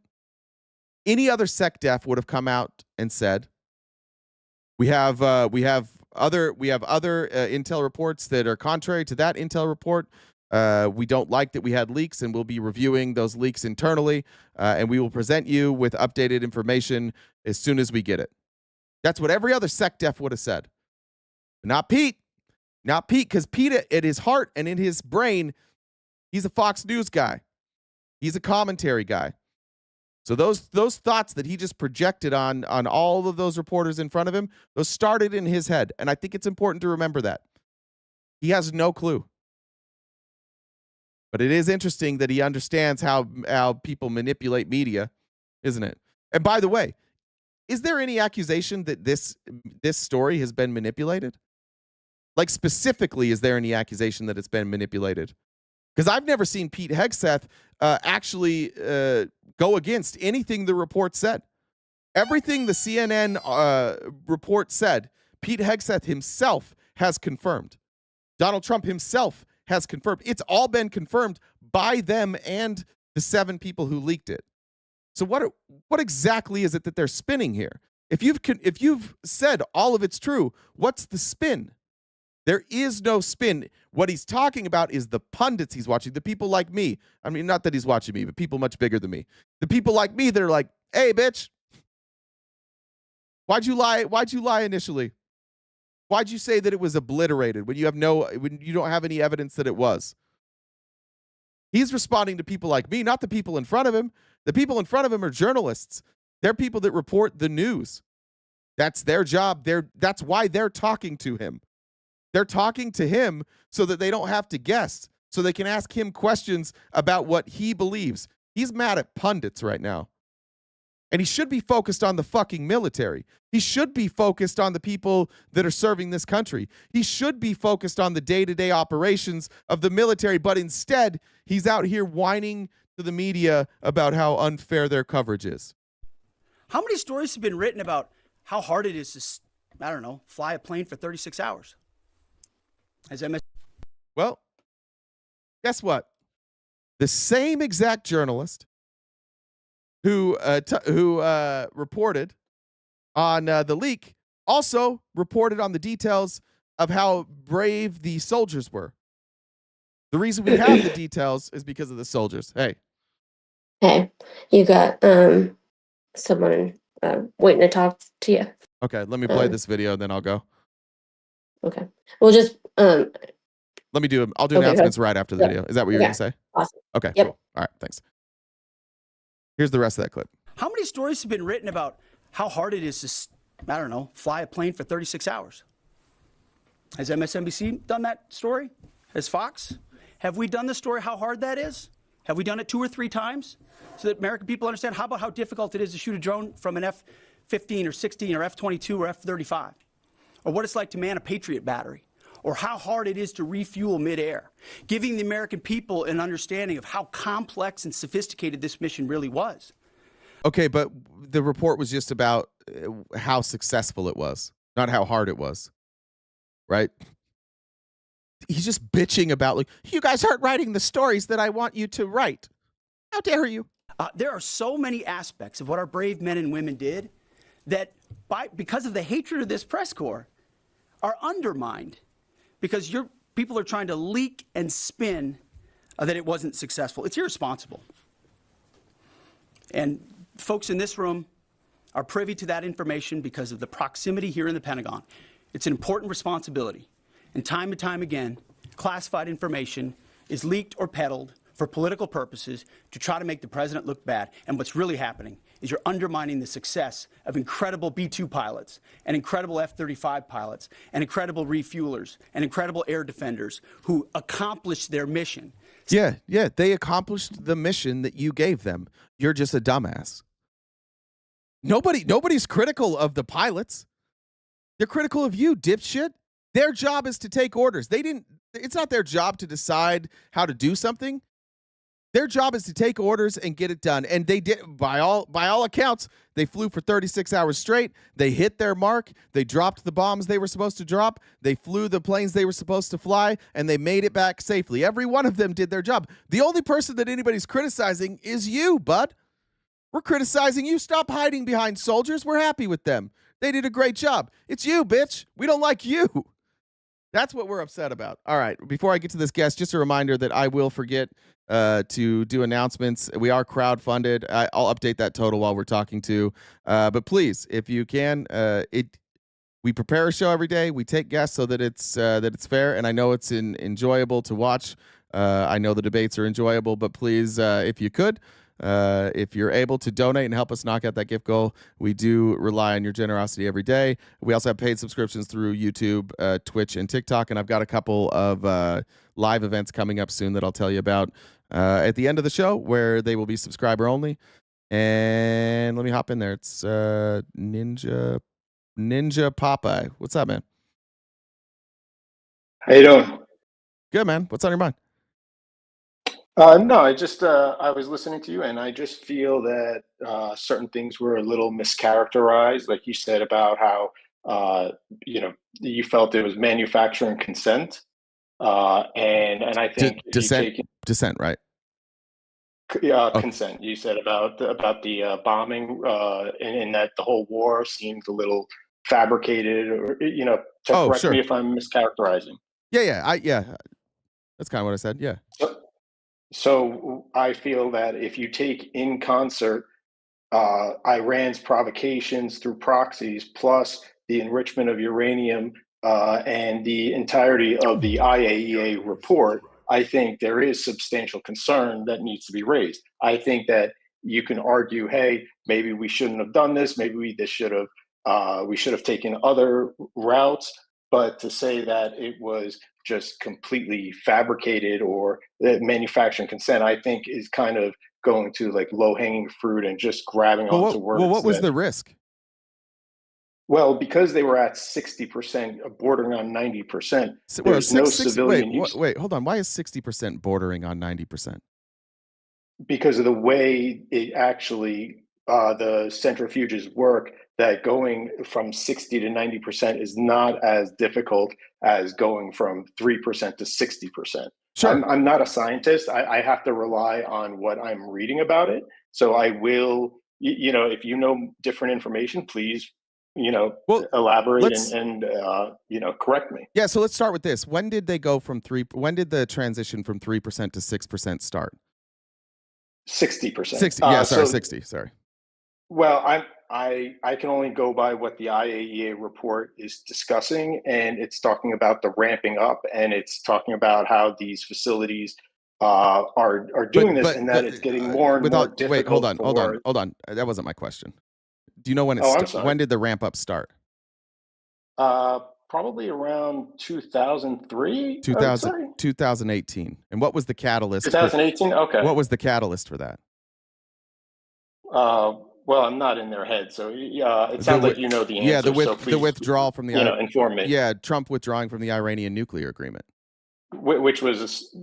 Any other SecDef would have come out and said, we have other intel reports that are contrary to that intel report. We don't like that we had leaks, and we'll be reviewing those leaks internally, and we will present you with updated information as soon as we get it. That's what every other SecDef would have said. But not Pete. Not Pete, because Pete, at his heart and in his brain, he's a Fox News guy. He's a commentary guy. So those thoughts that he just projected on all of those reporters in front of him, those started in his head. And I think it's important to remember that. He has no clue. But it is interesting that he understands how people manipulate media, isn't it? And by the way, is there any accusation that this story has been manipulated? Like specifically, is there any accusation that it's been manipulated? Because I've never seen Pete Hegseth actually go against anything the report said. Everything the CNN report said, Pete Hegseth himself has confirmed. Donald Trump himself has confirmed. It's all been confirmed by them and the 7 people who leaked it. So what exactly is it that they're spinning here? If you've said all of it's true, what's the spin? There is no spin. What he's talking about is the pundits he's watching, the people like me. I mean, not that he's watching me, but people much bigger than me. The people like me that are like, hey, bitch, why'd you lie? Why'd you lie initially? Why'd you say that it was obliterated when you don't have any evidence that it was? He's responding to people like me, not the people in front of him. The people in front of him are journalists. They're people that report the news. That's their job. That's why they're talking to him. They're talking to him so that they don't have to guess, so they can ask him questions about what he believes. He's mad at pundits right now. And he should be focused on the fucking military. He should be focused on the people that are serving this country. He should be focused on the day-to-day operations of the military, but instead, he's out here whining to the media about how unfair their coverage is. How many stories have been written about how hard it is to, I don't know, fly a plane for 36 hours? Well, guess what? The same exact journalist who reported on the leak also reported on the details of how brave the soldiers were. The reason we have the details is because of the soldiers. Hey, you got someone waiting to talk to you. Okay, let me play this video and then I'll go. Okay. We'll just I'll do announcements right after the video. Is that what you're going to say? Awesome. Okay, yep. Cool. All right, thanks. Here's the rest of that clip. How many stories have been written about how hard it is to, I don't know, fly a plane for 36 hours? Has MSNBC done that story? Has Fox? Have we done the story how hard that is? Have we done it 2 or 3 times so that American people understand? How about how difficult it is to shoot a drone from an F-15 or 16 or F-22 or F-35? Or what it's like to man a Patriot battery? Or how hard it is to refuel midair, giving the American people an understanding of how complex and sophisticated this mission really was. Okay, but the report was just about how successful it was, not how hard it was, right? He's just bitching about, like, you guys aren't writing the stories that I want you to write. How dare you? There are so many aspects of what our brave men and women did that, because of the hatred of this press corps, are undermined. Because people are trying to leak and spin that it wasn't successful. It's irresponsible. And folks in this room are privy to that information because of the proximity here in the Pentagon. It's an important responsibility. And time and time again, classified information is leaked or peddled for political purposes to try to make the president look bad. And what's really happening is you're undermining the success of incredible B-2 pilots and incredible F-35 pilots and incredible refuelers and incredible air defenders who accomplished their mission. Yeah, they accomplished the mission that you gave them. You're just a dumbass. Nobody's critical of the pilots. They're critical of you, dipshit. Their job is to take orders. It's not their job to decide how to do something. Their job is to take orders and get it done. And they did, by all accounts, they flew for 36 hours straight. They hit their mark. They dropped the bombs they were supposed to drop. They flew the planes they were supposed to fly, and they made it back safely. Every one of them did their job. The only person that anybody's criticizing is you, bud. We're criticizing you. Stop hiding behind soldiers. We're happy with them. They did a great job. It's you, bitch. We don't like you. That's what we're upset about. All right. Before I get to this guest, just a reminder that I will forget to do announcements. We are crowdfunded. I'll update that total while we're talking to. But please, if you can, we prepare a show every day. We take guests so that it's fair, and I know it's enjoyable to watch. I know the debates are enjoyable, but please, if you could, if you're able to donate and help us knock out that gift goal, we do rely on your generosity every day. We also have paid subscriptions through YouTube, Twitch, and TikTok, and I've got a couple of live events coming up soon that I'll tell you about at the end of the show, where they will be subscriber only. And let me hop in there. It's Ninja Popeye. What's up, man? How you doing? Good, man. What's on your mind? No, I was listening to you, and I just feel that certain things were a little mischaracterized, like you said about how you felt it was manufacturing consent, and I think dissent, right? Consent. You said about the bombing, and that the whole war seemed a little fabricated, or to correct me if I'm mischaracterizing. Yeah. That's kind of what I said. Yeah. So I feel that if you take in concert Iran's provocations through proxies, plus the enrichment of uranium and the entirety of the IAEA report, I think there is substantial concern that needs to be raised. I think that you can argue, hey, maybe we shouldn't have done this. Maybe we should have taken other routes. But to say that it was just completely fabricated or manufacturing consent, I think is kind of going to like low-hanging fruit and just grabbing onto words. Well, what was the risk? Well, because they were at 60%, bordering on 90%, there's no civilian use. Wait, hold on. Why is 60% bordering on 90%? Because of the way it actually, the centrifuges work, that going from 60 to 90% is not as difficult as going from 3% to 60%. Sure. I'm not a scientist. I have to rely on what I'm reading about it. So I will, if you know different information, please, elaborate and correct me. Yeah. So let's start with this. When did they go from when did the transition from 3% to 6% start? 60%. 60. Yeah. 60. Sorry. Well, I can only go by what the IAEA report is discussing, and it's talking about the ramping up, and it's talking about how these facilities are doing this, and that it's getting more and more difficult. Wait, hold on. That wasn't my question. Do you know when when did the ramp up start? Probably around 2003. 2018. And what was the catalyst? 2018. Okay. What was the catalyst for that? Well, I'm not in their head, so it sounds like you know the answer. Yeah, so please, the withdrawal from the inform me. Yeah, Trump withdrawing from the Iranian nuclear agreement. Which was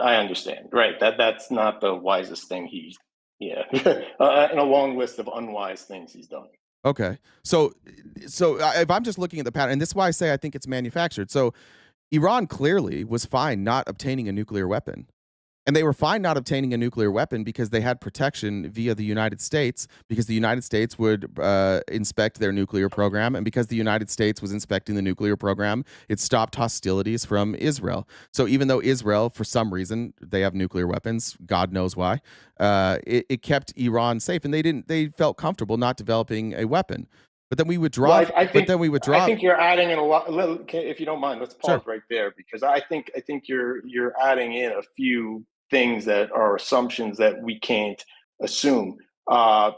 I understand. Right, that's not the wisest thing he's and a long list of unwise things he's done. Okay, so if I'm just looking at the pattern, and this is why I say I think it's manufactured. So Iran clearly was fine not obtaining a nuclear weapon. And they were fine not obtaining a nuclear weapon because they had protection via the United States, because the United States would inspect their nuclear program. And because the United States was inspecting the nuclear program, it stopped hostilities from Israel. So even though Israel, for some reason, they have nuclear weapons, God knows why, it kept Iran safe. And they felt comfortable not developing a weapon. But then we withdraw. Well, I think, but then we withdraw. I think you're adding in a lot. If you don't mind, let's pause Sure. right there, because I think you're adding in a few things that are assumptions that we can't assume.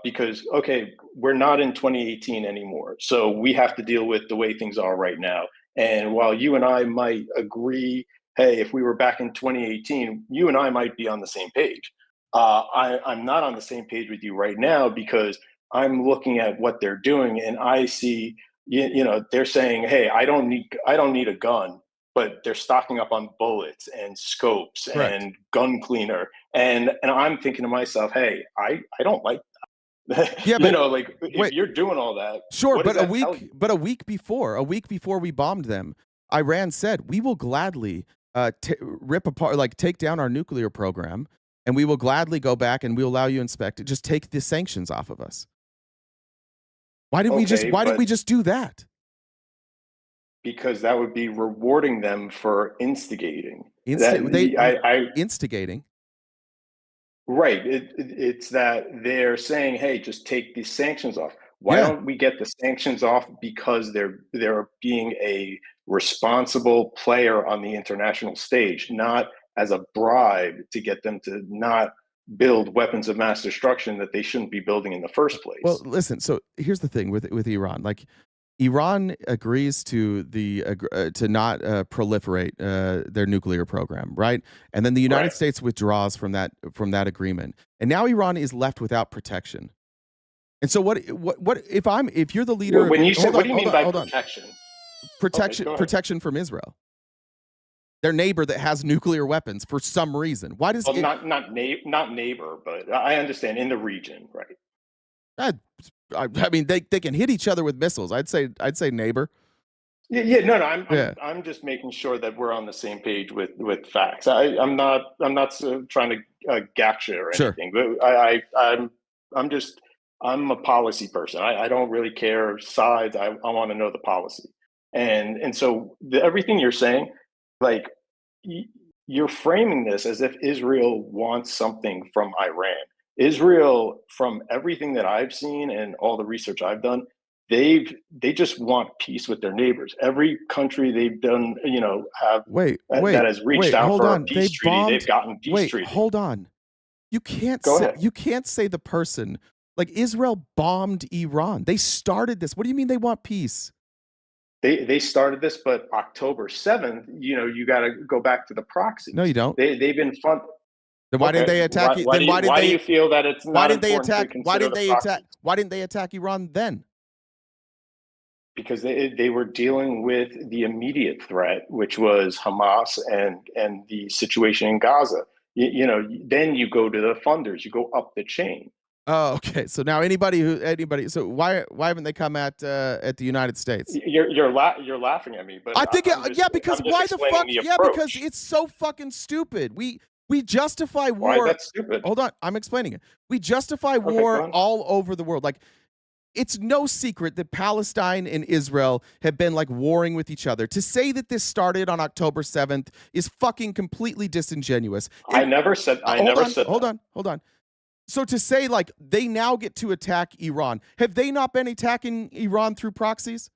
Because okay, we're not in 2018 anymore, so we have to deal with the way things are right now. And while you and I might agree, hey, if we were back in 2018, you and I might be on the same page. I'm not on the same page with you right now, because I'm looking at what they're doing, and I see, you know, they're saying, hey, I don't need a gun, but they're stocking up on bullets and scopes Correct. and gun cleaner. And I'm thinking to myself, hey, I don't like that. Yeah, you know, like, if you're doing all that, sure, what does but that tell you? a week before we bombed them, Iran said we will gladly rip apart, like take down our nuclear program, and we will gladly go back and we'll allow you to inspect it. Just take the sanctions off of us. Why didn't we just do that? Because that would be rewarding them for instigating. Instigating. Right. It's that they're saying, hey, just take these sanctions off. Why don't we get the sanctions off? Because they're being a responsible player on the international stage, not as a bribe to get them to not build weapons of mass destruction that they shouldn't be building in the first place. Well, listen. So here's the thing with Iran. Like, Iran agrees to to not proliferate their nuclear program, right? And then the United States withdraws from that agreement, and now Iran is left without protection. And so what if you're the leader? When you say, what do you mean by protection? Protection from Israel, their neighbor that has nuclear weapons for some reason. Why does not neighbor, but I understand, in the region, right? I mean, they can hit each other with missiles. I'd say neighbor. I'm just making sure that we're on the same page with facts. I'm not trying to gotcha or anything. But I'm a policy person. I don't really care sides. I want to know the policy. And so everything you're saying, like, you're framing this as if Israel wants something from Iran. Israel, from everything that I've seen and all the research I've done, they just want peace with their neighbors. Every country they've done, that has reached out for a peace treaty, they've gotten peace treaty. Hold on. You can't say the person, like, Israel bombed Iran. They started this. What do you mean they want peace? They started this, but October 7th, you got to go back to the proxies. No, you don't. They've been fun. Then why didn't they attack? Why do you feel that it's not? Why didn't they attack? Why didn't they attack Iran then? Because they were dealing with the immediate threat, which was Hamas and the situation in Gaza. Then you go to the funders. You go up the chain. Oh, okay. So now anybody. So why haven't they come at the United States? You're laughing at me, but I think because why the fuck? Because it's so fucking stupid. We justify war. Why is that stupid? Hold on, I'm explaining it. We justify war all over the world. Like, it's no secret that Palestine and Israel have been, like, warring with each other. To say that this started on October 7th is fucking completely disingenuous. I never said. Hold on. So to say, like, they now get to attack Iran, have they not been attacking Iran through proxies?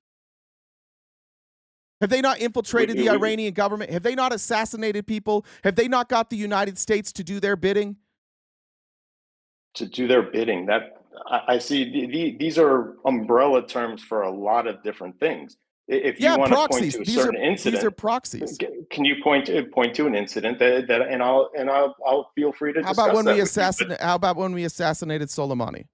Have they not infiltrated the Iranian government? Have they not assassinated people? Have they not got the United States to do their bidding? To do their bidding. That I see. These are umbrella terms for a lot of different things. If you want proxies. to point to a certain incident, these are proxies. Can you point to an incident that and I'll feel free to discuss that. How about when we assassinated Soleimani?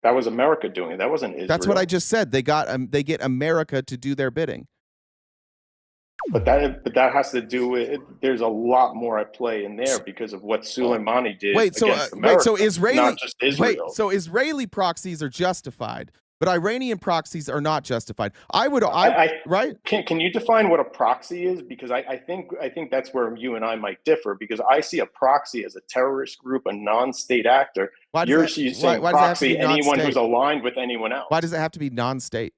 That was America doing it. That wasn't Israel. That's what I just said. They get America to do their bidding. But that has to do with, there's a lot more at play in there because of what Soleimani did against America. So Israeli, not just Israel. So Israeli proxies are justified, but Iranian proxies are not justified. Right? Can you define what a proxy is? Because I think that's where you and I might differ, because I see a proxy as a terrorist group, a non-state actor. You're saying proxy anyone who's aligned with anyone else. Why does it have to be non-state?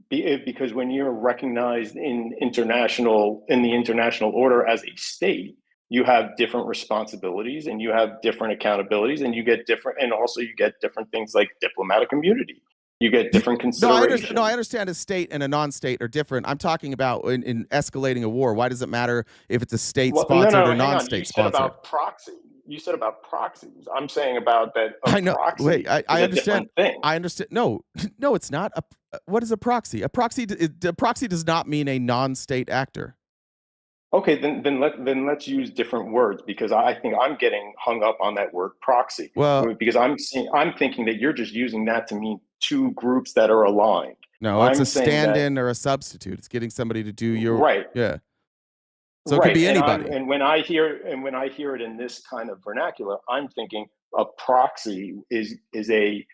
Because when you're recognized in the international order as a state, you have different responsibilities and you have different accountabilities, and you get different, and also you get different things like diplomatic immunity. You get different considerations. No, I understand a state and a non-state are different. I'm talking about in escalating a war. Why does it matter if it's a state-sponsored or hang on. non-state You said sponsored? about proxy. You said about proxies. I'm saying about that. I know. Proxy Wait, I is a understand. different thing. I understand. No, no, it's not. What is a proxy? A proxy does not mean a non-state actor. Okay, then let's use different words, because I think I'm getting hung up on that word proxy. Well, because I'm thinking that you're just using that to mean two groups that are aligned. No, it's I'm a saying that- stand-in or a substitute. It's getting somebody to do your Right. Yeah. So it could be anybody. And when I hear it in this kind of vernacular, I'm thinking a proxy is a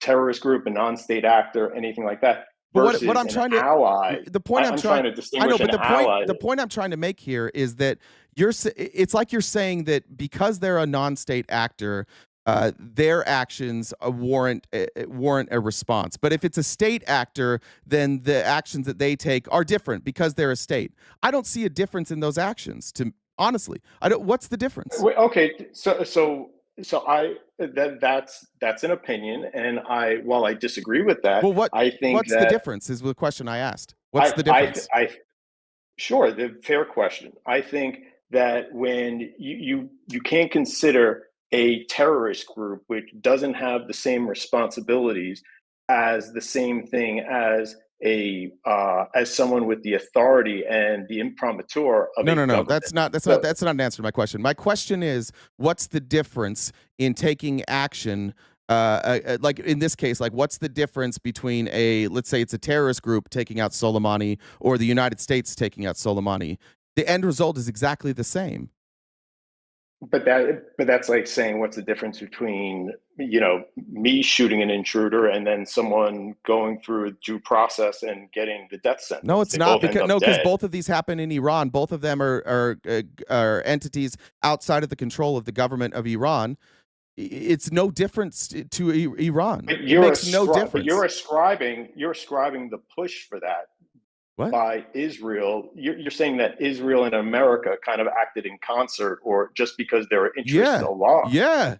terrorist group, a non-state actor, anything like that. But what I'm trying to ally. The point I'm trying to distinguish I know, but ally. the point I'm trying to make here is that it's like you're saying that because they're a non-state actor, their actions warrant a response. But if it's a state actor, then the actions that they take are different because they're a state. I don't see a difference in those actions. Honestly, I don't. What's the difference? Okay, that's an opinion, and while I disagree with that, Well, I think what's the difference is the question I asked. What's the difference? Sure, the fair question. I think that when you can't consider a terrorist group which doesn't have the same responsibilities as the same thing as as someone with the authority and the imprimatur of No. government. That's not an answer to my question. My question is, what's the difference in taking action? Like in this case, like what's the difference between let's say it's a terrorist group taking out Soleimani or the United States taking out Soleimani? The end result is exactly the same. But that's like saying, what's the difference between me shooting an intruder and then someone going through due process and getting the death sentence? No, it's not, because both of these happen in Iran. Both of them are entities outside of the control of the government of Iran. It's no difference to Iran. It makes no difference. But you're ascribing the push for that. What? By Israel. You're saying that Israel and America kind of acted in concert, or just because their interests aligned. Yeah.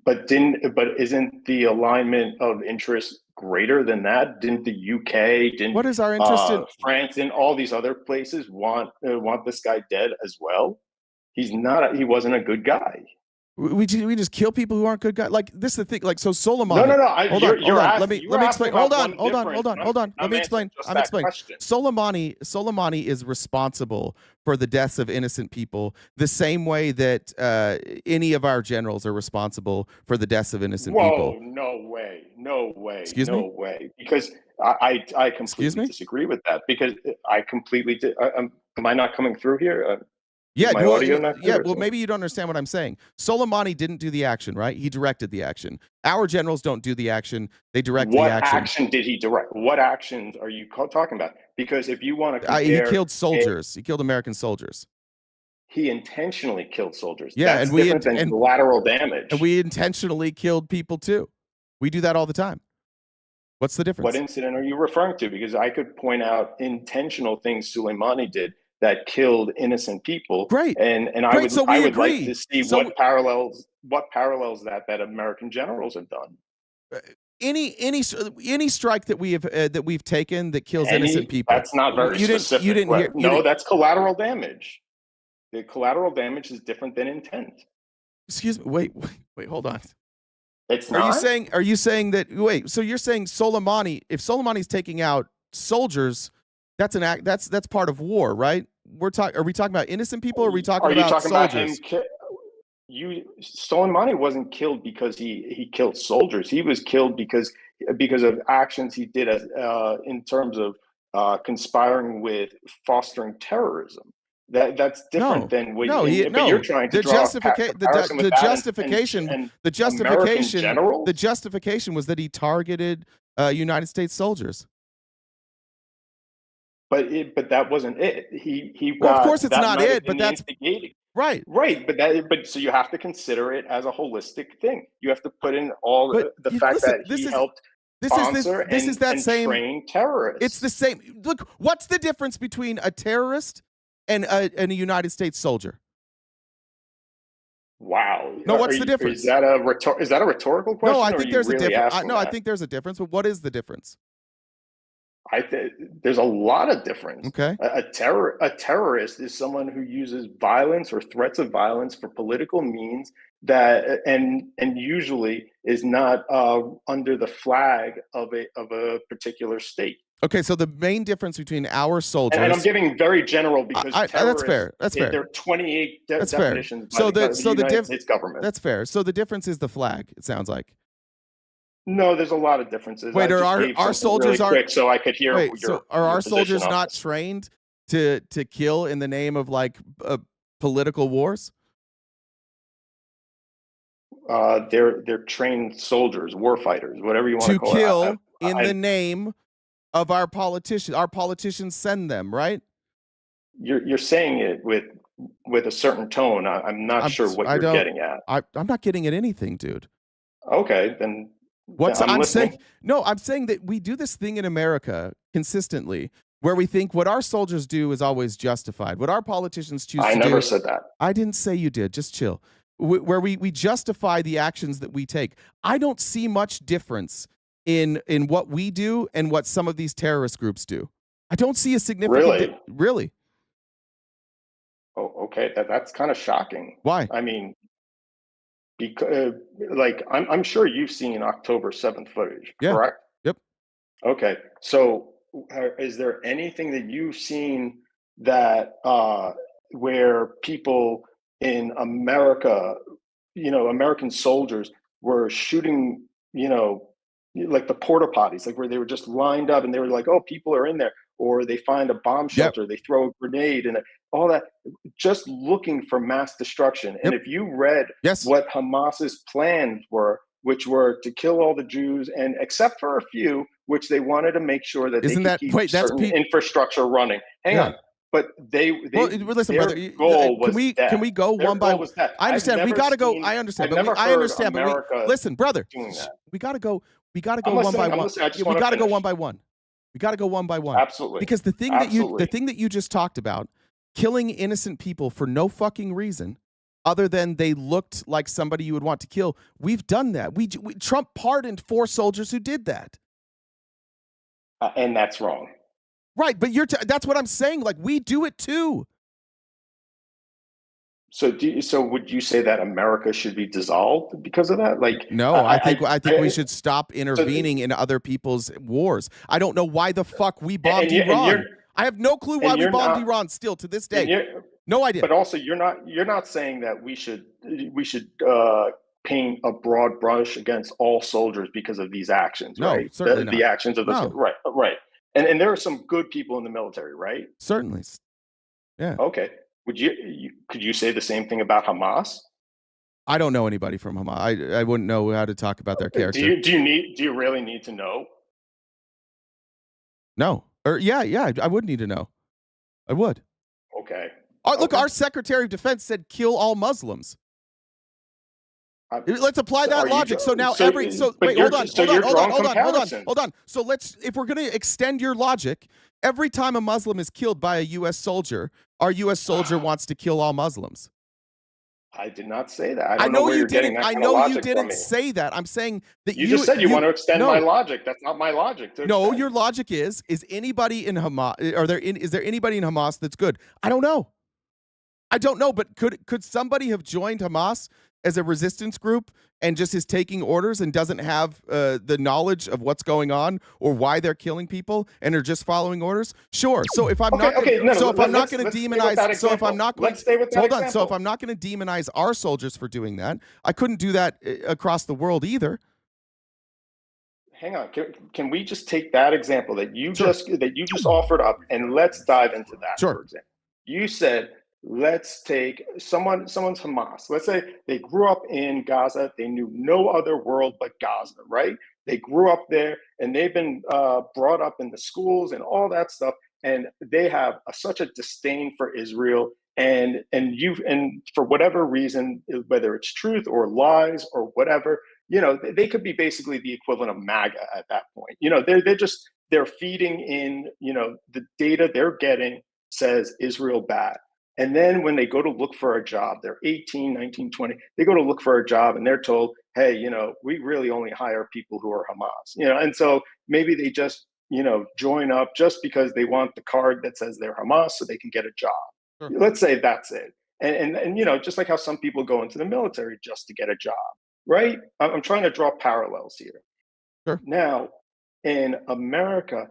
But isn't the alignment of interest greater than that? Didn't the UK, what is our interest in France, and all these other places want this guy dead as well? He wasn't a good guy. We just kill people who aren't good guys. Like this is the thing. Like so, Soleimani. No. Hold on. Let me explain. Hold on. Let me explain. Soleimani is responsible for the deaths of innocent people, the same way that any of our generals are responsible for the deaths of innocent people. No way. Excuse me? No way. Because I completely disagree with that. Because I completely. Am I not coming through here? Yeah, well, well, maybe you don't understand what I'm saying. Soleimani didn't do the action, right? He directed the action. Our generals don't do the action; they direct the action. What action did he direct? What actions are you talking about? Because if you want to compare, he killed soldiers. He killed American soldiers. He intentionally killed soldiers. Yeah, that's different than collateral damage. And we intentionally killed people too. We do that all the time. What's the difference? What incident are you referring to? Because I could point out intentional things Soleimani did that killed innocent people. Great. And I would like to see what parallels that American generals have done. Any strike that we've taken that kills innocent people. That's not very specific. You didn't hear. No, that's collateral damage. The collateral damage is different than intent. Excuse me. Wait. Hold on. It's not. Are you saying that? Wait. So you're saying Soleimani? If Soleimani's taking out soldiers, that's an act. That's part of war, right? Are we talking about innocent people, or are we talking about soldiers? Soleimani wasn't killed because he killed soldiers. He was killed because of actions he did in terms of conspiring with fostering terrorism. That's different than what you're trying to draw the justification was that he targeted United States soldiers. But that wasn't it. Of course it's not it, but that's right. Right, but so you have to consider it as a holistic thing. You have to put in all the fact that he helped sponsor and train terrorists. It's the same. Look, what's the difference between a terrorist and a United States soldier? Wow. No, what's the difference? Is that a rhetorical question? No, I or think are there's you a really difference. asking No, I that? think there's a difference. But what is the difference? There's a lot of difference. Okay. A terrorist is someone who uses violence or threats of violence for political means that and usually is not under the flag of a particular state. Okay, so the main difference between our soldiers And I'm giving very general because that's fair. That's fair. There are 28 That's definitions fair. by the United States government. That's fair. So the difference is the flag. It sounds like. No, there's a lot of differences. Wait, I are just our gave something soldiers really quick so I could hear wait, your, so are your our position soldiers on not this. trained to kill in the name of like political wars? They're trained soldiers, war fighters, whatever you want to call it. To kill in the name of our politicians. Our politicians send them, right? You're saying it with a certain tone. I'm not sure what you're getting at. I'm not getting at anything, dude. Okay, then I'm listening. saying? No, I'm saying that we do this thing in America consistently where we think what our soldiers do is always justified. What our politicians choose to do. I never said that. I didn't say you did. Just chill. Where we justify the actions that we take. I don't see much difference in what we do and what some of these terrorist groups do. I don't see a significant really. Oh, okay. That's kind of shocking. Why? I mean, because like I'm sure you've seen October 7th footage, correct? Yep. Okay. So is there anything that you've seen that where people in America, American soldiers were shooting, like the porta potties, like where they were just lined up and they were like, oh, people are in there, or they find a bomb shelter, they throw a grenade and all that, just looking for mass destruction. And if you read what Hamas's plans were, which were to kill all the Jews, and except for a few, which they wanted to make sure that they could keep certain infrastructure running. Hang on. But listen, their brother. goal was Can we go one by one? I understand. We got to go. I understand. I understand. But listen, brother. We got to go. We got to go one by one. We got to go one by one. We got to go one by one. Absolutely. Because the thing that you just talked about, killing innocent people for no fucking reason, other than they looked like somebody you would want to kill. We've done that. Trump pardoned 4 soldiers who did that. And that's wrong. Right, but that's what I'm saying. Like, we do it too. So would you say that America should be dissolved because of that? Like, no, I think we should stop intervening in other people's wars. I don't know why the fuck we bombed Iran. I have no clue why we bombed Iran still to this day. No idea. But also, you're not saying that we should paint a broad brush against all soldiers because of these actions, no, right? Certainly not. The actions of the right. And there are some good people in the military, right? Certainly. Yeah. Okay. Could you say the same thing about Hamas? I don't know anybody from Hamas. I wouldn't know how to talk about their character. Do you really need to know? No. Or yeah, I would need to know. I would. Okay. Look, our Secretary of Defense said kill all Muslims. Let's apply that logic. So now wait, hold on. So if we're going to extend your logic, every time a Muslim is killed by a U.S. soldier, our U.S. soldier wants to kill all Muslims. I did not say that. I know you didn't. I know you didn't say that. I'm saying that you just said you want to extend my logic. That's not my logic. No, your logic is anybody in Hamas? Is there anybody in Hamas that's good? I don't know. But could somebody have joined Hamas as a resistance group and just is taking orders and doesn't have the knowledge of what's going on or why they're killing people and are just following orders? Sure. So if I'm not going to demonize, so if I'm not going to so if I'm not going to demonize our soldiers for doing that, I couldn't do that across the world either. Hang on. Can we just take that example that you just offered up and let's dive into that? Sure. For example, you said, let's take someone's Hamas. Let's say they grew up in Gaza. They knew no other world but Gaza, right? They grew up there and they've been brought up in the schools and all that stuff. And they have such a disdain for Israel. And for whatever reason, whether it's truth or lies or whatever, they could be basically the equivalent of MAGA at that point. They're feeding in, the data they're getting says Israel bad. And then when they go to look for a job, they're 18, 19, 20, they go to look for a job and they're told, hey, we really only hire people who are Hamas, and so maybe they just, join up just because they want the card that says they're Hamas so they can get a job. Sure. Let's say that's it. And just like how some people go into the military just to get a job, right? I'm trying to draw parallels here. Sure. Now, in America,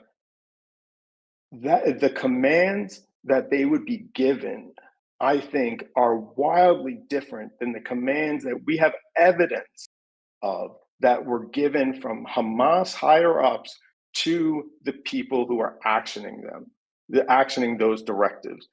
that the commands that they would be given, I think, are wildly different than the commands that we have evidence of that were given from Hamas higher ups to the people who are actioning those directives.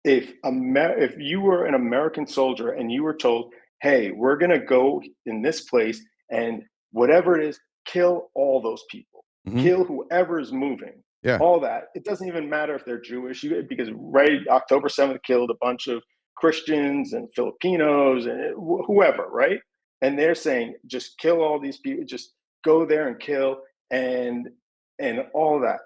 If you were an American soldier and you were told, hey, we're going to go in this place and whatever it is, kill all those people, kill whoever is moving, all that. It doesn't even matter if they're Jewish, because October 7th killed a bunch of Christians and Filipinos and whoever, right? And they're saying, just kill all these people, just go there and kill and all that.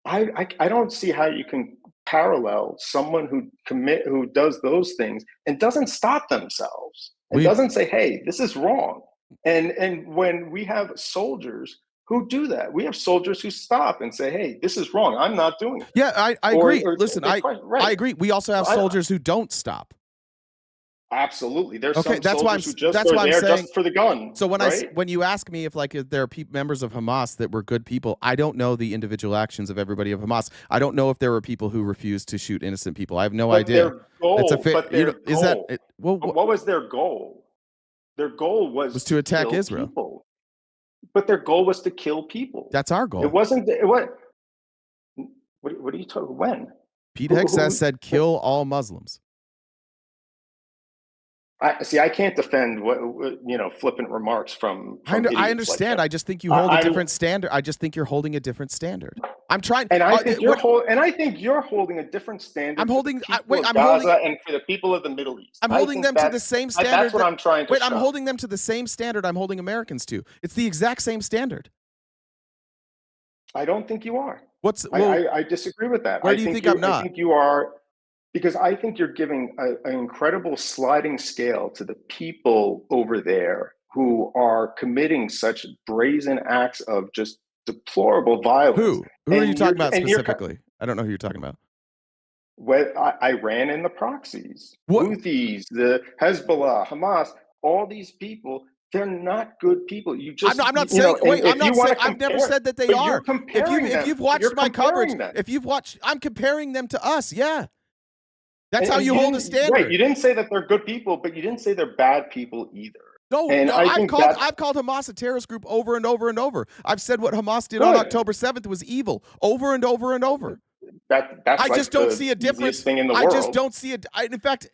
I don't see how you can parallel someone who does those things and doesn't stop themselves and doesn't say, hey, this is wrong. And when we have soldiers who do that, we have soldiers who stop and say, hey, this is wrong, I'm not doing it. Yeah, I agree. Listen, I agree. We also have soldiers who don't stop. Absolutely. There's some that's why soldiers who just are there just for the gun. So when you ask me if there are members of Hamas that were good people, I don't know the individual actions of everybody of Hamas. I don't know if there were people who refused to shoot innocent people. I have no idea. Their goal, what was their goal? Their goal was to attack Israel. People. But their goal was to kill people. That's our goal. It wasn't. What are you talking? When? Pete Hegseth said, "Kill all Muslims." I can't defend flippant remarks from I understand. Like I just think you hold a different standard. I just think you're holding a different standard. I'm trying, and I think you're holding a different standard. I'm holding. Gaza and for the people of the Middle East. I'm holding them to the same standard. That's what I'm trying to. I'm holding them to the same standard I'm holding Americans to. It's the exact same standard. I don't think you are. I disagree with that. Where do you think I'm not? I think you are. Because I think you're giving an incredible sliding scale to the people over there who are committing such brazen acts of just deplorable violence. Who are you talking about specifically? I don't know who you're talking about. Iran and the proxies, Houthis, the Hezbollah, Hamas, all these people. They're not good people. I'm not saying. I've never said that they are. If you've watched my coverage, I'm comparing them to us. Yeah. That's how you hold a standard. Right. You didn't say that they're good people, but you didn't say they're bad people either. No, I've called Hamas a terrorist group over and over and over. I've said what Hamas did on October 7th was evil over and over and over. I just don't see a difference. Thing in the world. I just don't see it. In fact,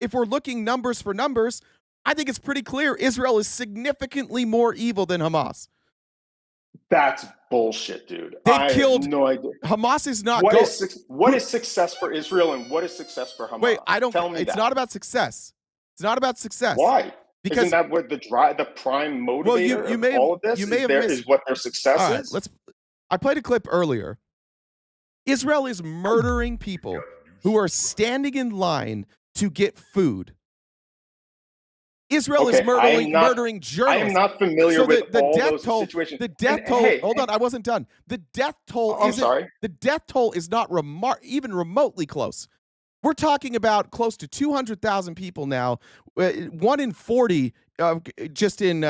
if we're looking numbers for numbers, I think it's pretty clear Israel is significantly more evil than Hamas. That's bullshit, dude. They've killed. No idea. Hamas is not. What is success for Israel and what is success for Hamas? Wait, Tell me it's not about success. It's not about success. Why? Because isn't that what the prime motivator of all of this is what their success is? I played a clip earlier. Israel is murdering people who are standing in line to get food. Israel is murdering journalists. I am not familiar with all those situations. The death toll. Hold on, I wasn't done. The death toll. The death toll is not even remotely close. We're talking about close to 200,000 people now. 1 in 40 just in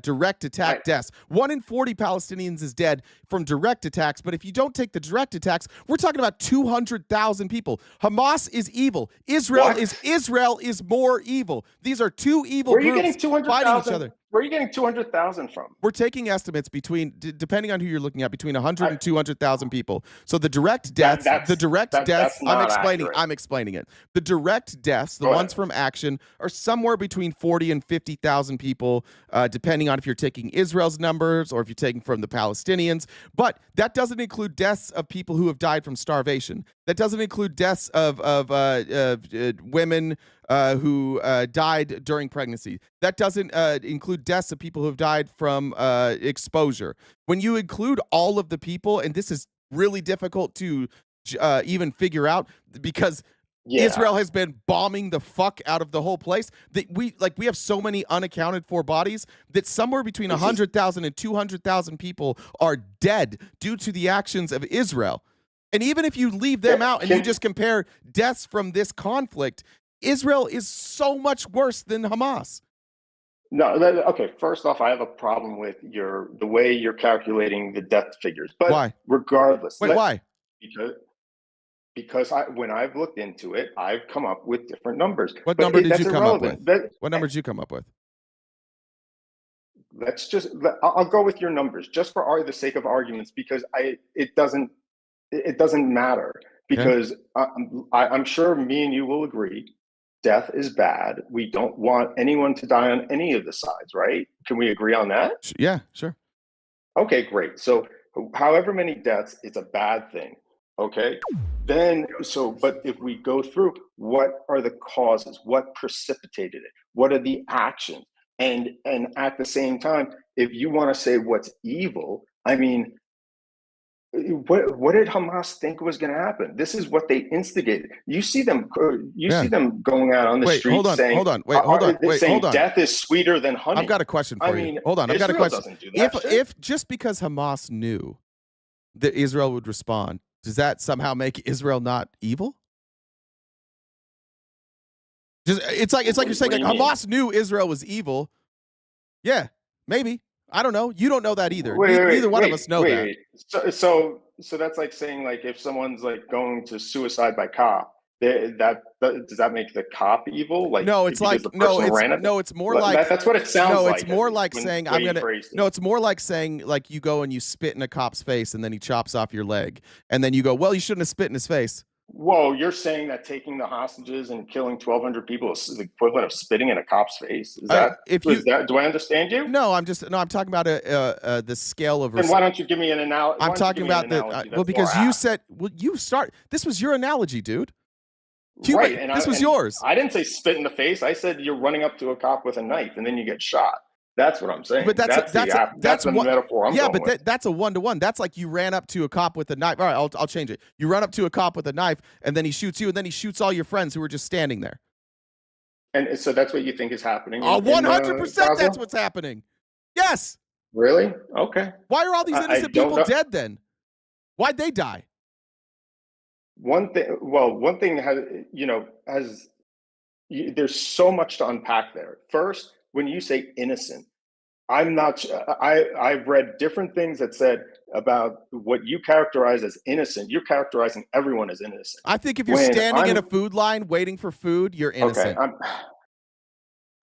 direct attack deaths. 1 in 40 Palestinians is dead from direct attacks. But if you don't take the direct attacks, we're talking about 200,000 people. Hamas is evil. Israel is more evil. These are two evil groups fighting each other. Where are you getting 200,000 from? We're taking estimates depending on who you're looking at, between 100 and 200,000 people. So the direct deaths, I'm explaining it. The direct deaths, the ones from action, are somewhere between 40 and 50,000 people, depending on if you're taking Israel's numbers or if you're taking from the Palestinians. But that doesn't include deaths of people who have died from starvation. That doesn't include deaths of women who died during pregnancy. That doesn't include deaths of people who have died from exposure. When you include all of the people, and this is really difficult to even figure out because Yeah. Israel has been bombing the fuck out of the whole place. That we have so many unaccounted for bodies that somewhere between 100,000 and 200,000 people are dead due to the actions of Israel. And even if you leave them out and you just compare deaths from this conflict, Israel is so much worse than Hamas. No, okay. First off, I have a problem with the way you're calculating the death figures. But why? Regardless, wait, why? Because when I've looked into it, I've come up with different numbers. What But number did you that's come up with? irrelevant. What number did you come up with? I'll go with your numbers just for the sake of arguments, because it doesn't matter, because I'm sure me and you will agree. Death is bad. We don't want anyone to die on any of the sides, right? Can we agree on that? Yeah, sure. Okay, great. So however many deaths, it's a bad thing. Okay. But if we go through, what are the causes? What precipitated it? What are the actions? And at the same time, if you want to say what's evil, I mean, what did Hamas think was going to happen? This is what they instigated. You see them going out on the street saying, death is sweeter than honey. I've got a question for you. Hold on, I've got a question. If just because Hamas knew that Israel would respond, does that somehow make Israel not evil? It's like you're saying like Hamas knew Israel was evil. Yeah, maybe. I don't know. You don't know that either. Neither one of us know that. So that's like saying, like, if someone's like going to suicide by cop, does that make the cop evil? Like, no, it's like it's more like that's what it sounds like. No, it's more like saying it's more like saying like you go and you spit in a cop's face and then he chops off your leg, and then you go, well, you shouldn't have spit in his face. Whoa, you're saying that taking the hostages and killing 1,200 people is the equivalent of spitting in a cop's face? Is that? Do I understand you? No, I'm talking about the scale of. Then why don't you give me an analogy? I'm talking about because you said This was your analogy, dude. This was yours. I didn't say spit in the face. I said you're running up to a cop with a knife and then you get shot. That's what I'm saying. But that's the metaphor I'm going with. That's a one-to-one. That's like you ran up to a cop with a knife. All right, I'll change it. You run up to a cop with a knife, and then he shoots you, and then he shoots all your friends who were just standing there. And so that's what you think is happening? 100% that's what's happening. Yes. Really? Okay. Why are all these innocent people dead then? Why'd they die? One thing there's so much to unpack there. First, when you say innocent, I've read different things that said about what you characterize as innocent. You're characterizing everyone as innocent. I think if you're standing in a food line waiting for food, you're innocent. Okay,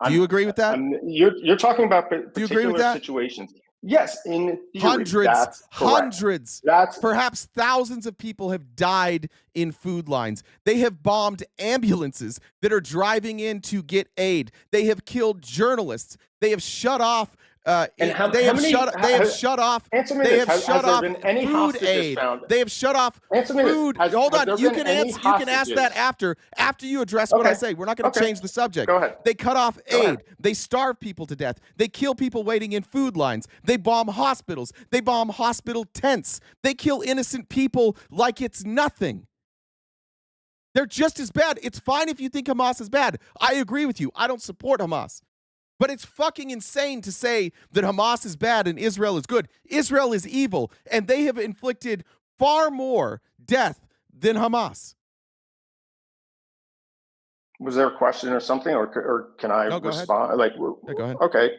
do you agree with that? You're talking about do you agree with that? Situations. Yes, in theory, hundreds, perhaps thousands of people have died in food lines. They have bombed ambulances that are driving in to get aid. They have killed journalists. They have shut off. They have shut off food aid. They have shut off food. Hold on, you can ask that after you address what I say. We're not going to change the subject. Go ahead. They cut off aid. They starve people to death. They kill people waiting in food lines. They bomb hospitals. They bomb hospital tents. They kill innocent people like it's nothing. They're just as bad. It's fine if you think Hamas is bad. I agree with you. I don't support Hamas. But it's fucking insane to say that Hamas is bad and Israel is good. Israel is evil, and they have inflicted far more death than Hamas. Was there a question or something, or can I respond? Go ahead. Okay.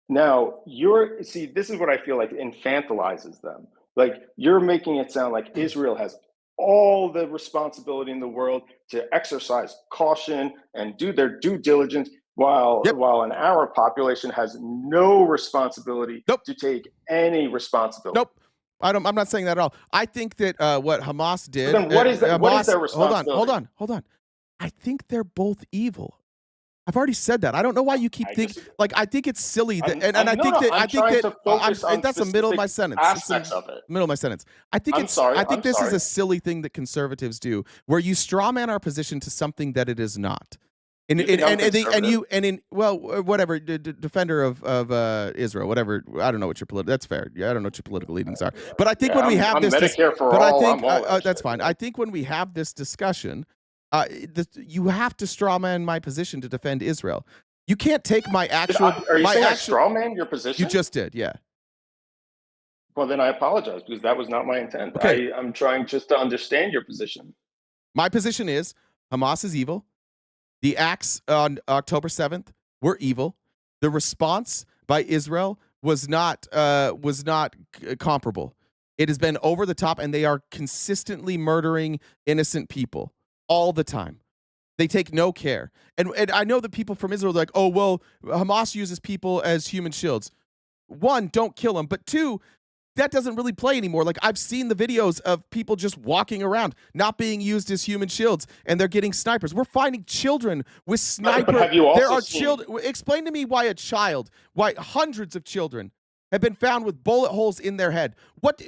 Now, this is what I feel like infantilizes them. Like, you're making it sound like Israel has all the responsibility in the world to exercise caution and do their due diligence, while an Arab population has no responsibility to take any responsibility. Nope. I'm not saying that at all. I think that what Hamas did. Then what is their responsibility? Hold on. I think they're both evil. I've already said that. I don't know why you keep thinking. Like, I think it's silly that, I think that's the middle of my sentence. Aspects of it. Middle of my sentence. I think this is a silly thing that conservatives do, where you straw man our position to something that it is not. And You think I'm whatever, defender of Israel, whatever. I don't know what your political. That's fair. Yeah, I don't know what your political leanings are. But I think when we have this, Medicare for but all. I think I'm all that's fine. I think when we have this discussion, you have to strawman my position to defend Israel. You can't take my actual. Are you my saying I actual, strawman your position? You just did, yeah. Well, then I apologize because that was not my intent. Okay. I'm trying just to understand your position. My position is Hamas is evil. The acts on October 7th were evil. The response by Israel was not comparable. It has been over the top, and they are consistently murdering innocent people all the time. They take no care. And I know that people from Israel are like, oh, well, Hamas uses people as human shields. One, don't kill them. But two, that doesn't really play anymore. Like, I've seen the videos of people just walking around, not being used as human shields, and they're getting snipers. We're finding children with snipers. But have you also there are seen... children. Explain to me why hundreds of children have been found with bullet holes in their head. What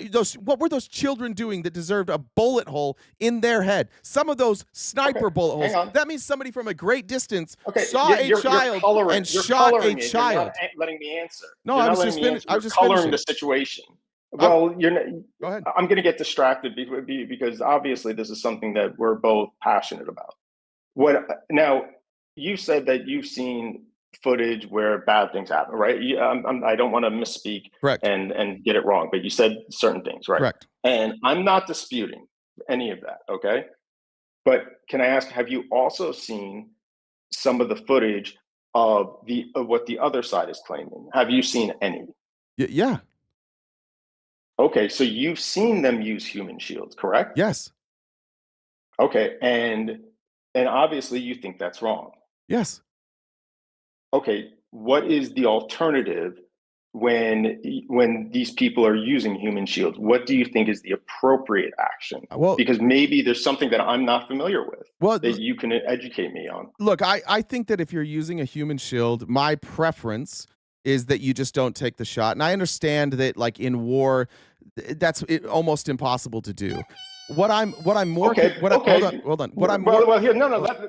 were those children doing that deserved a bullet hole in their head? Some of those sniper bullet holes. That means somebody from a great distance saw a child and shot a child. You're not letting me answer. No, I was just finished. I was just coloring the situation. Well, Go ahead. I'm going to get distracted because obviously this is something that we're both passionate about. Now, you said that you've seen footage where bad things happen, right? I don't want to misspeak and get it wrong, but you said certain things, right? Correct. And I'm not disputing any of that, okay? But can I ask, have you also seen some of the footage of what the other side is claiming? Have you seen any? Yeah. Okay, so you've seen them use human shields, correct? Yes. Okay, and obviously you think that's wrong. Yes. Okay, what is the alternative when these people are using human shields? What do you think is the appropriate action? Well, because maybe there's something that I'm not familiar with that you can educate me on. Look, I think that if you're using a human shield, my preference is that you just don't take the shot. And I understand that, like, in war, that's almost impossible to do. Hold on.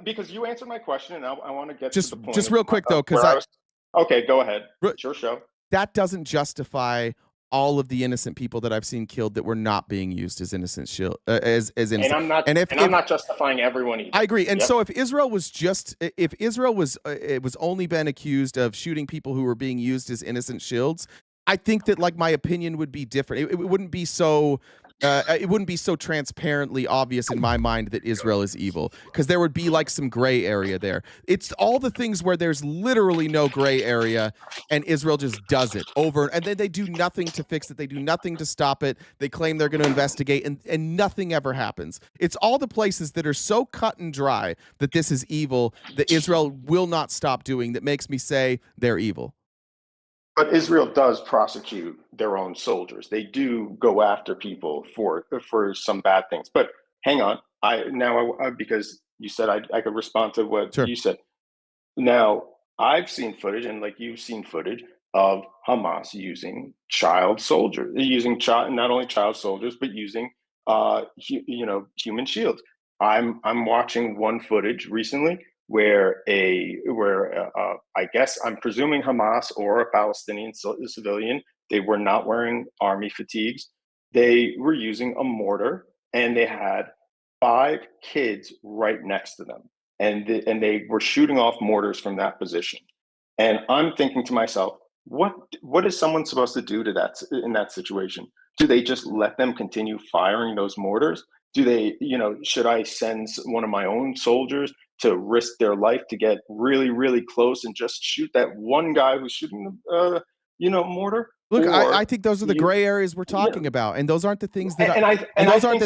Because you answered my question, and I want to get just to the point. Just real quick though, because okay, go ahead. It's your show. That doesn't justify all of the innocent people that I've seen killed that were not being used as innocent shield as innocent. And I'm not. I'm not justifying everyone either. I agree. And so if Israel was it was only been accused of shooting people who were being used as innocent shields, I think that, like, my opinion would be different. It wouldn't be so. It wouldn't be so transparently obvious in my mind that Israel is evil, because there would be, like, some gray area there. It's all the things where there's literally no gray area, and Israel just does it over, and then they do nothing to fix it. They do nothing to stop it. They claim they're going to investigate, and nothing ever happens. It's all the places that are so cut and dry that this is evil, that Israel will not stop doing, that makes me say they're evil. But Israel does prosecute their own soldiers. They do go after people for some bad things. But hang on, because you said I could respond to what you said. Now, I've seen footage, and like you've seen footage of Hamas using child soldiers, not only child soldiers, but using human shields. I'm watching one footage recently where I guess I'm presuming Hamas or a Palestinian civilian, they were not wearing army fatigues. They were using a mortar, and they had 5 kids right next to them, and they were shooting off mortars from that position. And I'm thinking to myself, what is someone supposed to do to that in that situation? Do they just let them continue firing those mortars? Do they, should I send one of my own soldiers to risk their life to get really, really close and just shoot that one guy who's shooting the, mortar? Look, I think those are the gray areas we're talking about, and those aren't the things that understand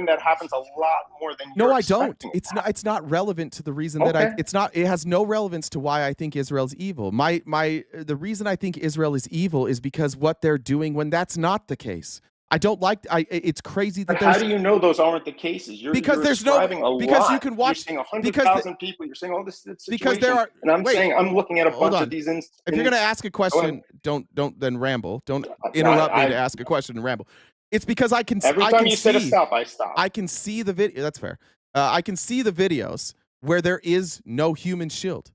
that happens a lot more than no, I don't. It's not relevant to the reason that it has no relevance to why I think Israel's evil. The reason I think Israel is evil is because what they're doing when that's not the case. I don't like. It's crazy that. But how do you know those aren't the cases? Because there's no. Because you can watch. You're seeing 100,000 people. You're seeing all this situation. Because there are. And I'm looking at a bunch of these instances. If you're going to ask a question, don't then ramble. Don't interrupt me to ask a question and ramble. It's because I can. Every time you say to stop, I stop. I can see the video. That's fair. I can see the videos where there is no human shield.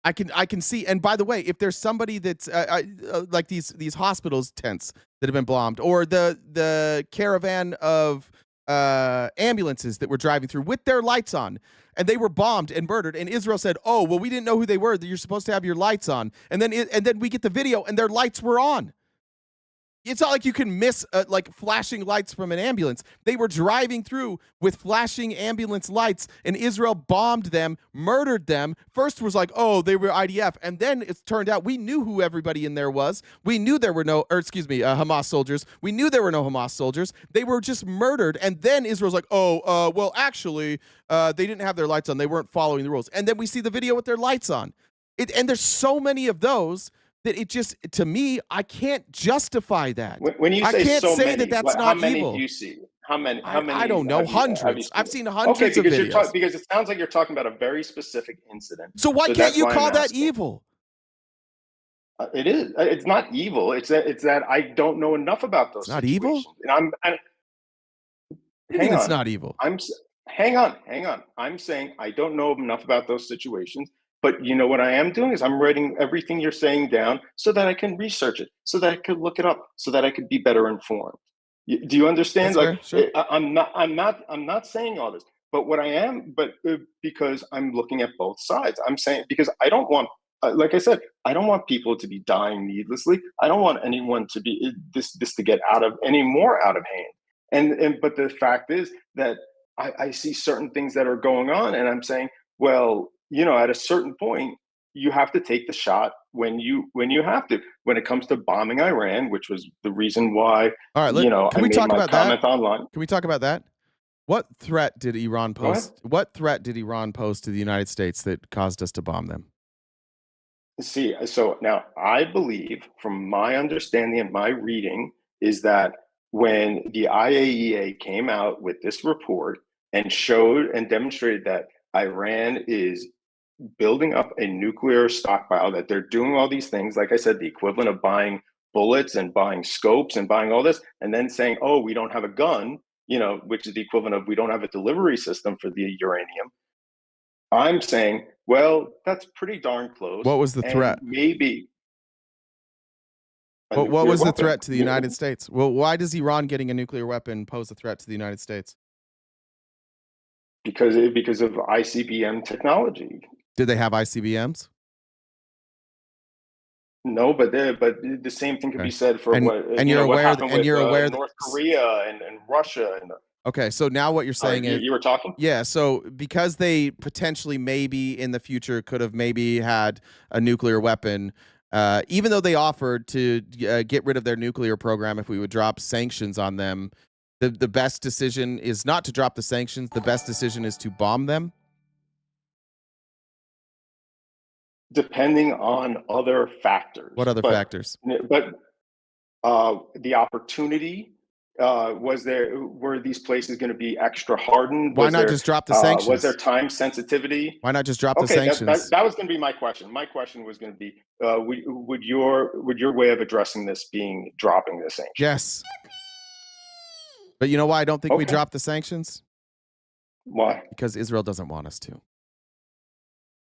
I can see. And by the way, if there's somebody that's like these hospitals tents that have been bombed, or the caravan of ambulances that were driving through with their lights on, and they were bombed and murdered, and Israel said, "Oh, well, we didn't know who they were. You're supposed to have your lights on." And then we get the video, and their lights were on. It's not like you can miss like flashing lights from an ambulance. They were driving through with flashing ambulance lights, and Israel bombed them, murdered them. First was like, oh, they were IDF, and then it turned out we knew who everybody in there was. We knew there were no, Hamas soldiers. We knew there were no Hamas soldiers. They were just murdered, and then Israel's like, oh, well, actually, they didn't have their lights on. They weren't following the rules. And then we see the video with their lights on. And there's so many of those that it just, to me, I can't justify that. When you say I can't so say many, that that's how not many evil. do you see? How many? I don't know, have you hundreds. seen? I've seen hundreds Okay, of videos. because it sounds like you're talking about a very specific incident. So why can't that's you why call I'm that asking. evil? It is. It's not evil. It's that I don't know enough about those. It's not evil? situations. And I'm What do you hang mean it's on. not evil? Hang on. I'm saying I don't know enough about those situations. But you know what I am doing is I'm writing everything you're saying down so that I can research it, so that I could look it up, so that I could be better informed. Do you understand? That's fair, sure. I'm not saying all this, but what I am, because I'm looking at both sides. I'm saying because I don't want, like I said, I don't want people to be dying needlessly. I don't want anyone to be this to get any more out of hand. But the fact is that I see certain things that are going on, and I'm saying, well, at a certain point, you have to take the shot when you have to. When it comes to bombing Iran, which was the reason why, All right, I made my comment online. Can we talk about that? What threat did Iran post? What threat did Iran pose to the United States that caused us to bomb them? See, so now I believe, from my understanding and my reading, is that when the IAEA came out with this report and showed and demonstrated that Iran is building up a nuclear stockpile, that they're doing all these things, like I said, the equivalent of buying bullets and buying scopes and buying all this, and then saying, oh, we don't have a gun, which is the equivalent of we don't have a delivery system for the uranium. I'm saying, well, that's pretty darn close. What was the threat? Maybe. What was the threat to the United States? Well, why does Iran getting a nuclear weapon pose a threat to the United States? Because of ICBM technology. Did they have ICBMs? No, but the same thing could be said for and you're aware that North Korea and Russia and. Okay, so now what you're saying is you were talking? Yeah, so because they potentially maybe in the future could have maybe had a nuclear weapon, even though they offered to get rid of their nuclear program if we would drop sanctions on them, the best decision is not to drop the sanctions. The best decision is to bomb them. Depending on other factors. What other factors? But the opportunity, were these places going to be extra hardened? Why not just drop the sanctions? Was there time sensitivity? Why not just drop the sanctions? That was going to be my question. My question was going to be, would your way of addressing this being dropping the sanctions? Yes. But you know why I don't think we drop the sanctions? Why? Because Israel doesn't want us to.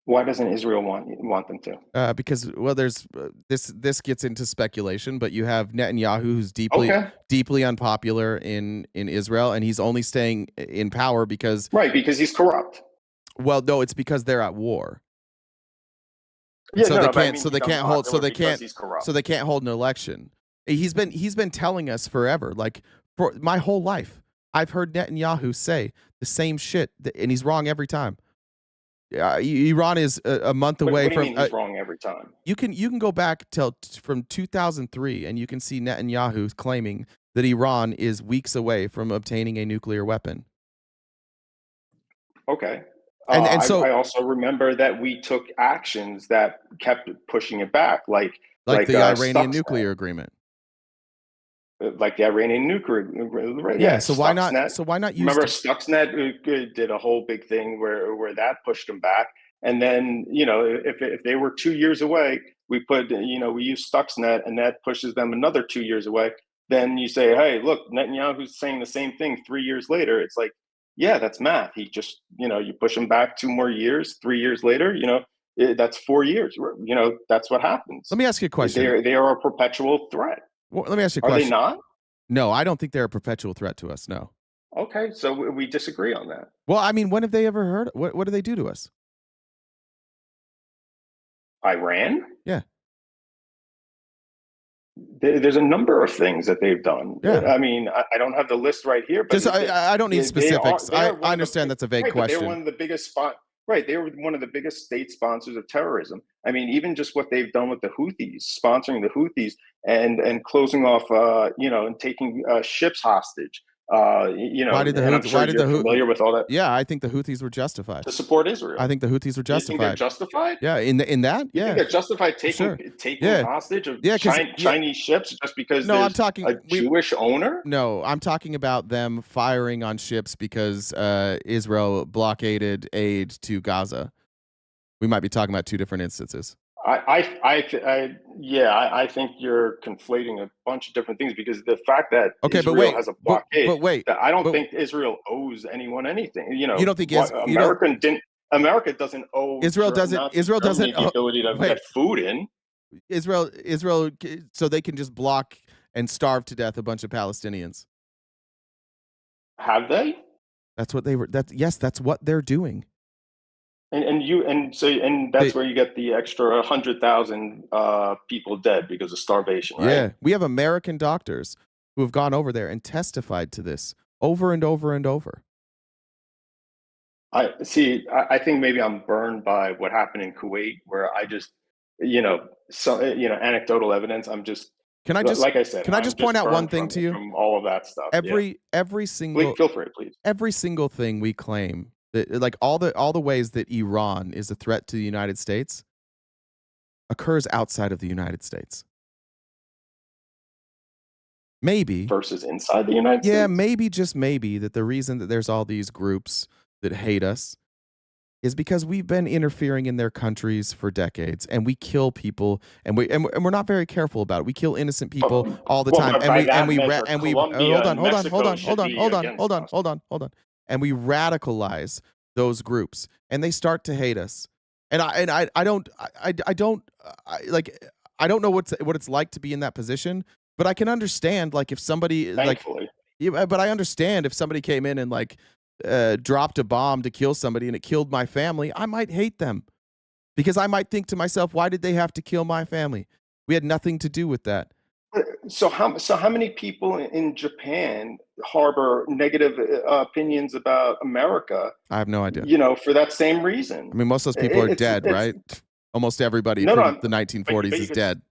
Why doesn't Israel want them to? Because there's this gets into speculation, but you have Netanyahu, who's deeply unpopular in Israel, and he's only staying in power because he's corrupt. Well, no, it's because they're at war. Yeah, so they can't hold an election. He's been telling us forever, like for my whole life, I've heard Netanyahu say the same shit, and he's wrong every time. Iran is a month away from. He's wrong every time. You can go back from 2003, and you can see Netanyahu claiming that Iran is weeks away from obtaining a nuclear weapon. Okay, and so I also remember that we took actions that kept pushing it back, like the Iranian nuclear agreement. Like the Iranian nuclear agreement. Yeah. So why not? Use? Remember, Stuxnet did a whole big thing where that pushed them back. And then if they were 2 years away, we use Stuxnet, and that pushes them another 2 years away. Then you say, hey, look, Netanyahu's saying the same thing 3 years later. It's like, Yeah, that's math. He just, you push him back 2 more years, 3 years later, that's 4 years. That's what happens. Let me ask you a question. They are a perpetual threat. Well, let me ask you a Are they question. not? No, I don't think they're a perpetual threat to us. No. Okay, so we disagree on that. Well, I mean, when have they ever heard? What do they do to us? Iran? Yeah. There's a number of things that they've done. Yeah. I mean, I don't have the list right here, but Just I don't need specifics. they are I one of the understand that's a vague right, but they're question. one of the biggest Right, they were one of the biggest state sponsors of terrorism. I mean, even just what they've done with the Houthis, sponsoring the Houthis and closing off, and taking ships hostage. Why did the and I'm Houthis? sure Why did you're the familiar with all that. Yeah, I think the Houthis were justified. To support Israel. I think the Houthis were You think they're justified. justified? Yeah, in that, You yeah. think they're justified taking Yeah. hostage of Yeah, 'cause- Chinese ships just because No, I'm there's talking a Jewish owner? No, I'm talking about them firing on ships because Israel blockaded aid to Gaza. We might be talking about two different instances. I think you're conflating a bunch of different things because the fact that Okay, but Israel wait, has a blockade, but wait, I don't think Israel owes anyone anything. You don't think America doesn't owe Israel doesn't Germany the ability to get food in. Israel, so they can just block and starve to death a bunch of Palestinians. Have they? That's what they were. That's what they're doing. And that's where you get the extra 100,000 people dead because of starvation, right? Yeah, we have American doctors who have gone over there and testified to this over and over and over. I think maybe I'm burned by what happened in Kuwait, where I just, anecdotal evidence. Can I just point out one thing to you? From all of that stuff. Every single feel free, please. Every single thing we claim, like all the ways that Iran is a threat to the United States, occurs outside of the United States. Maybe versus inside the United States. Yeah, maybe, just maybe, that the reason that there's all these groups that hate us is because we've been interfering in their countries for decades, and we kill people, and we're not very careful about it. We kill innocent people all the time, and we radicalize those groups, and they start to hate us. And I don't know what it's like to be in that position, but I can understand, like, if somebody but I understand if somebody came in and dropped a bomb to kill somebody and it killed my family, I might hate them because I might think to myself, why did they have to kill my family? We had nothing to do with that. So how many people in Japan harbor negative opinions about America? I have no idea. For that same reason. I mean, most of those people are dead, right? Almost everybody from the 1940s is dead.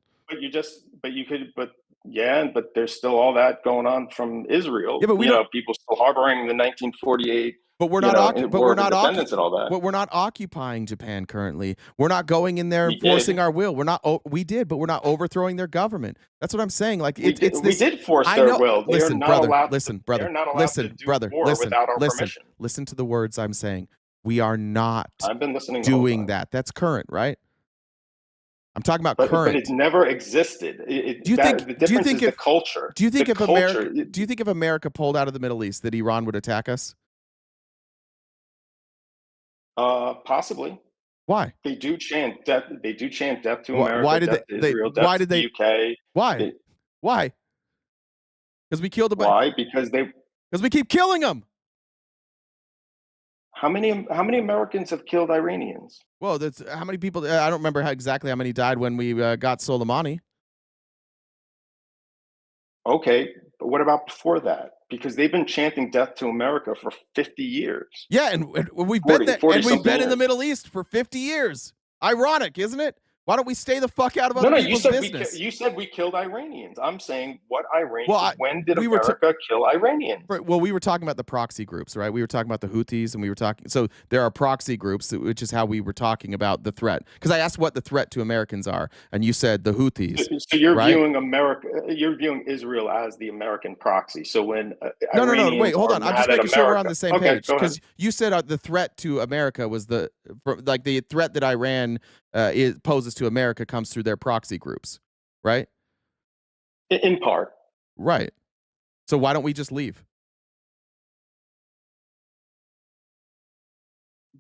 But there's still all that going on from Israel. Yeah, but people still harboring the 1948. But we're not But we're not occupying Japan currently. We're not going in there and forcing our will. We're not. We did, but we're not overthrowing their government. That's what I'm saying. Like we did force their will. Listen, brother. Listen, listen to the words I'm saying. We are not. I've been listening. Doing that. That's current, right? I'm talking about current. But it's never existed. The difference is the culture. Do you think if America pulled out of the Middle East that Iran would attack us? Possibly. Why? They do chant death. They do chant death to America. Why did death to Israel, death to the UK. Why? Why? Because we killed a bunch. Why? Because we keep killing them. How many Americans have killed Iranians? Well, that's how many people. I don't remember exactly how many died when we got Soleimani. Okay, but what about before that? Because they've been chanting death to America for 50 years. Yeah, and we've been in the Middle East for 50 years. Ironic, isn't it? Why don't we stay the fuck out of other people's business? You said we killed Iranians. I'm saying what Iranians? When did America kill Iranians? Well, we were talking about the proxy groups, right? We were talking about the Houthis, and we were talking. So there are proxy groups, which is how we were talking about the threat. Because I asked what the threat to Americans are, and you said the Houthis. So you're right? viewing America. You're viewing Israel as the American proxy. So when no, wait, hold on. I'm just making sure we're on the same page. Because you said the threat to America was the threat that Iran poses to America comes through their proxy groups, right? In part. Right. So why don't we just leave?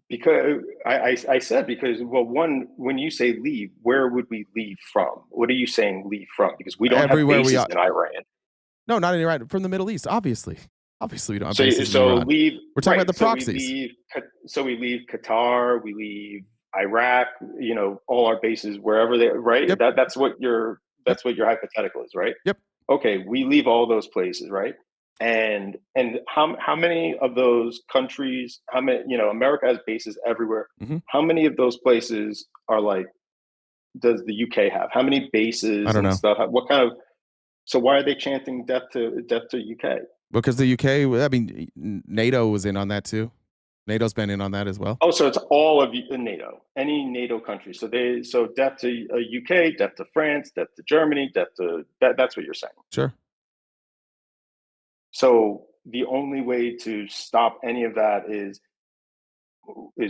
Because I said, because, well, one, when you say leave, where would we leave from? What are you saying leave from? Because we don't Everywhere have we bases are. in Iran. No, not in Iran. From the Middle East, obviously. Obviously, we don't have So bases in Iran. leave. We're talking Right, about the proxies. we leave Qatar, we leave Iraq. All our bases wherever they, right. Yep. That's what your hypothetical is, right? Yep. Okay, we leave all those places, right? And how many of those countries? How many? America has bases everywhere. Mm-hmm. How many of those places are like? Does the UK have? How many bases I don't and know. stuff? What kind of? So why are they chanting death to UK? Because the UK, I mean, NATO was in on that too. NATO's been in on that as well. Oh, so it's all of NATO, any NATO country. So death to UK, death to France, death to Germany, death to that's what you're saying. Sure. So the only way to stop any of that is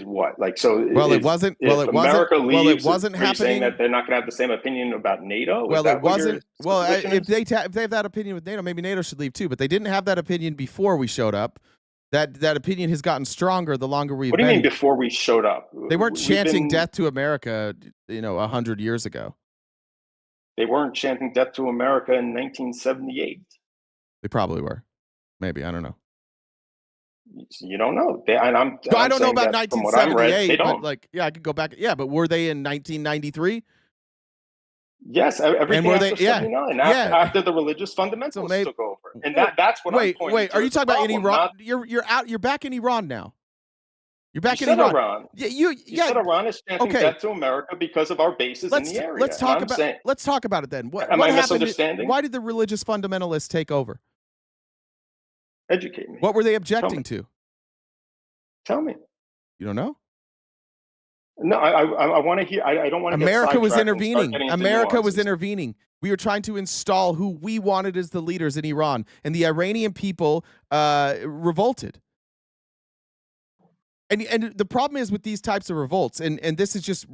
what? Like, so well, it wasn't. Well, it America wasn't. leaves, well, it wasn't are you saying happening. that they're not going to have the same opinion about NATO? Well, it wasn't. Well, if they have that opinion with NATO, maybe NATO should leave too. But they didn't have that opinion before we showed up. That opinion has gotten stronger the longer we've been. What do you mean before we showed up? They weren't chanting death to America, 100 years ago. They weren't chanting death to America in 1978. They probably were. Maybe, I don't know. You don't know. I don't know about 1978, but I could go back. Yeah, but were they in 1993? Yes, everything were after they, 79, after the religious fundamentalists took over. And that's what I'm pointing to. Wait, are you talking about in Iran? You're back in Iran now. You're back in Iran. Yeah, you said Iran is chanting death to America because of our bases in the area. Let's talk about it then. What I happened? misunderstanding? Why did the religious fundamentalists take over? Educate me. What were they objecting to? Tell me. You don't know? No, I want to hear. I don't want to. America was intervening. America was intervening. We were trying to install who we wanted as the leaders in Iran, and the Iranian people revolted. And the problem is with these types of revolts, and this is just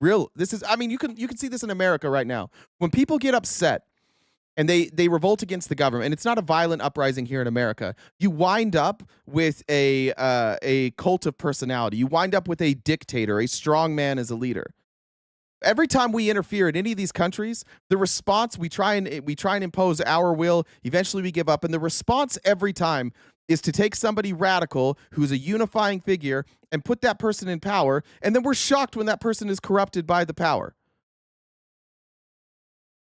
real. This is, I mean, you can see this in America right now. When people get upset and they revolt against the government, and it's not a violent uprising here in America, you wind up with a cult of personality. You wind up with a dictator, a strong man as a leader. Every time we interfere in any of these countries, the response, we try and impose our will. Eventually we give up, and the response every time is to take somebody radical who's a unifying figure and put that person in power, and then we're shocked when that person is corrupted by the power.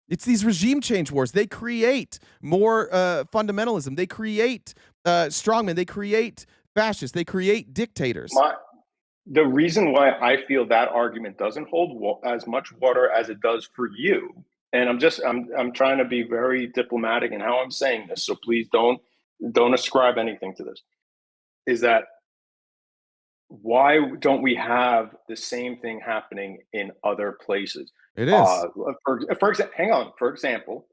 It's these regime change wars. They create more fundamentalism. They create strongmen. They create fascists. They create dictators. The reason why I feel that argument doesn't hold as much water as it does for you, and I'm trying to be very diplomatic in how I'm saying this, so please don't ascribe anything to this, is that why don't we have the same thing happening in other places? It is. For example,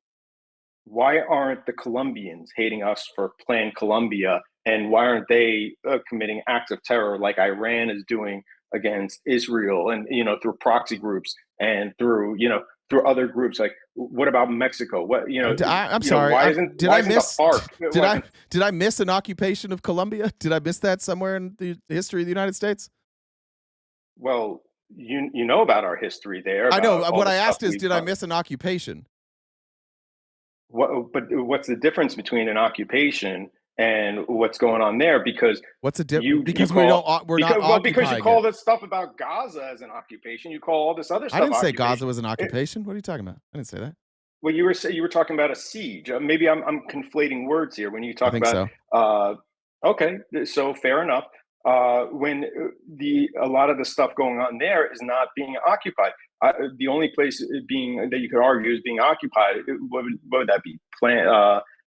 why aren't the Colombians hating us for Plan Colombia, and why aren't they committing acts of terror like Iran is doing against Israel, and through proxy groups and through other groups? Like, what about Mexico? What I'm sorry. Did I miss an occupation of Colombia? Did I miss that somewhere in the history of the United States? Well, you know about our history there. I know. What I asked is, did I miss an occupation? But what's the difference between an occupation and what's going on there? Because what's the difference? Because we're not occupying. Because you call this stuff about Gaza as an occupation. You call all this other stuff. I didn't say Gaza was an occupation. What are you talking about? I didn't say that. Well, you were talking about a siege. Maybe I'm conflating words here when you talk about. So. Okay, so fair enough. When a lot of the stuff going on there is not being occupied. The only place that you could argue is being occupied. What would that be?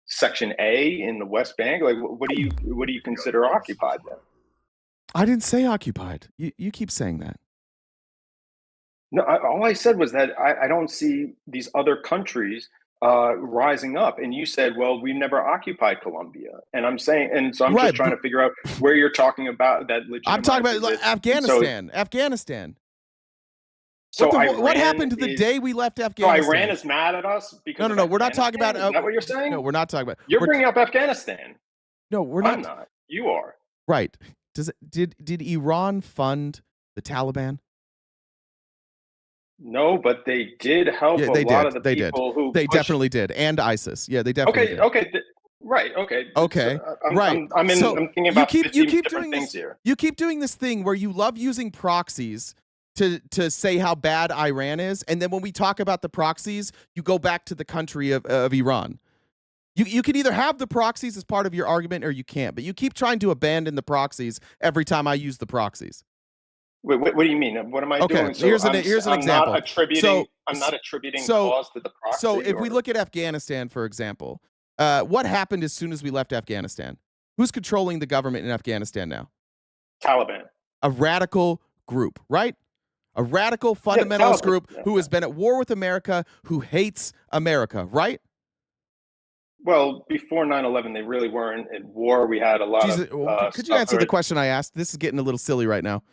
Section A in the West Bank. Like, what do you consider occupied then? I didn't say occupied. You keep saying that. No, all I said was that I don't see these other countries rising up. And you said, well, we never occupied Colombia. And I'm saying, and so I'm just trying to figure out where you're talking about that. I'm talking about Afghanistan. Afghanistan. So what happened to the day we left Afghanistan? So Iran is mad at us because no. We're not talking about. Is that what you're saying? No, we're not talking about. You're bringing up Afghanistan. No, we're not. I'm not. You are. Right. did Iran fund the Taliban? No, but they did help Yeah, a they lot did. of the They did. people who They pushed. definitely did, and ISIS. Yeah, they definitely did. Okay, right, okay. Okay, I'm, right. I'm thinking about 50 different things here. You keep doing this thing where you love using proxies to say how bad Iran is, and then when we talk about the proxies, you go back to the country of Iran. You can either have the proxies as part of your argument or you can't, but you keep trying to abandon the proxies every time I use the proxies. Wait, what do you mean? What am I doing? So here's an I'm example. I'm not attributing cause to the proxy. So if we look at Afghanistan, for example, what happened as soon as we left Afghanistan? Who's controlling the government in Afghanistan now? Taliban. A radical group, right? A radical fundamentalist group who has been at war with America, who hates America, right? Well, before 9/11, they really weren't at war. We had a lot of. Could you answer the question I asked? This is getting a little silly right now.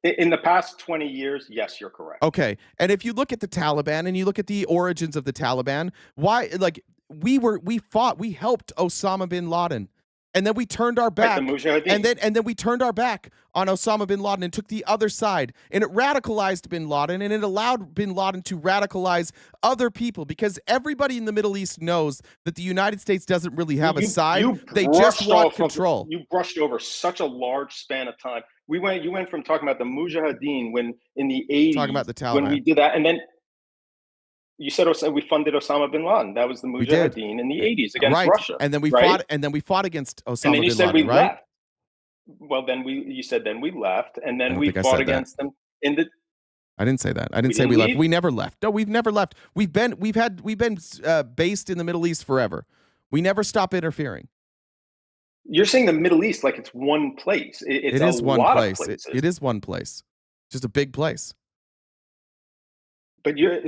In the past 20 years, yes, you're correct. Okay. And if you look at the Taliban and you look at the origins of the Taliban, why, like, we helped Osama bin Laden. And then we turned our back. Right, and then we turned our back on Osama bin Laden and took the other side. And it radicalized bin Laden, and it allowed bin Laden to radicalize other people, because everybody in the Middle East knows that the United States doesn't really have a side. They just want control. You brushed over such a large span of time. You went from talking about the Mujahideen when in the 80s, talking about the Taliban, when we did that, and then you said we funded Osama bin Laden. That was the Mujahideen in the 80s against Russia. And then we fought. And then we fought against Osama and then you bin said Laden, we right? left. Well, you said we left, and then we think I fought said against them in the. I didn't say that. I didn't say we left. We never left. No, we've never left. We've been based in the Middle East forever. We never stop interfering. You're saying the Middle East like it's one place. It is one lot place. Of places. It is one place. Just a big place. But brother,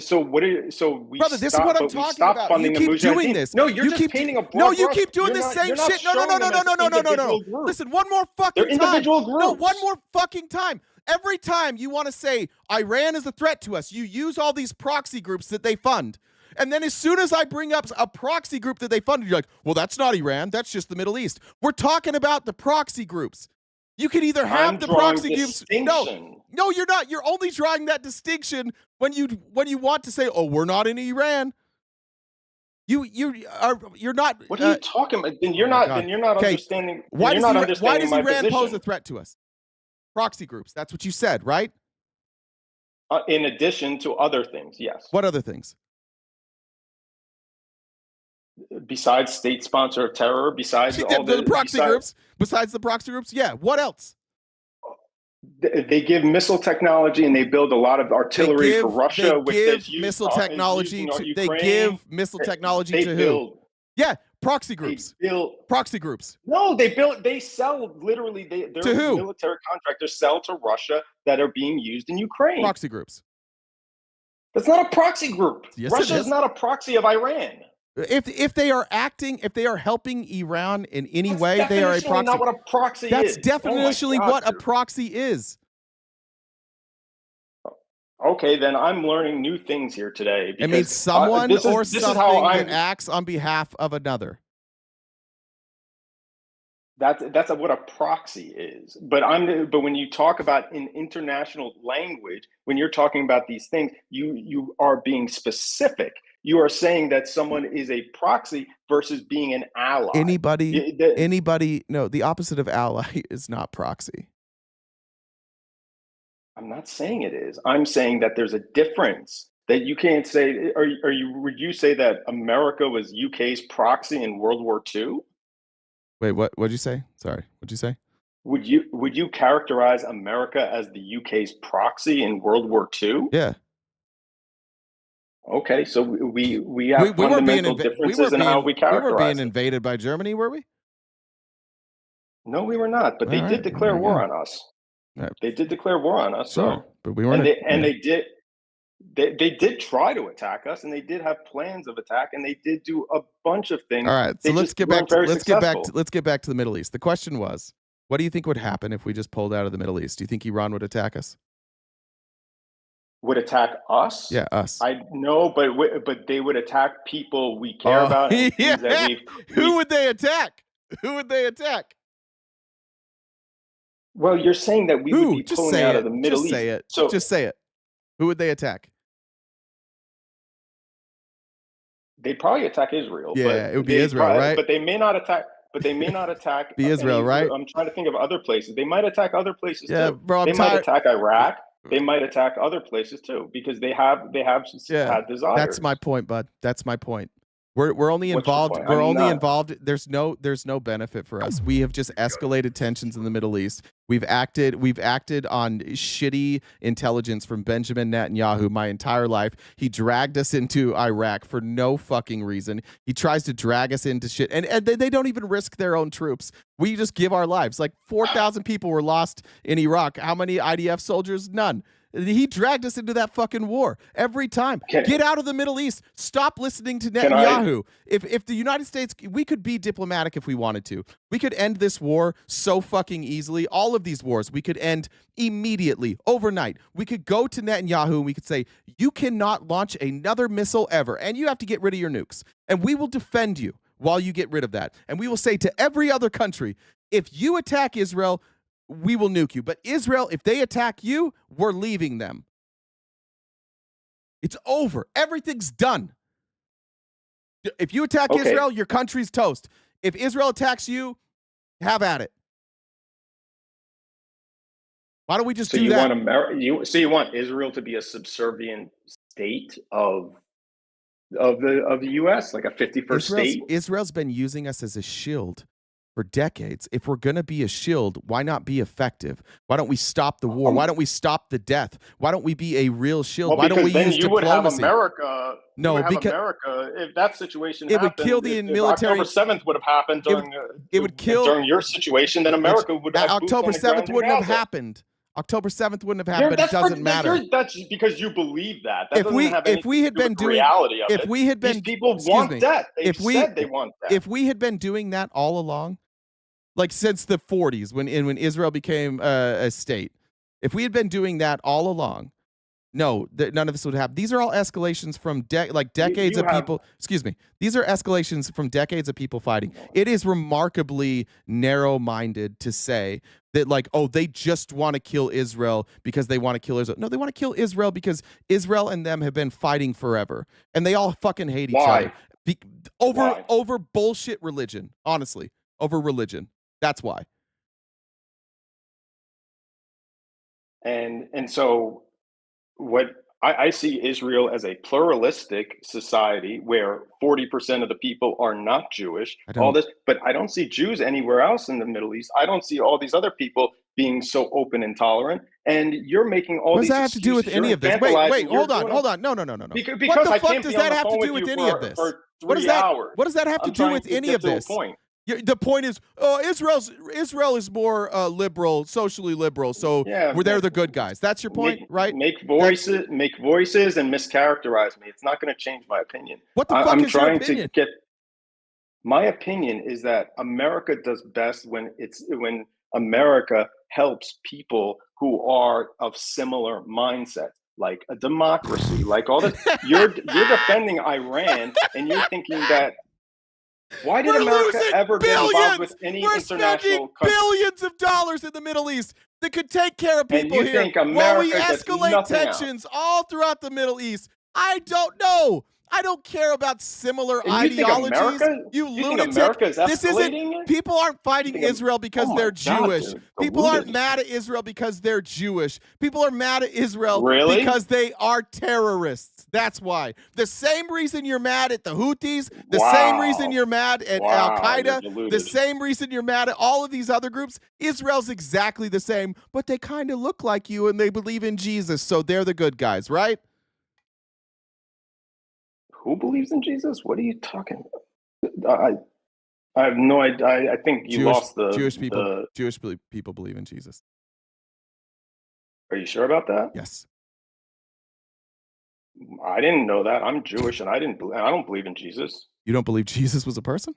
this is what I'm talking about. You keep doing this. No, you're just painting a broad No, you brush. keep doing the same shit. No. Listen, one more fucking time. They're individual groups. No, one more fucking time. Every time you want to say Iran is a threat to us, you use all these proxy groups that they fund. And then as soon as I bring up a proxy group that they funded, you're like, well, that's not Iran. That's just the Middle East. We're talking about the proxy groups. You can either have the proxy groups. No, you're not. You're only drawing that distinction when you want to say, oh, we're not in Iran. You're not. What are you talking about? Then you're not understanding. Why does my Iran position. pose a threat to us? Proxy groups. That's what you said, right? In addition to other things, yes. What other things? Besides state sponsor of terror, besides all the proxy groups, besides the proxy groups, yeah. What else? They give missile technology and they build a lot of artillery for Russia. They give missile technology to who? Yeah, proxy groups. Proxy groups. No, they sell literally. They're to who? Military contractors sell to Russia that are being used in Ukraine. Proxy groups. That's not a proxy group. Yes, Russia is not a proxy of Iran. If they are helping Iran in any way, they are a proxy. Not what a proxy is. That's definitionally what a proxy is. Okay, then I'm learning new things here today. It means someone or something that acts on behalf of another. That's what a proxy is. But when you talk about in international language, when you're talking about these things, you are being specific. You are saying that someone is a proxy versus being an ally. No, the opposite of ally is not proxy. I'm not saying it is. I'm saying that there's a difference that you can't say. Would you say that America was UK's proxy in World War II? Wait, what'd you say? Sorry, what'd you say? Would you characterize America as the UK's proxy in World War II? Yeah. Okay, so we have fundamental differences in how we characterize. We were being invaded by Germany, were we? No, we were not. But they did declare war on us. Right. They did declare war on us. Sure, but we weren't. They did try to attack us, and they did have plans of attack, and they did do a bunch of things. All right, so let's get back to the Middle East. The question was, what do you think would happen if we just pulled out of the Middle East? Do you think Iran would attack us? Would attack us? Yeah, us. I know, but they would attack people we care about. Yeah. Who would they attack? Who would they attack? Well, you're saying that we would be Just pulling say out it. of the Middle Just East. say it. So Just say it. Who would they attack? they'd probably attack Israel. Yeah, but it would be Israel, right? But they may not attack. But they may not attack. Be Israel, right? I'm trying to think of other places. They might attack other places Yeah, too. bro, I'm they might tired. attack Iraq. They might attack other places too because they have had desires. That's my point, bud. That's my point. We're only What's your involved. point? We're I'm only not. involved. There's no benefit for us. We have just escalated tensions in the Middle East. We've acted on shitty intelligence from Benjamin Netanyahu my entire life. He dragged us into Iraq for no fucking reason. He tries to drag us into shit, and they don't even risk their own troops. We just give our lives. Like 4,000 people were lost in Iraq. How many IDF soldiers? None. He dragged us into that fucking war every time. Get out of the Middle East. Stop listening to Netanyahu. If the United States, we could be diplomatic if we wanted to. We could end this war so fucking easily. All of these wars, we could end immediately, overnight. We could go to Netanyahu and we could say, you cannot launch another missile ever, and you have to get rid of your nukes. And we will defend you while you get rid of that. And we will say to every other country, if you attack Israel, we will nuke you. But Israel, if they attack you, we're leaving them. It's over. Everything's done. If you attack Israel, your country's toast. If Israel attacks you, have at it. Why don't we just do that? You want Israel to be a subservient state of the U.S., like a 51st state? Israel's been using us as a shield for decades. If we're going to be a shield, why not be effective? Why don't we stop the war? Why don't we stop the death? Why don't we be a real shield? Well, why don't we then use you diplomacy? would have America. No, because America, if that situation it would happened, kill the if military. October 7th would have happened during it would kill during your situation, then America would have October 7th wouldn't have happened. October 7th wouldn't have happened, but it doesn't matter. That's just because you believe that. If we had been doing reality of if we had been these people want that. They said they want that. If we had been doing that all along, like since the 40s when Israel became a state, if we had been doing that all along, no, none of this would happen. These are all escalations from decades of people. Excuse me. These are escalations from decades of people fighting. It is remarkably narrow-minded to say that, like, oh, they just want to kill Israel because they want to kill Israel. No, they want to kill Israel because Israel and them have been fighting forever, and they all fucking hate each other over bullshit religion. Honestly, over religion. That's why. And so what I see Israel as a pluralistic society where 40% of the people are not Jewish, but I don't see Jews anywhere else in the Middle East. I don't see all these other people being so open and tolerant. And you're making all these excuses. What does that have to do with any of this? Wait, hold on. No. Because what the I fuck can't does be on that the have to phone do with with you any of this? for What does 3 that hours. What does that have to do with any of this? The point is, Israel is more liberal, socially liberal, so they're the good guys. That's your point, right? Make voices and mischaracterize me. It's not going to change my opinion. What the fuck is your opinion? My opinion is that America does best when America helps people who are of similar mindset, like a democracy, like all this. You're defending Iran, and you're thinking that. Why did America ever get involved with any international country? Billions of dollars in the Middle East that could take care of people here while we escalate tensions all throughout the Middle East. I don't know. I don't care about similar ideologies. You lunatic. This isn't. People aren't fighting Israel because they're Jewish. People aren't mad at Israel because they're Jewish. People are mad at Israel because they are terrorists. That's why. The same reason you're mad at the Houthis, the same reason you're mad at Al Qaeda, the same reason you're mad at all of these other groups. Israel's exactly the same, but they kind of look like you and they believe in Jesus, so they're the good guys, right? Who believes in Jesus? What are you talking about? I have no idea. I think you lost the Jewish people. Jewish people believe in Jesus. Are you sure about that? Yes. I didn't know that. I'm Jewish, and I don't believe in Jesus. You don't believe Jesus was a person?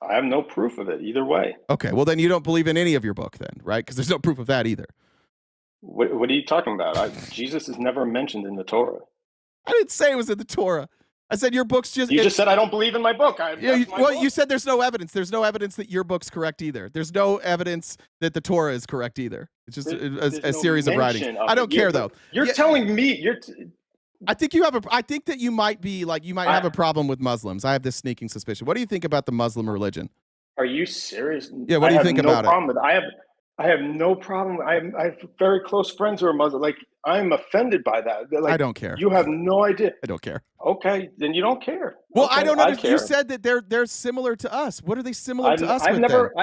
I have no proof of it either way. Okay, well then you don't believe in any of your book then, right? Because there's no proof of that either. What are you talking about? Jesus is never mentioned in the Torah. I didn't say it was in the Torah. I said your book's just. You just said I don't believe in my book. You said there's no evidence. There's no evidence that your book's correct either. There's no evidence that the Torah is correct either. It's just a series of writings. I don't care though. You're telling me I think you have a. I think that you might be like you might have a problem with Muslims. I have this sneaking suspicion. What do you think about the Muslim religion? Are you serious? Yeah. What do you think about it? I have no problem. I have very close friends who are Muslim. Like, I'm offended by that. Like, I don't care. You have no idea. I don't care. Okay, then you don't care. Well, okay, I don't understand. You care. said that they're similar to us. What are they similar to us? I've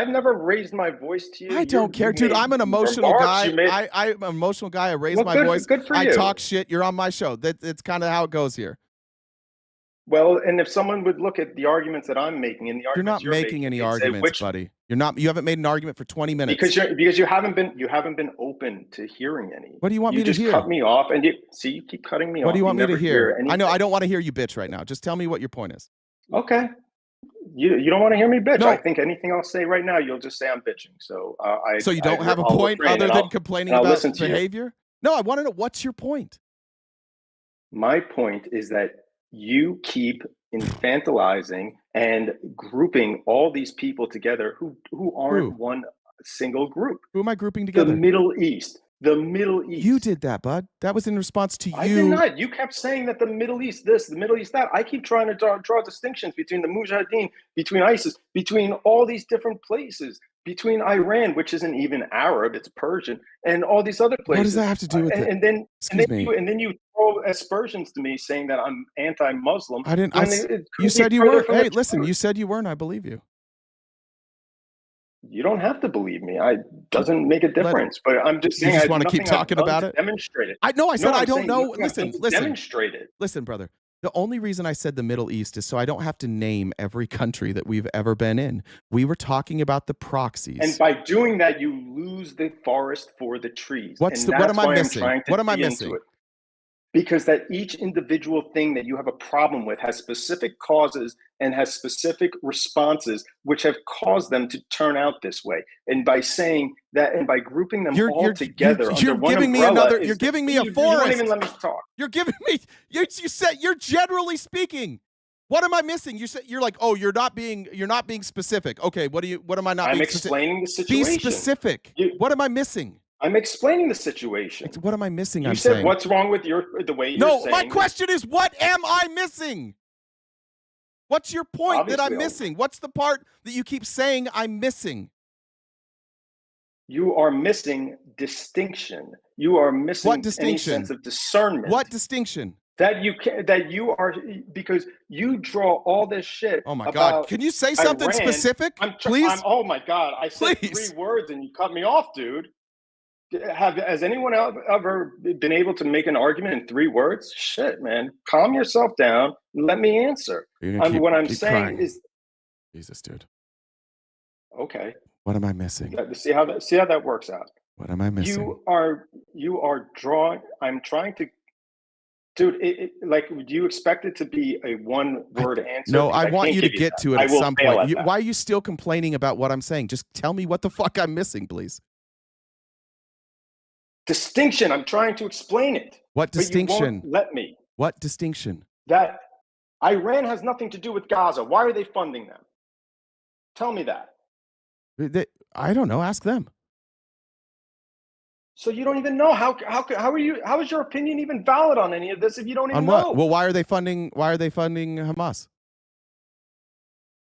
never raised my voice to you. I don't care, dude. I'm an emotional guy. I'm an emotional guy. I raise my voice. Good for you. I talk shit. You're on my show. It's kind of how it goes here. Well, and if someone would look at the arguments that I'm making and the arguments you're not making any arguments, buddy. You're not. You haven't made an argument for 20 minutes because you haven't been open to hearing any. What do you want me to hear? You just cut me off, and you keep cutting me off. What do you want me to hear? I know I don't want to hear you bitch right now. Just tell me what your point is. Okay. You don't want to hear me bitch. No. I think anything I'll say right now, you'll just say I'm bitching. So So you don't have a point other than complaining about behavior? No, I want to know what's your point. My point is that you keep infantilizing and grouping all these people together who aren't one single group. Who am I grouping together? The Middle East. The Middle East. You did that, bud. That was in response to you. I did not. You kept saying that the Middle East this, the Middle East that. I keep trying to draw distinctions between the Mujahideen, between ISIS, between all these different places, between Iran, which isn't even Arab, it's Persian, and all these other places. What does that have to do with it? And then you throw aspersions to me saying that I'm anti-Muslim. I didn't. You said you weren't. Hey, listen. You said you weren't. I believe you. You don't have to believe me. Doesn't make a difference. But I'm just saying. You just want to keep talking about it. Demonstrate it. I said I don't know. Listen. Demonstrate it. Listen, brother. The only reason I said the Middle East is so I don't have to name every country that we've ever been in. We were talking about the proxies. And by doing that, you lose the forest for the trees. What am I missing? What am I missing? Because that each individual thing that you have a problem with has specific causes and has specific responses which have caused them to turn out this way. And by saying that and by grouping them all together you're giving me another. You're giving me a forest. You won't even let me talk. You're giving me. You said you're generally speaking. What am I missing? You said you're like, oh, you're not being specific. Okay, what am I not? I'm explaining the situation. Be specific. What am I missing? I'm explaining the situation. What am I missing? You said what's wrong with the way you're saying. No, my question is, what am I missing? What's your point Obviously, that I'm missing? What's the part that you keep saying I'm missing? You are missing distinction. You are missing any sense of discernment. What distinction? That you are because you draw all this shit. Oh my God! Can you say something specific, please? Oh my God! I said 3 words and you cut me off, dude. Has anyone ever been able to make an argument in 3 words? Shit, man. Calm yourself down and let me answer. What I'm saying is, Jesus, dude. Okay. What am I missing? See how that works out. What am I missing? You are drawing. I'm trying to. Dude, do you expect it to be a one-word answer? No, I want you to get to it at some point. Why are you still complaining about what I'm saying? Just tell me what the fuck I'm missing, please. Distinction. I'm trying to explain it. What distinction? But you won't let me. What distinction? That Iran has nothing to do with Gaza. Why are they funding them? Tell me that. I don't know. Ask them. So you don't even know how is your opinion even valid on any of this if you don't even know? know? Well, why are they funding Hamas?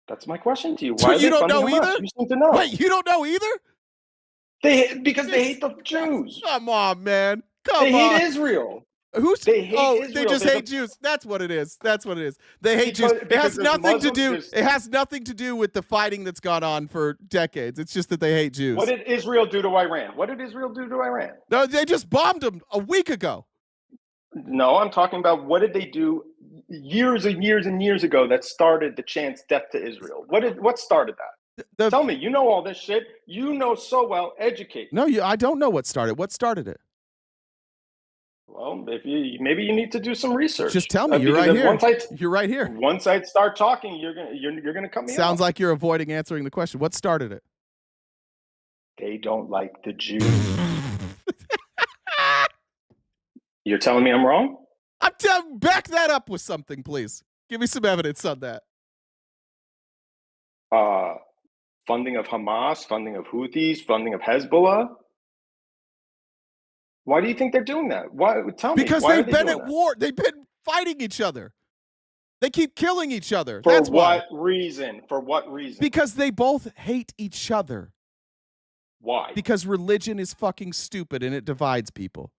That's my question to you. Why you don't know either? You seem to know. Wait, you don't know either? Because they hate the Jews. Come on, man. They hate Israel. They just hate Jews. That's what it is. They hate Jews. It has nothing to do. It has nothing to do with the fighting that's gone on for decades. It's just that they hate Jews. What did Israel do to Iran? No, they just bombed them a week ago. No, I'm talking about what did they do years and years and years ago that started the chance death to Israel? What started that? Tell me, you know all this shit. You know so well. Educate. No, I don't know what started. What started it? Well, maybe you need to do some research. Just tell me. You're right here. You're right here. Once I start talking, you're gonna cut me off. Sounds like you're avoiding answering the question. What started it? They don't like the Jews. You're telling me I'm wrong? Back that up with something, please. Give me some evidence on that. Funding of Hamas, funding of Houthis, funding of Hezbollah. Why do you think they're doing that? Why? Tell me. Because Why they've are they been doing at that? war. They've been fighting each other. They keep killing each other. For That's why. what reason? For what reason? Because they both hate each other. Why? Because religion is fucking stupid and it divides people.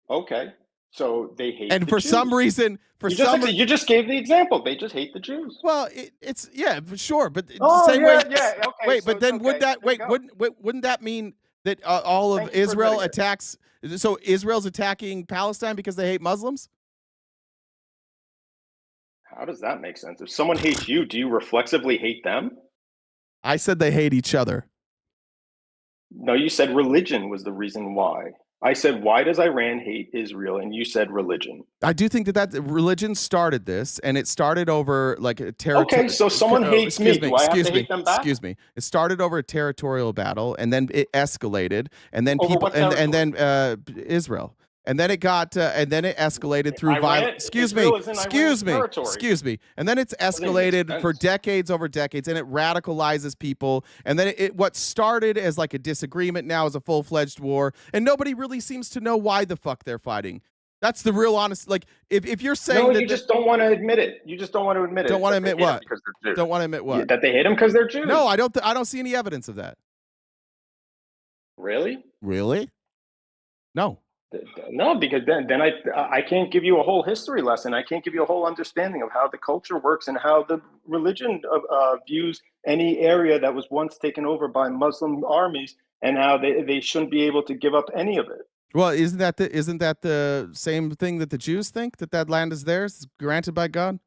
Okay. So they hate And the for Jews. some reason, you just gave the example. They just hate the Jews. Well, it's yeah, for sure, but Oh, same yeah, way. yeah, okay, Wait, so but then it's would okay. that There you go. wouldn't that mean that all of Thank you for Israel admitting it. attacks? So Israel's attacking Palestine because they hate Muslims? How does that make sense? If someone hates you, do you reflexively hate them? I said they hate each other. No, you said religion was the reason why. I said, why does Iran hate Israel? And you said religion. I do think that religion started this, and it started over like a territory. Okay, so someone hates me. Do I have to hate them back? Excuse me. It started over a territorial battle, and then it escalated, and then Over people, what and then Israel, and then it got, and then it escalated through Iran- violence. Israel is in Iran's territory. Excuse me. And then it's Doesn't make escalated for sense. decades over decades, and it radicalizes people. And then what started as like a disagreement now is a full-fledged war, and nobody really seems to know why the fuck they're fighting. That's the real honest. Like, if you're saying No, that you just don't want to admit it. You just don't want to admit it. Don't want to that they admit hate 'em what? Because they're Jews. Don't want to admit what? That they hate them because they're Jews. No, I don't. I don't see any evidence of that. Really? Really? No. No, because then I can't give you a whole history lesson. I can't give you a whole understanding of how the culture works and how the religion views any area that was once taken over by Muslim armies, and how they shouldn't be able to give up any of it. Well, isn't that the same thing that the Jews think, that land is theirs, granted by God?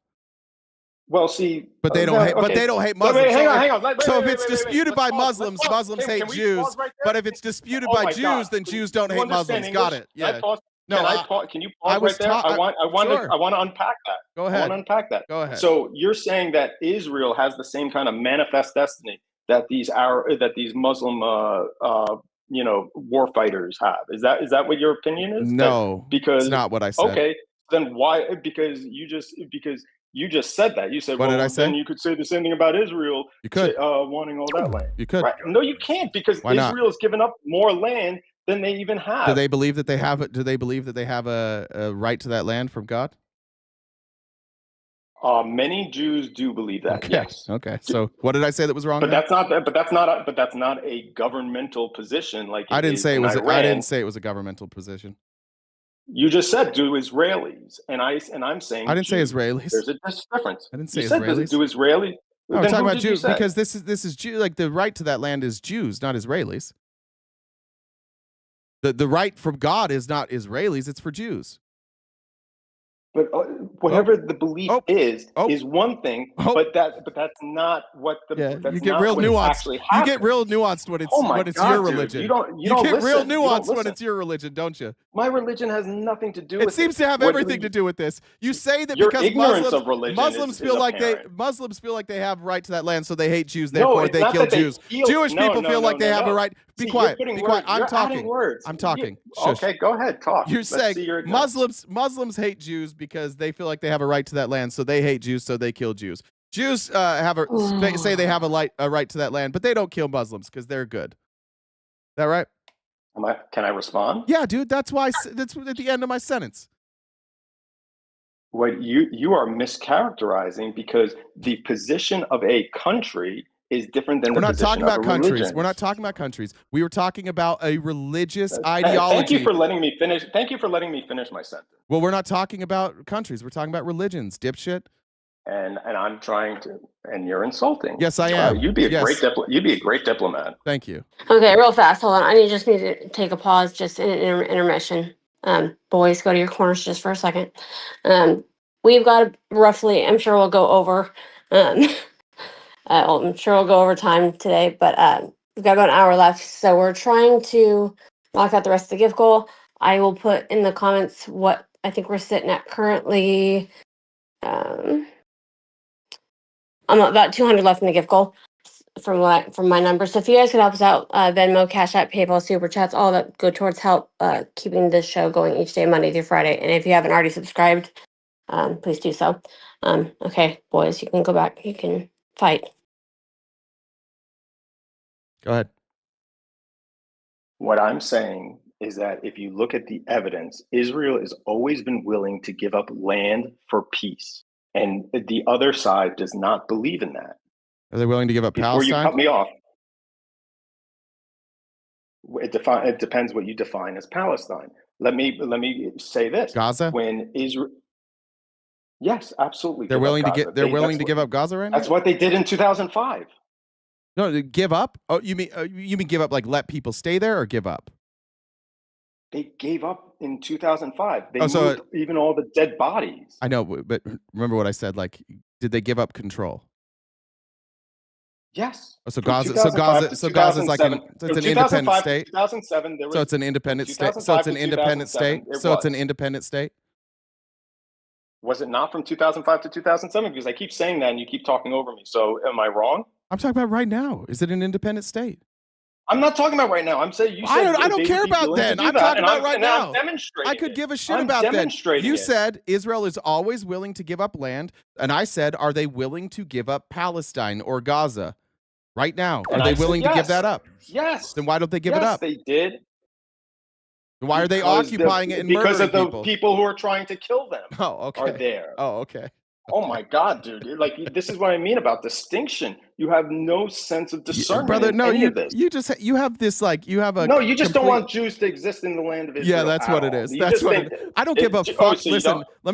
Well, see, But they don't hate. okay. But they don't hate Wait, Muslims. hang so on. So if it's disputed by Let's pause. Muslims, Let's pause. Muslims Can hate we Jews. pause right there? But if it's disputed Oh by my Jews, God. then Jews don't You hate understand Muslims. Got English? it. Yeah. No, can you pause right there? I want to unpack that. Go ahead. I want to unpack that. Go ahead. So you're saying that Israel has the same kind of manifest destiny that these Muslim war fighters have. Is that what your opinion is? No, because it's not what I said. Okay, then why? Because you just said that. You said, What well, did I say? then you could say the same thing about Israel. You could. Wanting all that land. You could. Right. No, you can't, because Why not? Israel has given up more land than they even have. Do they believe that they have? Do they believe that they have a right to that land from God? Many Jews do believe that. Okay. Yes. Okay. So what did I say that was wrong? But then? that's not a governmental position. Like I didn't is say it in was. I Iran. didn't say it was a governmental position. You just said do Israelis, and I'm saying I didn't say Jews. Israelis. There's a difference. I didn't say you said Israelis. do Israeli. No, we're Then talking who about did you Jews say? because this is Jew. Like the right to that land is Jews, not Israelis. The right from God is not Israelis; it's for Jews. But whatever the belief is one thing. But that's not what the. Yeah, that's you get not real what nuanced. actually You happens. get real nuanced when it's Oh my when it's God, your dude. religion. You don't get real listen. You don't nuanced when listen. it's your religion, don't you? My religion has nothing to do It with seems to have everything to do with this. You say that Your because ignorance of religion Muslims is feel like apparent. Muslims feel like they have right to that land, so they hate Jews. No, Therefore, it's they not kill that they Jews. feel- Jewish no, people no, feel no, like they no, have a no. right. Be See, quiet. you're putting Be quiet. words- I'm you're talking. adding words. I'm talking. You- Shush. okay, go ahead. Talk. You're Let's saying see your ignorance. Muslims hate Jews because they feel like they have a right to that land, so they hate Jews, so they kill Jews. Jews say they have a right to that land, but they don't kill Muslims because they're good. Is that right? Can I respond? Yeah, dude. That's why. That's at the end of my sentence. What you are mischaracterizing, because the position of a country is different than We're the not position talking of about a countries. religion. We're not talking about countries. We were talking about a religious Thank ideology. you for letting me finish. Thank you for letting me finish my sentence. Well, we're not talking about countries. We're talking about religions, dipshit. And I'm trying to, and you're insulting. Yes, I am. You'd be a Yes. great diplomat. Thank you. Okay, real fast. Hold on. I just need to take a pause, just in an intermission. Boys, go to your corners just for a second. We've got roughly, I'm sure we'll go over, I'm sure we'll go over time today, but we've got about an hour left. So we're trying to knock out the rest of the gift goal. I will put in the comments what I think we're sitting at currently. I'm about 200 left in the gift goal from my numbers. So if you guys could help us out, Venmo, Cash App, PayPal, Super Chats, all that go towards help keeping this show going each day, Monday through Friday. And if you haven't already subscribed, please do so. Okay, boys, you can go back. You can fight. Go ahead. What I'm saying is that if you look at the evidence, Israel has always been willing to give up land for peace. And the other side does not believe in that. Are they willing to give up Before you Palestine? cut me off, it depends what you define as Palestine. Let me say this. Gaza? When Israel, yes, absolutely. They're willing to give. They're willing to that's give up Gaza right now. That's what they did in 2005. No, to give up. Oh, you mean give up like let people stay there or give up? They gave up in 2005. They Oh, so moved even all the dead bodies. I know, but remember what I said. Like, did they give up control? Yes. Oh, so From Gaza. 2005 to So Gaza's like2007. so it's From an independent 2005 to state. 2007, there was, So it's an independent state. So 2005 it's an to independent 2007, state. it So it's an was. independent state. Was it not from 2005 to 2007? Because I keep saying that and you keep talking over me. So am I wrong? I'm talking about right now. Is it an independent state? I'm not talking about right now. I'm saying you said I don't care about then. I'm talking about right now. I'm demonstrating. I could give a shit I'm about that. demonstrating You it. said Israel is always willing to give up land, and I said, are they willing to give up Palestine or Gaza right now? Are And they I said willing to give yes. that up? Yes. Then why don't they give yes, it up? They did. Why are they occupying it and because murdering of the people? people who are trying to kill them Oh, okay. are there. Oh, okay. Oh my God, dude! Like this is what I mean about distinction. You have no sense of discernment, brother. in No, any you of this. you have this like you have a No, you just don't complete- want Jews to exist in the land of Israel. Yeah, that's at what it all. is. You That's just what think it is. I don't give a oh, fuck. so you Listen, don't- let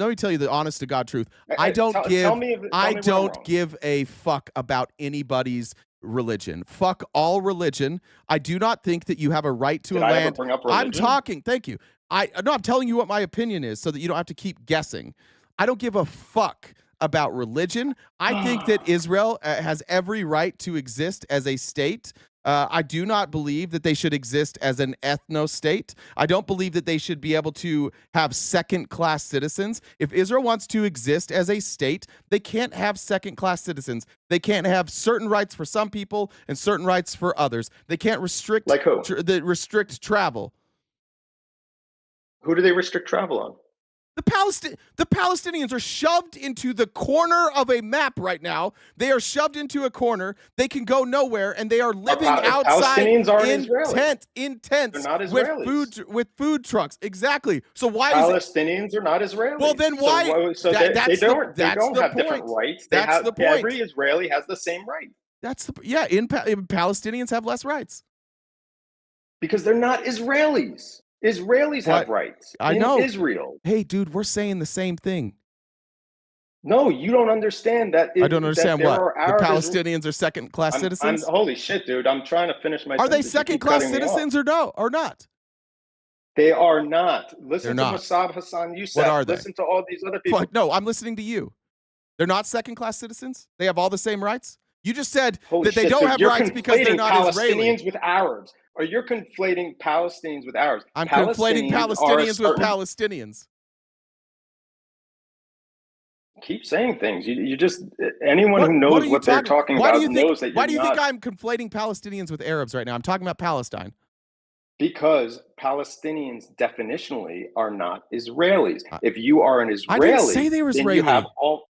me tell you the honest to God truth. I Hey, don't tell give me if- tell I me where I'm don't wrong. give a fuck about anybody's religion. Fuck all religion. I do not think that you have a right to Did a I ever land. bring up I'm religion? talking. Thank you. I'm telling you what my opinion is so that you don't have to keep guessing. I don't give a fuck about religion. I think that Israel has every right to exist as a state. I do not believe that they should exist as an ethno-state. I don't believe that they should be able to have second-class citizens. If Israel wants to exist as a state, they can't have second-class citizens. They can't have certain rights for some people and certain rights for others. They can't restrict Like who? restrict travel. Who do they restrict travel on? The Palestinians are shoved into the corner of a map right now. They are shoved into a corner. They can go nowhere, and they are living outside Palestinians aren't in Israeli. tents They're not with Israelis. food trucks. Exactly. So why Palestinians are not Israeli. Well, then why? So they don't the have different point. rights. That's the point. Every Israeli has the same right Palestinians have less rights because they're not Israelis. Israelis have rights. I know. Israel. Hey, dude, we're saying the same thing. No, you don't understand that. I don't understand what the Palestinians are second-class citizens. Holy shit, dude! I'm trying to finish my. Are they sentence. You keep second-class cutting me off. citizens or not? They are not. Listen They're to not. Mossab Hassan Youssef. What are they? Listen to all these other people. But no, I'm listening to you. They're not second-class citizens. They have all the same rights. You just said Holy that they shit, don't dude, have you're rights because they're conflating not Israeli. Palestinians with Arabs, or you're conflating Palestinians with Arabs. I'm conflating Palestinians with Palestinians. Keep saying things. You just anyone who knows what they're talking about knows that you're Why do you not. think I'm conflating Palestinians with Arabs right now? I'm talking about Palestine. Because Palestinians definitionally are not Israelis. If you are an Israeli, I didn't say they were then Israeli. you have all.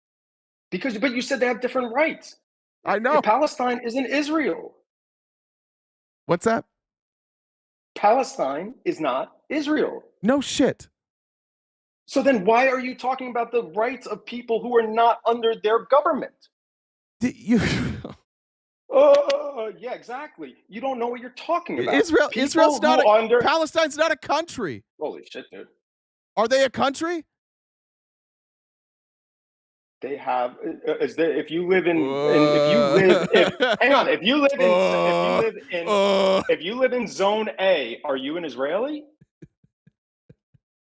But you said they have different rights. I know. Palestine isn't Israel. What's that? Palestine is not Israel. No shit. So then why are you talking about the rights of people who are not under their government? Yeah, exactly. You don't know what you're talking about. Israel's not Palestine's not a country. Holy shit, dude. Are they a country? They have if you live in if you live in zone A, are you an Israeli?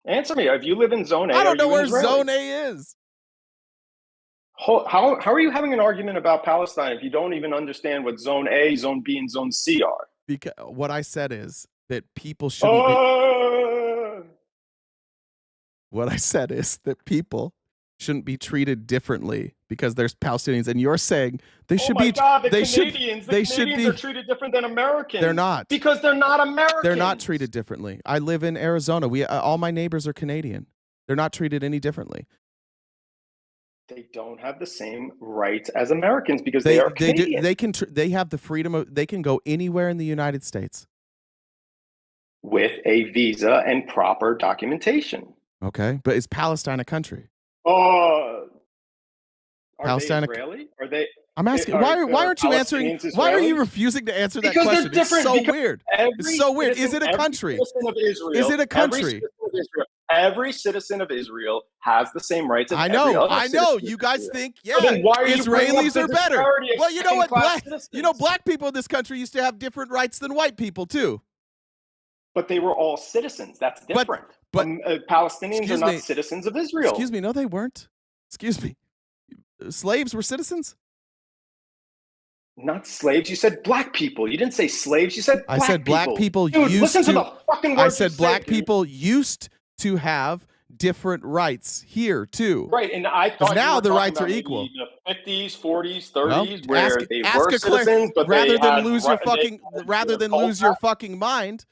Answer me. If you live in zone A, I don't know where Israeli? zone A is. How are you having an argument about Palestine if you don't even understand what zone A, zone B, and zone C are? Because what I said is that people shouldn't What I said is that people shouldn't be treated differently because there's Palestinians, and you're saying they should be. The Canadians are treated different than Americans. They're not, because they're not Americans. They're not treated differently. I live in Arizona. All my neighbors are Canadian. They're not treated any differently. They don't have the same rights as Americans because they are Canadian. They have the freedom of, they can go anywhere in the United States with a visa and proper documentation. Okay, but is Palestine a country? Are Palestine they Israeli? Are they? I'm asking, why aren't you answering? Why are you refusing to answer that question? It's so weird. It's so weird. Is it a country? Is it a country? Every citizen of Israel has the same rights as I every know. other I citizen know. of You guys Israel. think, So then why are you bringing up Israelis the are better. disparity of Well, you know what? second-class Black people in this country used to have different rights than white people too. But they were all citizens. That's different. But Palestinians are not citizens of Israel. Excuse me. No, they weren't. Excuse me. Slaves were citizens? Not slaves. You said black people. You didn't say slaves. You said black people. I said black people Dude, used listen to. the fucking words I said you black dude. people used to have different rights here too. Right, and I thought now the rights are maybe equal. The 50s, 40s, 30s, where ask they a were citizens, but rather they than had lose your fucking lose your fucking mind.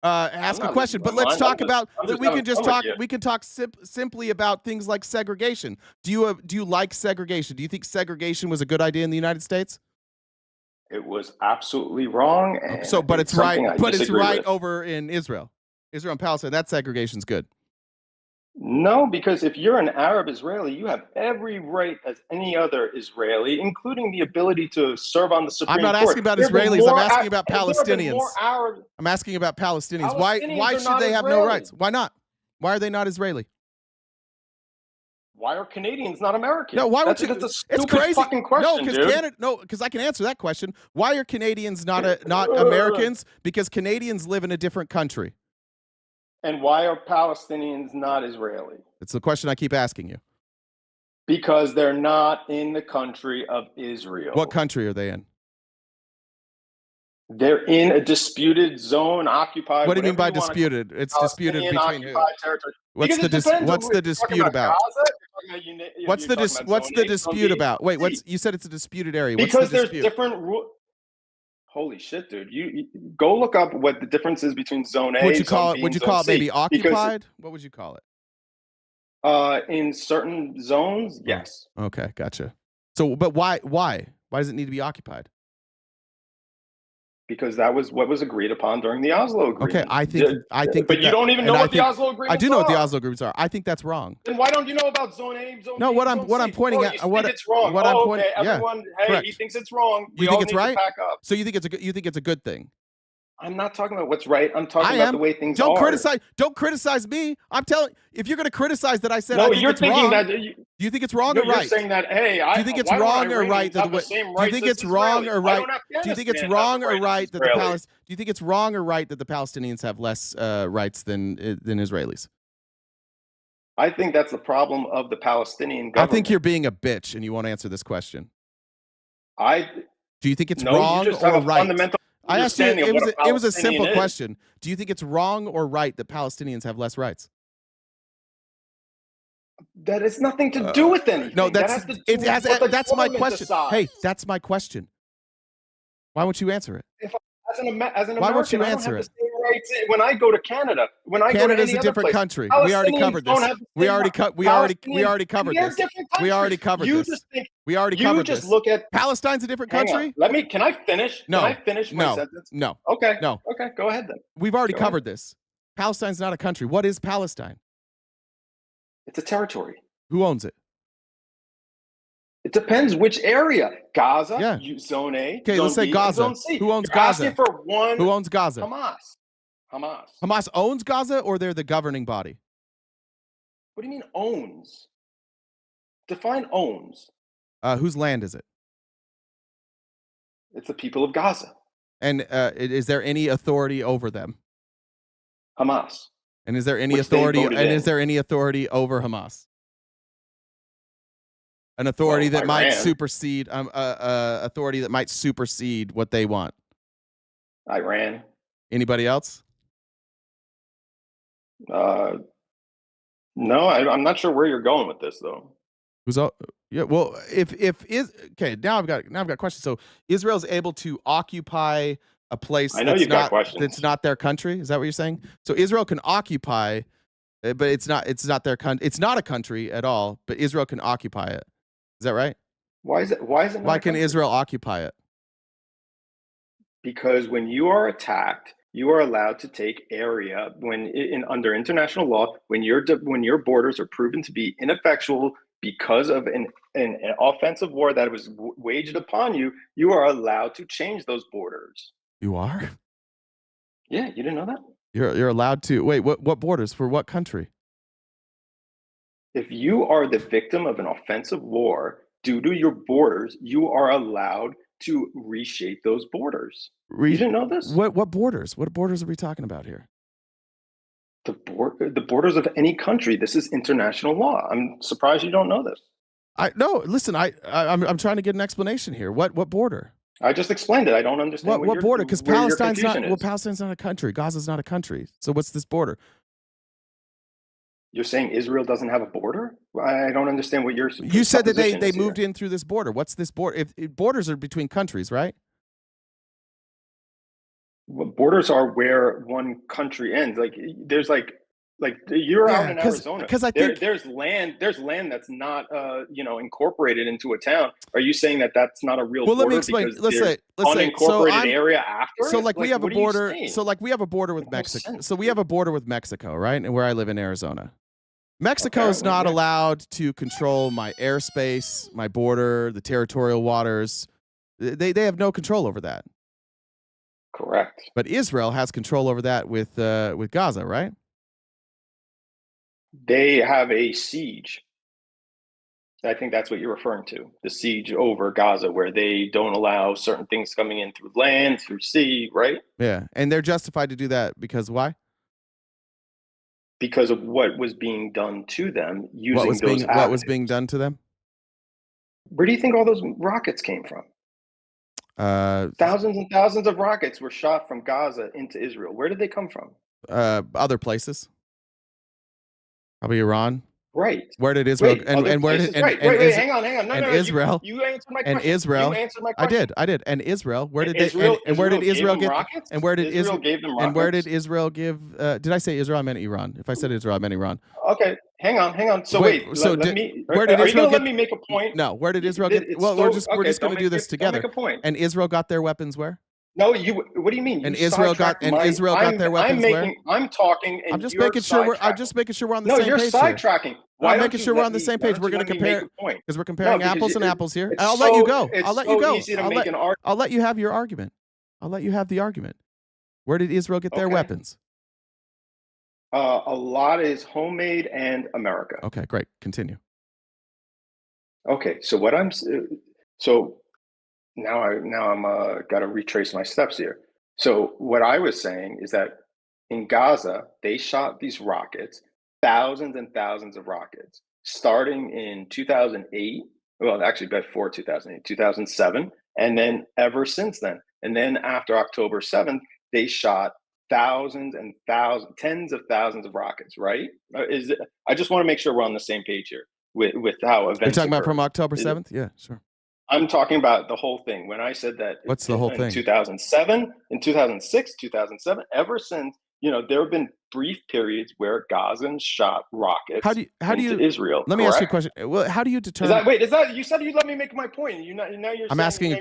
Ask a question, but let's talk about. We can just talk. We can talk simply about things like segregation. Do you like segregation? Do you think segregation was a good idea in the United States? It was absolutely wrong. And but it's right. But it's right with. over in Israel and Palestine. That segregation's good. No, because if you're an Arab Israeli, you have every right as any other Israeli, including the ability to serve on the Supreme Court. I'm not asking about Israelis. I'm asking about Palestinians. I'm asking about Palestinians. Why should they have no rights? Why not? Why are they not Israeli? Why are Canadians not American? No, why would you? That's a stupid it's crazy. Fucking question, because I can answer that question. Why are Canadians not Americans? Because Canadians live in a different country. And why are Palestinians not Israeli? It's the question I keep asking you. Because they're not in the country of Israel. What country are they in? They're in a disputed zone, occupied. What do you mean by disputed? It's disputed between who? Territory. What's the dispute about? What's the dispute about? Wait, you said it's a disputed area. Because there's different rules. Holy shit, dude! You go look up what the difference is between Zone A. Would you call it maybe occupied? Because, what would you call it? In certain zones, yes. Okay, gotcha. So, but why? Why does it need to be occupied? Because that was what was agreed upon during the Oslo Agreement. Okay, I think. But you don't even know what the Oslo Agreements are. I do know what the Oslo Agreements are. I think that's wrong. Then why don't you know about Zone A, Zone B, what Zone I'm pointing at. It's wrong. Okay. Everyone, hey, correct. he thinks it's wrong. You think it's right? So you think it's a good thing? I'm not talking about what's right. I'm talking about the way things are. Don't criticize me. I'm telling. If you're going to criticize that, I said. No, I think you're it's thinking wrong. that. Do you think it's wrong or right? You're saying that. Hey, do you think it's wrong or right that? Do you think it's wrong or right? Do you think it's wrong or right that the Do you think it's wrong or right that the Palestinians have less rights than Israelis? I think that's the problem of the Palestinian government. I think you're being a bitch, and you won't answer this question. Do you think it's wrong or right? I asked you. It was a simple question. Do you think it's wrong or right that Palestinians have less rights? That has nothing to do with anything. No, that's my question. Decides. Hey, that's my question. Why won't you answer it? As an American, why won't you answer it? When I go to Canada, Canada's a different country. We already covered this. We already covered this. We already covered this. We already covered this. Look at Palestine's a different country. Can I finish? No. Can I finish my sentence? No. Okay. No. Okay. Go ahead then. We've already covered this. Palestine's not a country. What is Palestine? It's a territory. Who owns it? It depends which area. Gaza, Zone A. Okay, Zone let's say B, Gaza. Zone C. Who owns You're Gaza? asking for one. Who owns Gaza? Hamas. Hamas owns Gaza, or they're the governing body? What do you mean owns? Define owns. Whose land is it? It's the people of Gaza. And is there any authority over them? Hamas. And is there any authority? And is there any authority over Hamas? An authority that might supersede authority that might supersede what they want. Iran. Anybody else? No, I'm not sure where you're going with this though. Yeah, well, now I've got questions. So Israel's able to occupy a place that's not their country. Is that what you're saying? So Israel can occupy, but it's not their country. It's not a country at all. But Israel can occupy it. Is that right? Why is it? Why is it? Not Why a can country? Israel occupy it? Because when you are attacked, you are allowed to take area under international law when your borders are proven to be ineffectual because of an offensive war that was waged upon you. You are allowed to change those borders. You are? Yeah, you didn't know that? You're allowed to. Wait, what borders for what country? If you are the victim of an offensive war due to your borders, you are allowed to reshape those borders. You didn't know this? What borders? What borders are we talking about here? The borders of any country. This is international law. I'm surprised you don't know this. No, listen, I'm trying to get an explanation here. What border? I just explained it. I don't understand what border? Because Palestine's not. Well, Palestine's not a country. Gaza's not a country. So what's this border? You're saying Israel doesn't have a border? I don't understand what you're. You said that they moved in through this border. What's this border? If borders are between countries, right? Well, borders are where one country ends. Like there's like you're out in Arizona. Because I think there's land that's not incorporated into a town. Are you saying that that's not a real border? Well, let me explain. Let's say unincorporated area after. So like we have a border. So like we have a border with Mexico. So we have a border with Mexico, right? And where I live in Arizona. Mexico is not allowed to control my airspace, my border, the territorial waters. They have no control over that. Correct. But Israel has control over that with Gaza, right? They have a siege. I think that's what you're referring to. The siege over Gaza, where they don't allow certain things coming in through land, through sea, right? Yeah. And they're justified to do that because why? Because of what was being done to them using those avenues. What was being done to them? Where do you think all those rockets came from? Thousands and thousands of rockets were shot from Gaza into Israel. Where did they come from? Other places. Probably Iran. Right. Where did Israel and where did hang on. No, and no, Israel. You answered my question. And Israel. You answered my question. I did. And Israel. Where did Israel Israel gave them rockets? And where did Israel give did I say Israel? I meant Iran. If I said Israel, I meant Iran. Okay. Hang on. So wait. Let me. Where did Israel let me make a point? No. Where did Israel get? Well, we're just going to do this together. Make a point. And Israel got their weapons where? No, what do you mean? And Israel got their weapons where? I'm talking. And I'm just making sure we're on the same page. No, you're sidetracking. I'm making sure we're on the same page. We're going to compare because we're comparing apples and apples here. I'll let you go. I'll let you go. I'll let you have your argument. I'll let you have the argument. Where did Israel get their weapons? A lot is homemade and America. Okay, great. Continue. Okay, so now I'm got to retrace my steps here. So what I was saying is that in Gaza, they shot these rockets, thousands and thousands of rockets, starting in 2008. Well, actually before 2008, 2007, and then ever since then. And then after October 7th, they shot thousands and thousands, tens of thousands of rockets. Right? I just want to make sure we're on the same page here with how events. You're talking about occur. from October 7th? Yeah, sure. I'm talking about the whole thing. When I said that, what's the whole thing? In 2007, in 2006, 2007, ever since, there have been brief periods where Gazans shot rockets into Israel. Let me ask you a question. Well, how do you determine? You said you'd let me make my point. Now you're. I'm asking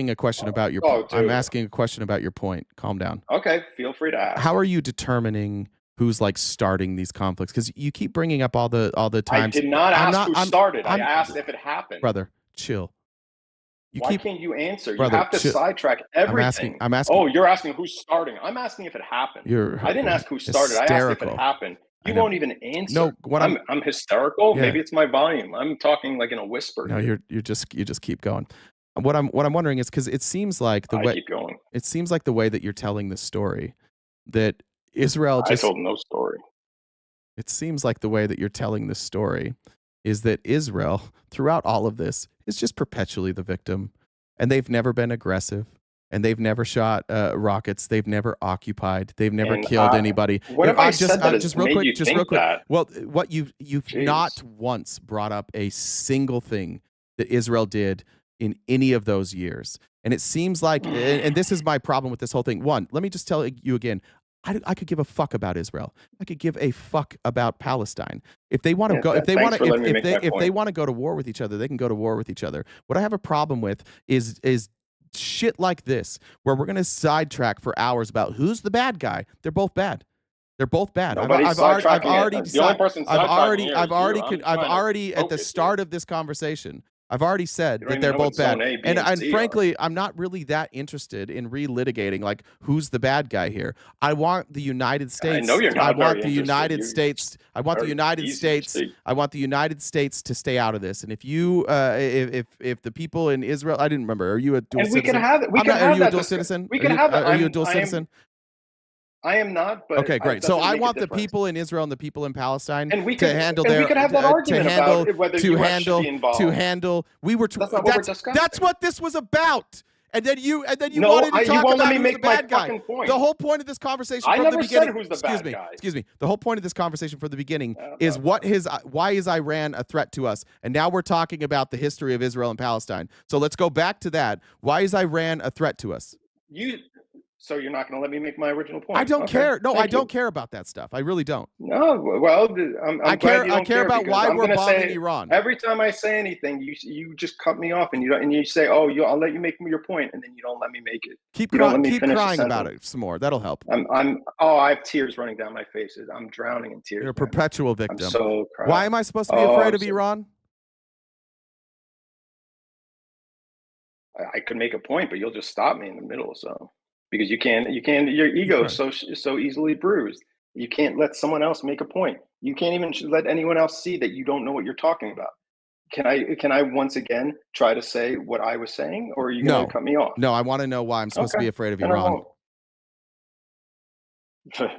a question about your. I'm asking a question about your point. Calm down. Okay, feel free to ask. How are you determining who's like starting these conflicts? Because you keep bringing up all the times. I did not ask who started. I asked if it happened. Brother, chill. Why can't you answer? Brother, you have to sidetrack everything. I'm asking. Oh, you're asking who's starting. I'm asking if it happened. I didn't ask who started. I asked if it happened. You won't even answer. No, I'm hysterical. Yeah. Maybe it's my volume. I'm talking like in a whisper. No, you just keep going. What I'm wondering is because it seems like the way keep going. It seems like the way that you're telling the story that Israel just. I told no story. It seems like the way that you're telling this story is that Israel, throughout all of this, is just perpetually the victim. And they've never been aggressive. And they've never shot rockets. They've never occupied. They've never killed anybody. What have I said that just real quick. That? Well, what you've not once brought up a single thing that Israel did in any of those years. And it seems like, and this is my problem with this whole thing. One, let me just tell you again. I could give a fuck about Israel. I could give a fuck about Palestine. If they want to go, if they thanks want for to, letting me make my if they point. want to go to war with each other, they can go to war with each other. What I have a problem with is shit like this, where we're going to sidetrack for hours about who's the bad guy. They're both bad. They're both bad. I've already at the start of this conversation, I've already said that they're both bad. And frankly, I'm not really that interested in relitigating like who's the bad guy here. I want the United States. I know you're not I want very the interested. United You're States. I want the very United easy States. to see. I want the United States to stay out of this. And if you, if the people in Israel, I didn't remember. Are you a dual And we citizen? can have it. We can have Are you a that dual discussion. citizen? We can have it. Are you a dual citizen? I am not, but Okay, great. it So doesn't I make a want the difference. people in Israel and the people in Palestine And we to can- handle and we their can have that argument about whether to US handle should be involved. to handle. We were That's not what we're discussing. that's what this was about. And then you No, wanted to you talk won't let about me who's make the my bad guy. fucking point. The whole point of this conversation I from never the beginning. said who's the excuse bad me, guy. excuse me. The whole point of this conversation from the beginning is why is Iran a threat to us? And now we're talking about the history of Israel and Palestine. So let's go back to that. Why is Iran a threat to us? So you're not going to let me make my original point? I don't Okay, care. No, thank I don't you. care about that stuff. I really don't. No, well, I'm I glad care. you I don't care about because why I'm we're gonna bombing say, Iran. Every time I say anything, you just cut me off and you say, "Oh, I'll let you make your point," and then you don't let me make it. Keep you don't let me keep finish the crying about sentence. it some more. That'll help. I have tears running down my face. I'm drowning in tears. You're a man. perpetual victim. I'm so proud. Why am I supposed to be afraid of Iran? I could make a point, but you'll just stop me in the middle. So because you can't. Your ego is so easily bruised. You can't let someone else make a point. You can't even let anyone else see that you don't know what you're talking about. Can I once again try to say what I was saying, or are you going to cut me off? No, I want to know why I'm supposed to be afraid of then I Iran. won't.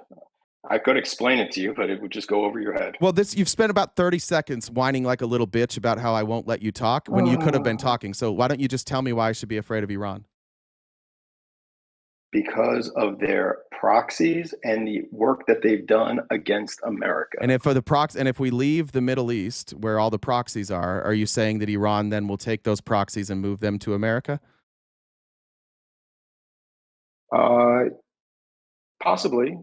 I could explain it to you, but it would just go over your head. Well, you've spent about 30 seconds whining like a little bitch about how I won't let you talk when you could have been talking. So why don't you just tell me why I should be afraid of Iran? Because of their proxies and the work that they've done against America. And if we leave the Middle East where all the proxies are you saying that Iran then will take those proxies and move them to America? Possibly.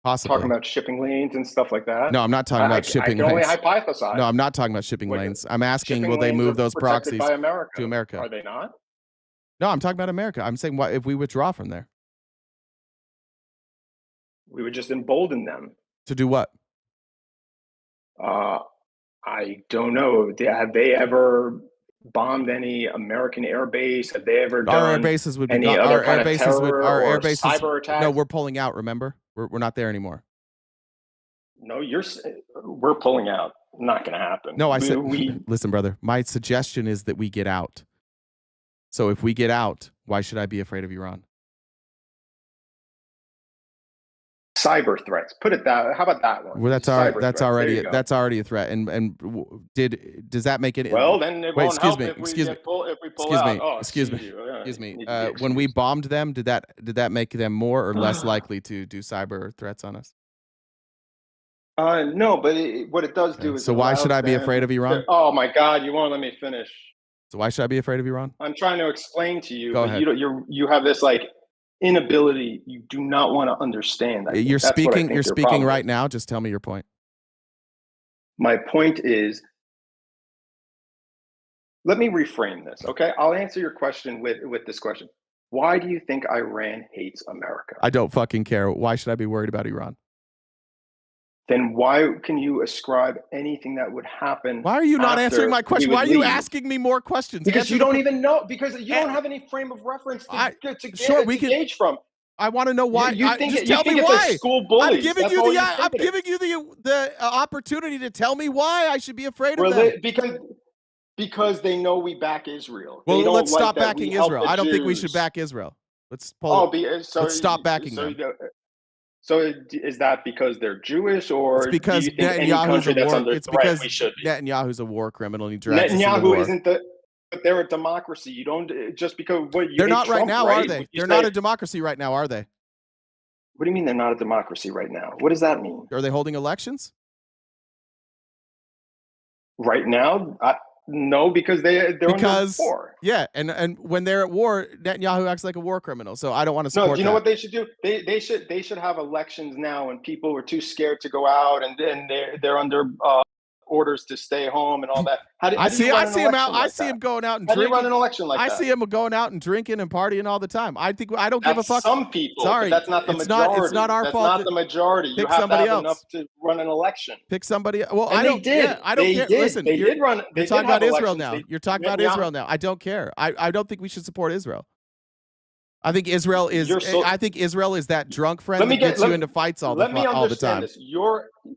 Talking about shipping lanes and stuff like that. No, I'm not talking about shipping lanes. I can only hypothesize. No, I'm not talking about shipping lanes. I'm asking, will they move those proxies by America. to America? Are they not? No, I'm talking about America. I'm saying what if we withdraw from there? We would just embolden them. To do what? I don't know. Have they ever bombed any American air base? Have they ever done Our air bases would be any gone. other Our kind air of bases would terror our or air bases. cyber attacks? No, we're pulling out. Remember, we're not there anymore. No, we're pulling out. Not going to happen. No, I said. Listen, brother. My suggestion is that we get out. So if we get out, why should I be afraid of Iran? Cyber threats. Put it that. How about that one? Well, that's already a threat. And does that make it? Well, then it won't help if we pull out. Oh, excuse me. When we bombed them, did that make them more or less likely to do cyber threats on us? No, but what it does do is. So why should I be afraid of Iran? Oh my God! You won't let me finish. So why should I be afraid of Iran? I'm trying to explain to you, Go but ahead. you have this like inability. You do not want to understand. You're speaking right now. Just tell me your point. My point is, let me reframe this. Okay, I'll answer your question with this question. Why do you think Iran hates America? I don't fucking care. Why should I be worried about Iran? Then why can you ascribe anything that would happen? Why are you not answering my question? Why are you asking me more questions? Because you don't even know. Because you don't have any frame of reference to gauge from. I want to know why. Just tell me why. School bullies. I'm giving you the opportunity to tell me why I should be afraid of them. Because they know we back Israel. Well, let's stop backing Israel. I don't think we should back Israel. Let's stop backing them. So is that because they're Jewish, or it's because do you think any country that's under threat we should be? Netanyahu's a war criminal and he drags us into Netanyahu war. isn't but they're a democracy. You don't just because they're not Trump, right now, right? are they? They're not a democracy right now, are they? What do you mean they're not a democracy right now? What does that mean? Are they holding elections? Right now, No, because they're under war. Yeah, and when they're at war, Netanyahu acts like a war criminal. So I don't want to support No, do you know that. what they should do? They should have elections now, and people were too scared to go out, and then they're under orders to stay home and all that. I see him out. I see him going out and How do drinking. you run an election like that? I see him going out and drinking and partying all the time. I don't give a fuck. Some people. Sorry, but that's not the majority. It's not our that's fault. That's not the majority. You Pick have to somebody have else. enough to run an election. Pick somebody. Well, And I don't. They did. Yeah, I don't they care. Did. Listen, they did run. You're talking about Israel now. You're talking about Israel now. I don't care. I don't think we should support Israel. I think Israel is. I think Israel is that drunk friend that gets you into fights all the time. Let me understand this.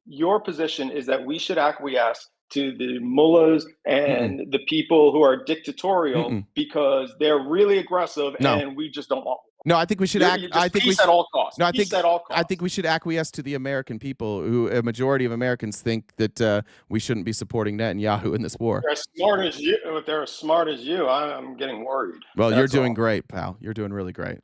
Your position is that we should acquiesce to the mullahs and the people who are dictatorial because they're really aggressive, and we just don't want. No, I think we should act. I think peace at all costs. No, Peace at all costs. I think we should acquiesce to the American people, who a majority of Americans think that we shouldn't be supporting Netanyahu in this war. If they're as smart as you, I'm getting worried. Well, you're doing great, pal. You're doing really great.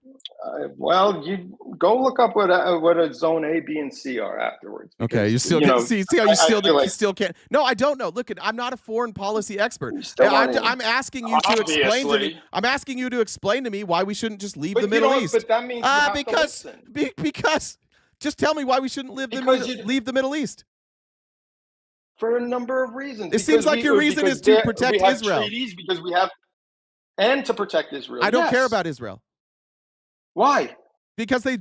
Well, you go look up what a zone A, B, and C are afterwards. Because, okay, you still can't see how you still can't. No, I don't know. Look, I'm not a foreign policy expert. I'm asking you to explain to me. I'm asking you to explain to me why we shouldn't just leave the Middle East. But that means because just tell me why we shouldn't leave the Middle East. For a number of reasons. It seems like your reason is to protect Israel. Because we have, and to protect Israel. I don't care about Israel. Why? Because they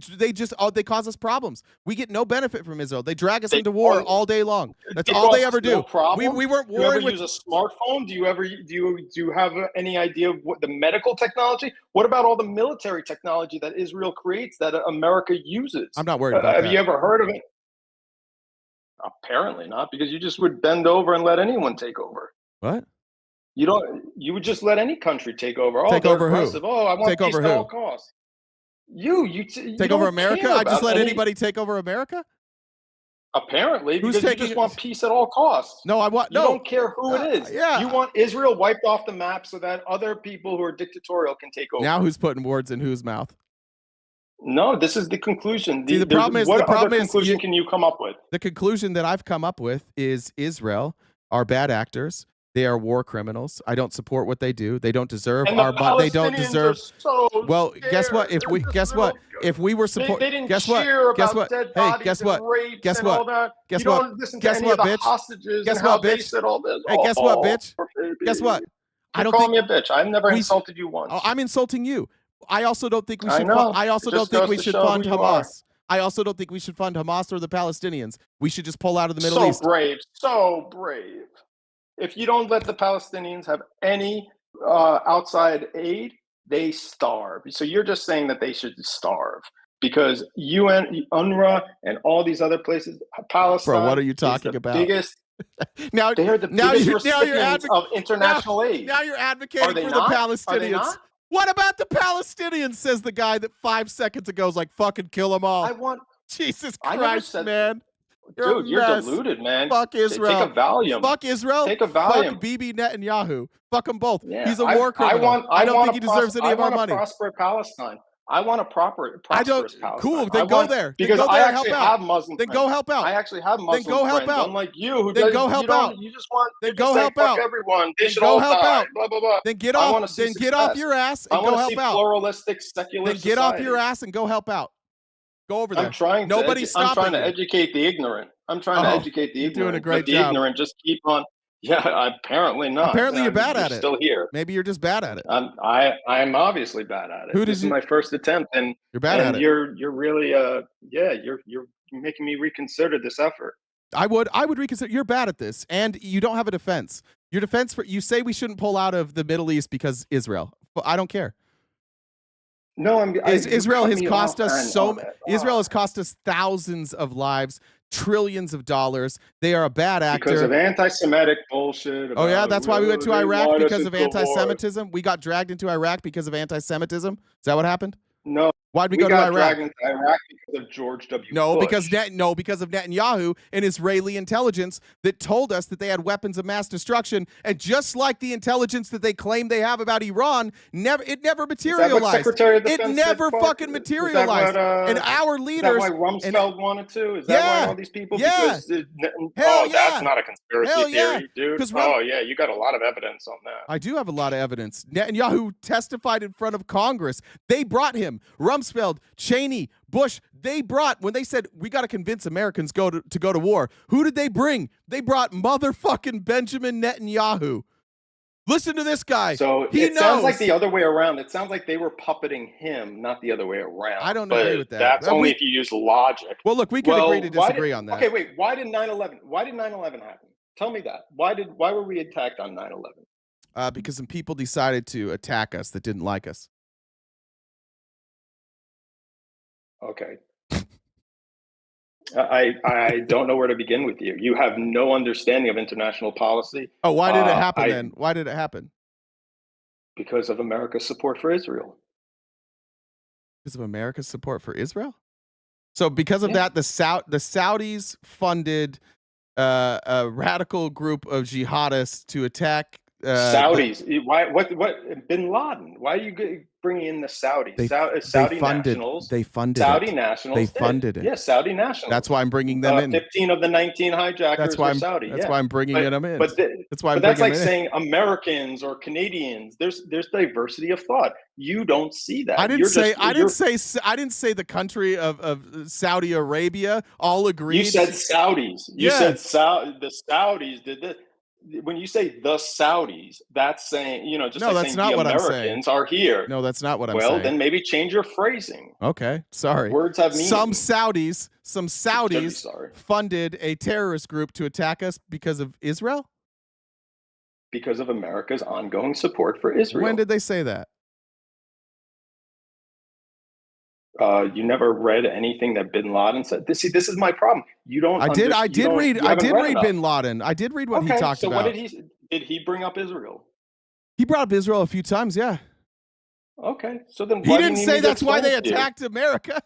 cause us problems. We get no benefit from Israel. They drag us into war all day long. That's all they ever do. We weren't warring with. Do you ever use a smartphone? Do you have any idea of what the medical technology? What about all the military technology that Israel creates that America uses? I'm not worried about that. Have you ever heard of it? Apparently not, because you just would bend over and let anyone take over. What? You would just let any country take over. Take over who? Oh, I want peace at all costs. You take over America? I just let anybody take over America? Apparently, because you just want peace at all costs. No, I want. You don't care who it is. Yeah. You want Israel wiped off the map so that other people who are dictatorial can take over. Now who's putting words in whose mouth? No, this is the conclusion. See, the problem is, what other conclusion can you come up with? The conclusion that I've come up with is Israel are bad actors. They are war criminals. I don't support what they do. They don't deserve our money. They don't deserve. Well, guess what? If we were support, they didn't guess what? cheer Guess about what? dead Hey, bodies guess and what? rapes Guess and what? all that. Guess You what? don't listen to Guess any what, of the bitch? hostages Guess and how what, they bitch? said all this. Hey, guess what, bitch? Baby. Guess what? I don't call me a bitch. I've never insulted you once. Oh, I'm insulting you. I also don't think we should. I also don't think we should fund Hamas. I also don't think we should fund Hamas or the Palestinians. We should just pull out of the Middle East. So brave. If you don't let the Palestinians have any outside aid, they starve. So you're just saying that they should starve because UN, UNRWA, and all these other places, Palestine. Bro, what are you talking about? Biggest. Now they're the biggest recipients of international aid. Now you're advocating for the Palestinians. What about the Palestinians? Says the guy that 5 seconds ago was like, "Fucking kill them all." Jesus Christ, man. Dude, you're deluded, man. Fuck Israel. Take a Valium. Fuck Israel. Take a Valium. Fuck Bibi Netanyahu. Fuck them both. Yeah, He's a war criminal. I don't think he deserves any of our money. I want a prosperous Palestine. I want a prosperous Palestine. Cool. Then go there. Because I actually have Muslim friends. Then go help out. I actually have Muslim Then go help friends. out. Unlike you, who then go help out. You just want. Then go help out. Fuck everyone. They should go all help die. out. Blah blah blah. Then get off. Then get off your ass and go help out. Pluralistic, secular. Then get off your ass and go help out. Go over there. I'm trying to educate the ignorant. I'm trying to educate the ignorant. You're doing a great job. The ignorant just keep on. Yeah, apparently not. Apparently you're bad at it. Still here. Maybe you're just bad at it. I'm obviously bad at it. This is my first attempt, and you're bad at it. You're really you're making me reconsider this effort. I would reconsider. You're bad at this, and you don't have a defense. Your defense for you say we shouldn't pull out of the Middle East because Israel. But I don't care. No, Israel has cost us Israel has cost us thousands of lives, trillions of dollars. They are a bad actor because of anti-Semitic bullshit. Oh yeah, that's why we went to Iraq because of anti-Semitism. We got dragged into Iraq because of anti-Semitism. Is that what happened? No, Why'd we We go to got Iraq? dragged into Iraq because of George W. No, Bush. because of Netanyahu and Israeli intelligence that told us that they had weapons of mass destruction, and just like the intelligence that they claim they have about Iran, it never materialized. Secretary of Defense It never said, fucking materialized. And our leaders. Is that why Rumsfeld wanted to? Is that why all these people? Yeah. Because, that's not a conspiracy theory, dude. Yeah, you got a lot of evidence on that. I do have a lot of evidence. Netanyahu testified in front of Congress. They brought him. Rumsfeld, Cheney, Bush, when they said, we got to convince Americans to go to war, who did they bring? They brought motherfucking Benjamin Netanyahu. Listen to this guy. So it sounds like the other way around. It sounds like they were puppeting him, not the other way around. I don't agree with that. That's only if you use logic. Well, look, we can agree to disagree on that. Okay, wait. Why did 9/11 happen? Tell me that. Why were we attacked on 9/11? Because some people decided to attack us that didn't like us. Okay. I don't know where to begin with you. You have no understanding of international policy. Oh, why did it happen then? Why did it happen? Because of America's support for Israel. Because of America's support for Israel? So because of that, the Saudis funded a radical group of jihadists to attack Saudis. What bin Laden? Why are you bringing in the Saudis? Saudi nationals. They funded Saudi it. nationals. They funded it. Yes, Saudi nationals. That's why I'm bringing them in. 15 of the 19 hijackers were Saudi. That's why I'm bringing them in. That's like saying Americans or Canadians. There's diversity of thought. You don't see that. I didn't say the country of Saudi Arabia all agreed. You said Saudis. You said the Saudis did this. When you say the Saudis, that's saying, just like saying the Americans are here. No, that's not what I'm saying. Well, then maybe change your phrasing. Okay, sorry. Words have meaning. Some Saudis funded a terrorist group to attack us because of Israel? Because of America's ongoing support for Israel. When did they say that? You never read anything that bin Laden said. This is my problem. You don't. I did read bin Laden. I did read what he talked about. What did he bring up Israel? He brought up Israel a few times. Yeah. Okay, so then he didn't say that's why they attacked America.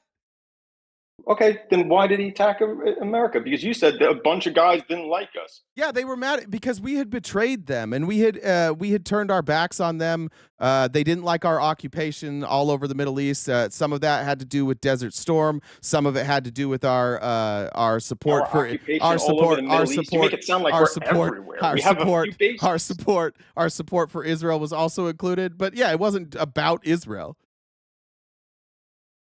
Okay, then why did he attack America? Because you said that a bunch of guys didn't like us. Yeah, they were mad because we had betrayed them and we had turned our backs on them. They didn't like our occupation all over the Middle East. Some of that had to do with Desert Storm. Some of it had to do with our support for our support. You make it sound like we're everywhere. Our support for Israel was also included. But yeah, it wasn't about Israel.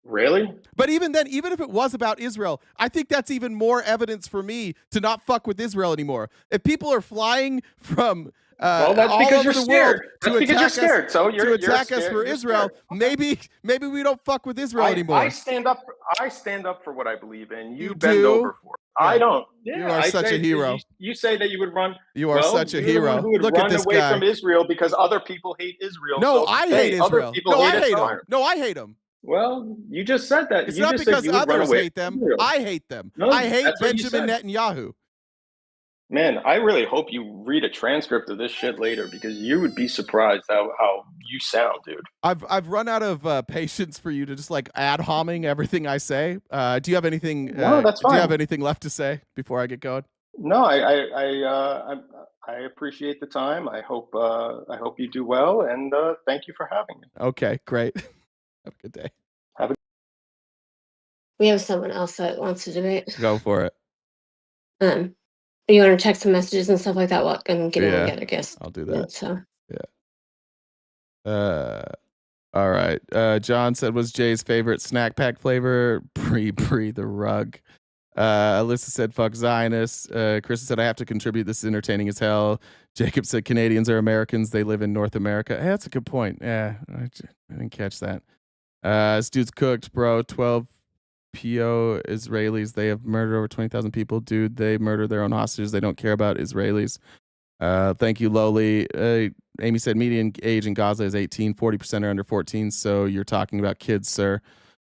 Really? But even then, even if it was about Israel, I think that's even more evidence for me to not fuck with Israel anymore. If people are flying from that's all because over you're the scared. world That's because you're scared. So to attack us for Israel, maybe we don't fuck with Israel anymore. I stand up for what I believe in. You bend over for it. Yeah. I don't. Yeah, you are such a hero. You say that you would run. You are such a hero. Who would Look run at this away guy from Israel because other people hate Israel. No, I hate Israel. No, I hate him. No, I hate him. Well, you just said that. It's you not just because said you others hate them. I hate them. No, I hate Benjamin Netanyahu. Man, I really hope you read a transcript of this shit later because you would be surprised how you sound, dude. I've run out of patience for you to just like ad homing everything I say. Do you have anything? No, that's fine. Do you have anything left to say before I get going? No, I appreciate the time. I hope you do well, and thank you for having me. Okay, great. Have a good day. We have someone else that wants to debate. Go for it. You want to check some messages and stuff like that while I'm getting together, I guess. I'll do that. So all right. John said, was Jay's favorite snack pack flavor? Pre the rug. Alyssa said, fuck Zionists. Krista said, I have to contribute. This is entertaining as hell. Jacob said, Canadians are Americans. They live in North America. Hey, that's a good point. Yeah, I didn't catch that. This dude's cooked, bro. 12 PO Israelis. They have murdered over 20,000 people. Dude, they murder their own hostages. They don't care about Israelis. Thank you, Lowly. Amy said, median age in Gaza is 18. 40% are under 14. So you're talking about kids, sir.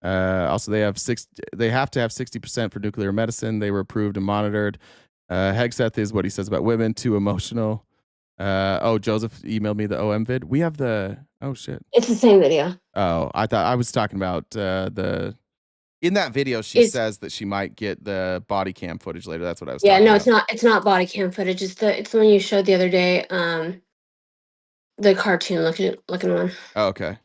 Also, they have to have 60% for nuclear medicine. They were approved and monitored. Hegseth is what he says about women, too emotional. Joseph emailed me the OM vid. We have the. Oh shit. It's the same video. Oh, I thought I was talking about the. In that video, she says that she might get the body cam footage later. That's what I was Yeah, talking no, about. it's not body cam footage. It's the one you showed the other day. The cartoon looking one. Oh, okay.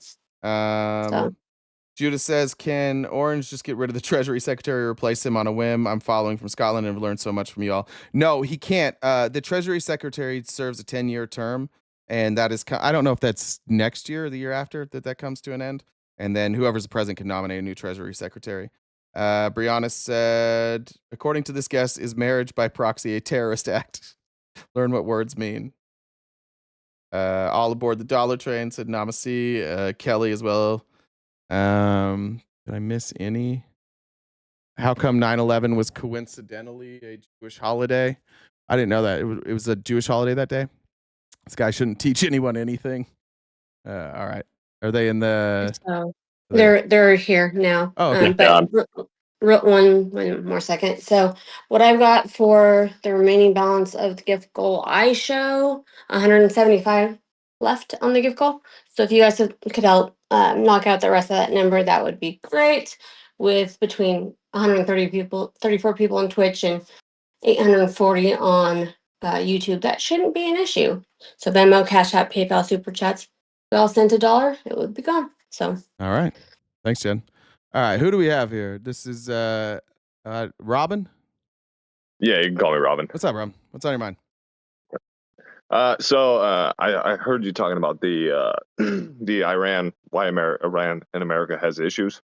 Judah says, can Orange just get rid of the Treasury Secretary or replace him on a whim? I'm following from Scotland and have learned so much from y'all. No, he can't. The Treasury Secretary serves a 10-year term, and that is, I don't know if that's next year or the year after that comes to an end. And then whoever's the president can nominate a new Treasury Secretary. Brianna said, according to this guest, is marriage by proxy a terrorist act? Learn what words mean. All aboard the dollar train, said Namasi. Kelly as well. Did I miss any? How come 9/11 was coincidentally a Jewish holiday? I didn't know that. It was a Jewish holiday that day. This guy shouldn't teach anyone anything. All right. Are they in the? So they're here now. Oh, okay. But one more second. So what I've got for the remaining balance of the gift goal, I show 175 left on the gift goal. So if you guys could help knock out the rest of that number, that would be great. With between 34 people on Twitch and 840 on YouTube, that shouldn't be an issue. So Venmo, Cash App, PayPal, Super Chats, we all sent $1, it would be gone. So all right. Thanks, Jen. All right, who do we have here? This is Robin. Yeah, you can call me Robin. What's up, Robin? What's on your mind? I heard you talking about the the Iran, why Iran and America has issues.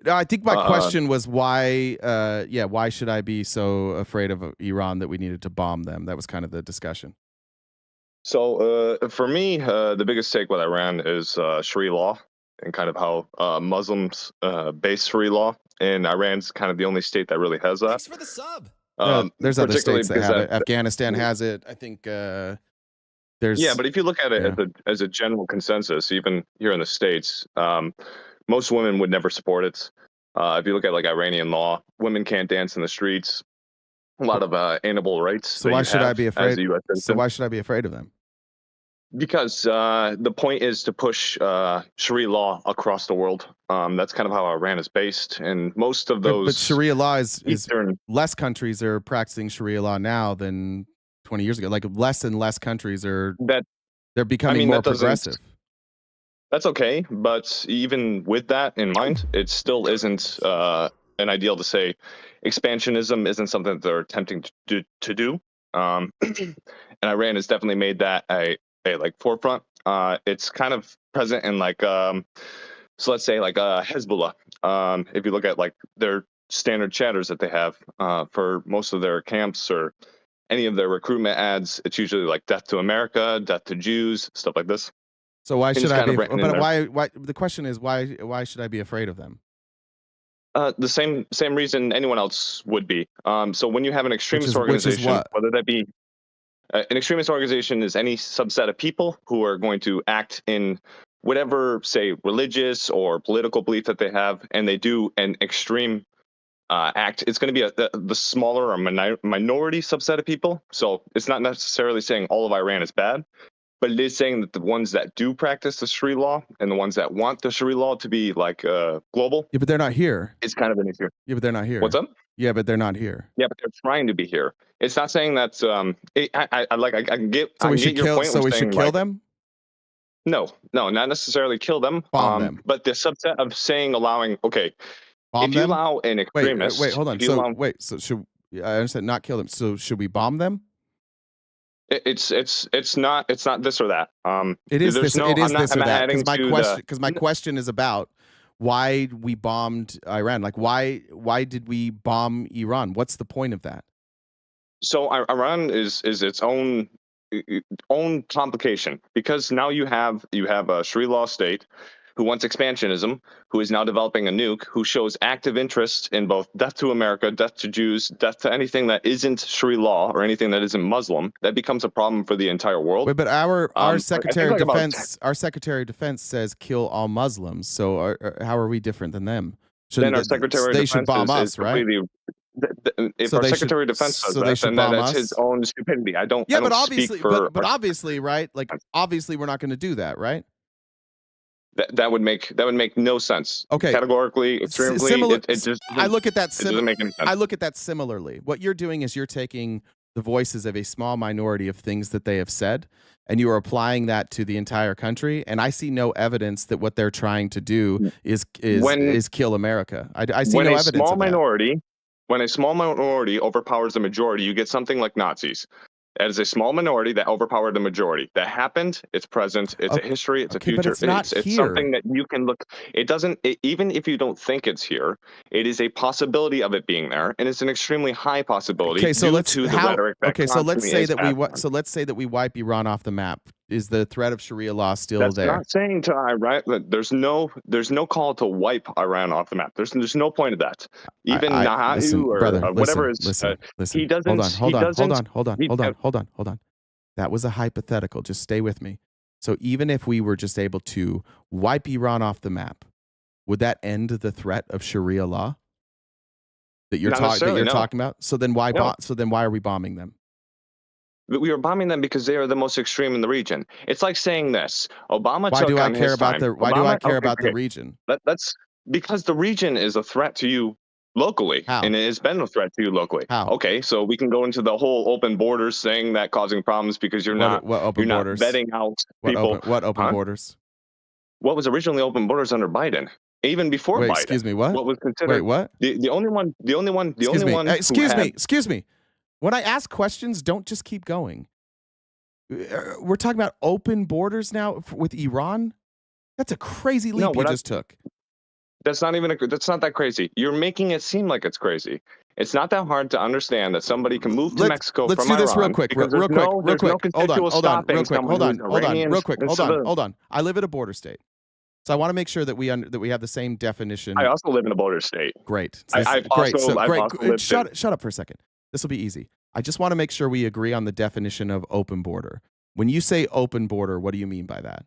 I think my question was why should I be so afraid of Iran that we needed to bomb them? That was kind of the discussion. So for me, the biggest take with Iran is Sharia law and kind of how Muslims base Sharia law. And Iran's kind of the only state that really has that. Thanks for the sub. There's other states that have it. Afghanistan has it. I think there's. Yeah, but if you look at it as a general consensus, even here in the States, most women would never support it. If you look at like Iranian law, women can't dance in the streets. A lot of animal rights. So why should I be afraid? So why should I be afraid of them? Because the point is to push Sharia law across the world. That's kind of how Iran is based, and most of those. But Sharia law is less countries are practicing Sharia law now than 20 years ago. Like less and less countries are. They're becoming more progressive. That's okay, but even with that in mind, it still isn't an ideal to say expansionism isn't something that they're attempting to do. And Iran has definitely made that a like forefront. It's kind of present in like so let's say like Hezbollah. If you look at like their standard chatters that they have for most of their camps or any of their recruitment ads, it's usually like death to America, death to Jews, stuff like this. So why should I be? But why? The question is why should I be afraid of them? The same reason anyone else would be. So when you have an extremist organization, whether that be an extremist organization is any subset of people who are going to act in whatever, say, religious or political belief that they have, and they do an extreme act. It's going to be the smaller or minority subset of people. So it's not necessarily saying all of Iran is bad, but it is saying that the ones that do practice the Sharia law and the ones that want the Sharia law to be like global. Yeah, but they're not here. It's kind of an issue. Yeah, but they're not here. What's up? Yeah, but they're not here. Yeah, but they're trying to be here. It's not saying that. I can get. So we should your kill. point So we should kill them. No, not necessarily kill them. Bomb them. But the subset of saying allowing. Okay, bomb if them? you allow an extremist. Wait, hold on. So should I understand? Not kill them. So should we bomb them? It's not this or that. It is this. It is this or that. Because my question is about why we bombed Iran. Like why did we bomb Iran? What's the point of that? So Iran is its own complication, because now you have a Sharia law state who wants expansionism, who is now developing a nuke, who shows active interest in both death to America, death to Jews, death to anything that isn't Sharia law or anything that isn't Muslim. That becomes a problem for the entire world. Wait, but our Secretary of Defense says kill all Muslims. So how are we different than them? Then our Secretary of Defense bomb us, right? If So our they should- Secretary of Defense says so they that, should then bomb that's us? his own stupidity. I don't Yeah, but speak obviously, for but obviously, right? Like, obviously, we're not going to do that, right? that would make no sense. Okay. Categorically, extremely, Similar. it just I look at that. it doesn't make any sense. I look at that similarly. What you're doing is you're taking the voices of a small minority of things that they have said, and you are applying that to the entire country. And I see no evidence that what they're trying to do is kill America. I see no evidence of that. When a small minority overpowers the majority, you get something like Nazis. As a small minority that overpowered the majority. That happened. It's present. It's a history. It's a future. But it's not it's here. something that you can look. It doesn't. Even if you don't think it's here, it is a possibility of it being there, and it's an extremely high possibility. Okay, so due let's to the rhetoric that okay, so let's constantly say is that happening. so let's say that we wipe Iran off the map. Is the threat of Sharia law still That's there? not saying to Iran. There's no call to wipe Iran off the map. There's no point of that. Even Nahayu or whatever is. Listen. He doesn't. Hold on. That was a hypothetical. Just stay with me. So even if we were just able to wipe Iran off the map, would that end the threat of Sharia law that you're talking about? So then why are we bombing them? We are bombing them because they are the most extreme in the region. It's like saying this: Obama. Why took do I on care his about time. the? Why do I care about the region? That's because the region is a threat to you locally, and it has been a threat to you locally. How? Okay, so we can go into the whole open borders saying that causing problems because you're not vetting out people. What open borders? What was originally open borders under Biden? Even before Biden. Excuse me. What? What was considered? Wait, what? The only one. Excuse me. When I ask questions, don't just keep going. We're talking about open borders now with Iran. That's a crazy leap you just took. That's not that crazy. You're making it seem like it's crazy. It's not that hard to understand that somebody can move to Mexico from Iran. Let's do this real quick. Hold on. I live in a border state, so I want to make sure that we have the same definition. I also live in a border state. Great. Great. Shut up for a second. This will be easy. I just want to make sure we agree on the definition of open border. When you say open border, what do you mean by that?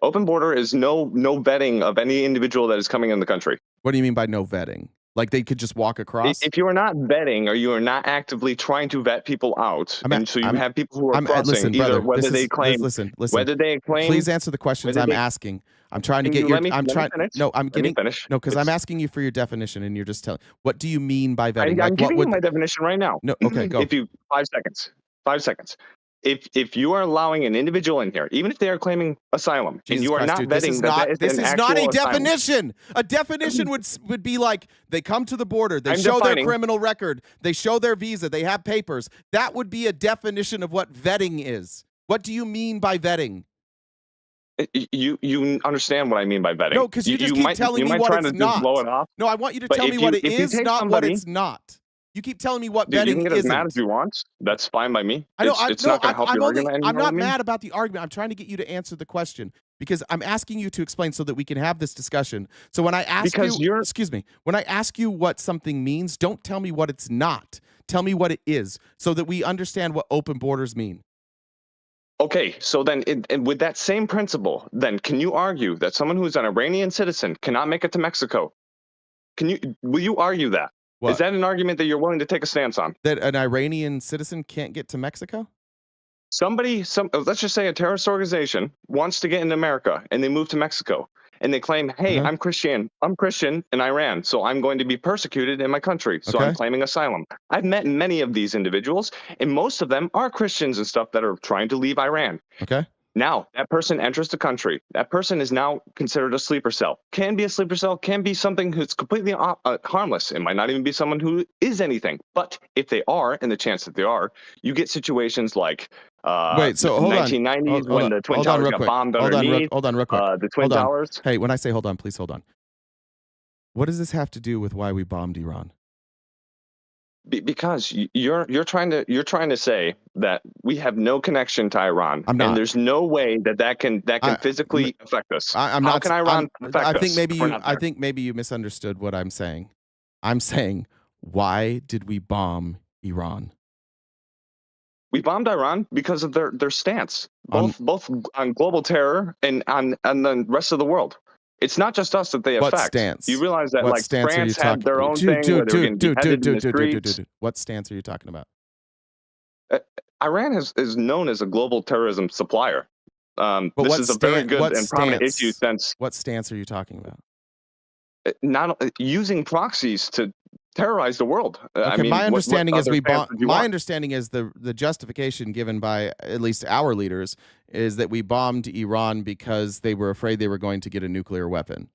Open border is no vetting of any individual that is coming in the country. What do you mean by no vetting? Like they could just walk across? If you are not vetting or you are not actively trying to vet people out, and so you have people who are crossing, whether they claim. Please answer the questions I'm asking. I'm trying to get your. Because I'm asking you for your definition, and you're just telling. What do you mean by vetting? I'm giving you my definition right now. No, okay, go. 5 seconds. If you are allowing an individual in here, even if they are claiming asylum, and you are not vetting, this is not a definition. A definition would be like they come to the border, they show their criminal record, they show their visa, they have papers. That would be a definition of what vetting is. What do you mean by vetting? You understand what I mean by vetting? No, because you just keep telling me what it's not. Blow it off. No, I want you to tell me what it is, not what it's not. You keep telling me what vetting isn't. You can get as mad as you want. That's fine by me. It's not going to help your argument. I'm not mad about the argument. I'm trying to get you to answer the question because I'm asking you to explain so that we can have this discussion. So when I ask when I ask you what something means, don't tell me what it's not. Tell me what it is so that we understand what open borders mean. Okay, so then with that same principle, then can you argue that someone who is an Iranian citizen cannot make it to Mexico? Will you argue that? What? Is that an argument that you're willing to take a stance on? That an Iranian citizen can't get to Mexico? Let's just say a terrorist organization wants to get into America and they move to Mexico and they claim, hey, I'm Christian in Iran, so I'm going to be persecuted in my country, so I'm claiming asylum. I've met many of these individuals, and most of them are Christians and stuff that are trying to leave Iran. Okay. Now, that person enters the country. That person is now considered a sleeper cell. Can be a sleeper cell, can be something who's completely harmless. It might not even be someone who is anything. But if they are, and the chance that they are, you get situations like Wait, so hold 1990s when the Twin Towers got bombed underneath. Hold on real quick. The Twin Towers. Hey, when I say hold on, please hold on. What does this have to do with why we bombed Iran? Because you're trying to say that we have no connection to Iran, I'm not. And there's no way that can physically affect us. How can Iran affect us? I think maybe you misunderstood what I'm saying. I'm saying, why did we bomb Iran? We bombed Iran because of their stance, both on global terror and on the rest of the world. It's not just us that they What affect. stance? You realize that What like stance are you France had their own thing where they were getting beheaded in the streets. What stance are you talking about? Iran is known as a global terrorism supplier. But this what is a very good what and prominent stance? issue since What stance are you talking about? not using proxies to terrorize the world. I Okay, mean, my understanding is other we stance bomb. would you My want? understanding is the justification given by at least our leaders is that we bombed Iran because they were afraid they were going to get a nuclear weapon.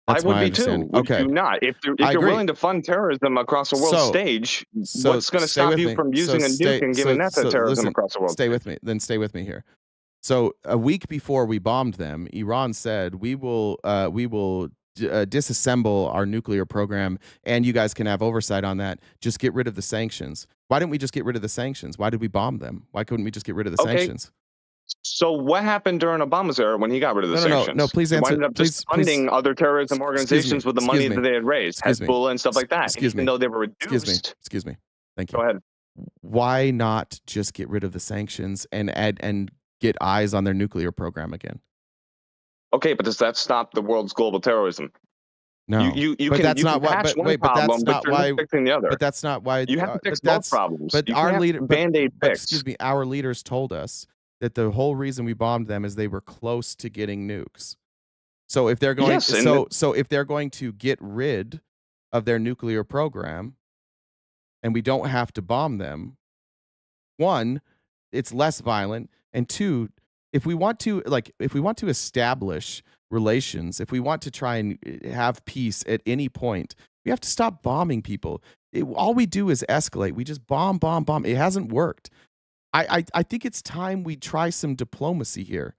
That's I would my be understanding. too. Would Okay, you not? If I you're agree. willing to fund terrorism across the world So, stage, what's going to stay stop with you me. from using a nuke and giving that to terrorism Listen, across the world stay stage? with me. Then stay with me here. So a week before we bombed them, Iran said we will disassemble our nuclear program, and you guys can have oversight on that. Just get rid of the sanctions. Why didn't we just get rid of the sanctions? Why did we bomb them? Why couldn't we just get rid of the Okay. sanctions? So what happened during Obama's era when he got rid of the sanctions? No. Please He answer. ended up just funding other terrorism organizations with the money that they had raised, Hezbollah and stuff like that. Even though they were reduced. Excuse me. Thank you. Go ahead. Why not just get rid of the sanctions and get eyes on their nuclear program again? Okay, but does that stop the world's global terrorism? No, You but can, that's you not can why. patch But one wait, but problem, that's but not you're why. not fixing the other. But that's not why. You have to fix but that's, both problems. But You our can't leader, Band-Aid but fix. excuse me, our leaders told us that the whole reason we bombed them is they were close to getting nukes. So if they're going, Yes, so if they're going to get rid of their nuclear program, and we don't have to bomb them, one, it's less violent, and two, if we want to establish relations, if we want to try and have peace at any point, we have to stop bombing people. All we do is escalate. We just bomb. It hasn't worked. I think it's time we try some diplomacy here.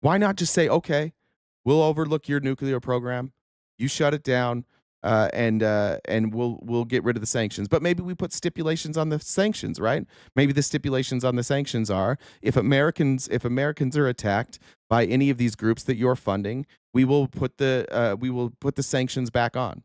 Why not just say, okay, we'll overlook your nuclear program, you shut it down, and we'll get rid of the sanctions. But maybe we put stipulations on the sanctions, right? Maybe the stipulations on the sanctions are if Americans are attacked by any of these groups that you're funding, we will put the sanctions back on.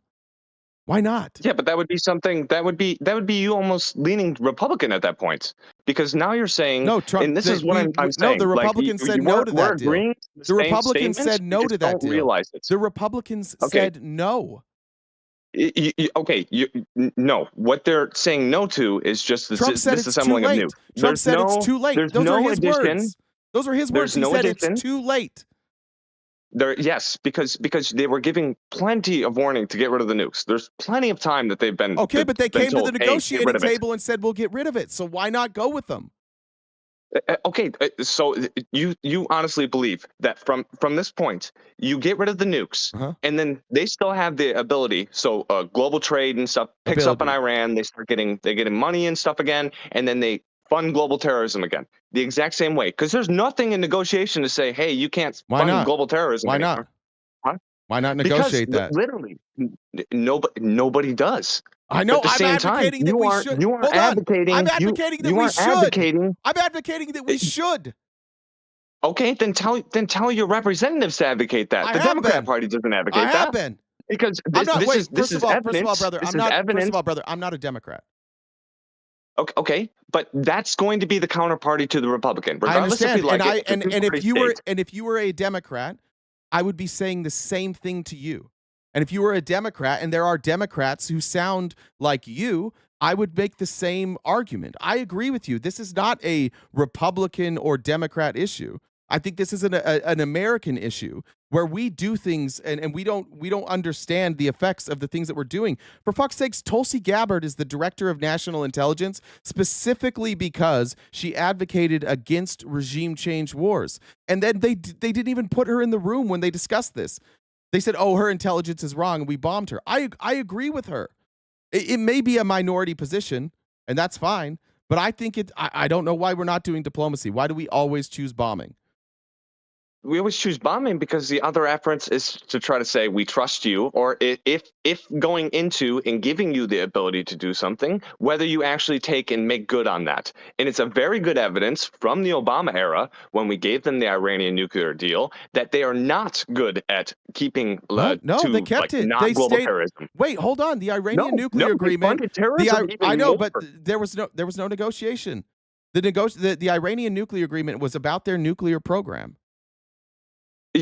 Why not? Yeah, but that would be something that would be you almost leaning Republican at that point, because now you're saying no, Trump. And this is what I'm saying. No, the Republicans said no to that deal. The Republicans said no to that deal. Realize it. The Republicans said no. No. What they're saying no to is just Trump said it's too late. Trump said it's too late. Those are his words. Those are his words. He said it's too late. Yes, because they were giving plenty of warning to get rid of the nukes. There's plenty of time that they've been okay, but they came to the negotiating table and and said we'll get rid of it. So why not go with them? Okay, so you honestly believe that from this point you get rid of the nukes, and then they still have the ability. So global trade and stuff picks up in Iran. They're getting money and stuff again, and then they fund global terrorism again, the exact same way. Because there's nothing in negotiation to say, hey, you can't fund global terrorism. Why anymore. not? Huh? Why not negotiate because that? Literally, nobody does. I know. At the same time, you are advocating. I'm advocating that we should. I'm advocating that we should. Okay, then tell your representatives to advocate that. The Democrat Party doesn't advocate that. I have been. Because this is evidence. First of all, brother, I'm not a Democrat. Okay, but that's going to be the counterparty to the Republican, regardless I understand. if we like it. And if you were a Democrat, I would be saying the same thing to you. And if you were a Democrat, and there are Democrats who sound like you, I would make the same argument. I agree with you. This is not a Republican or Democrat issue. I think this is an American issue where we do things and we don't understand the effects of the things that we're doing. For fuck's sakes, Tulsi Gabbard is the director of national intelligence specifically because she advocated against regime change wars. And then they didn't even put her in the room when they discussed this. They said, oh, her intelligence is wrong, and we bombed her. I agree with her. It may be a minority position, and that's fine, but I think I don't know why we're not doing diplomacy. Why do we always choose bombing? We always choose bombing because the other efforts is to try to say we trust you, or if going into and giving you the ability to do something, whether you actually take and make good on that. And it's a very good evidence from the Obama era when we gave them the Iranian nuclear deal that they are not good at keeping they kept it. Not they global stayed, terrorism. Wait, hold on. The Iranian nuclear agreement. I know, but there was no negotiation. The Iranian nuclear agreement was about their nuclear program.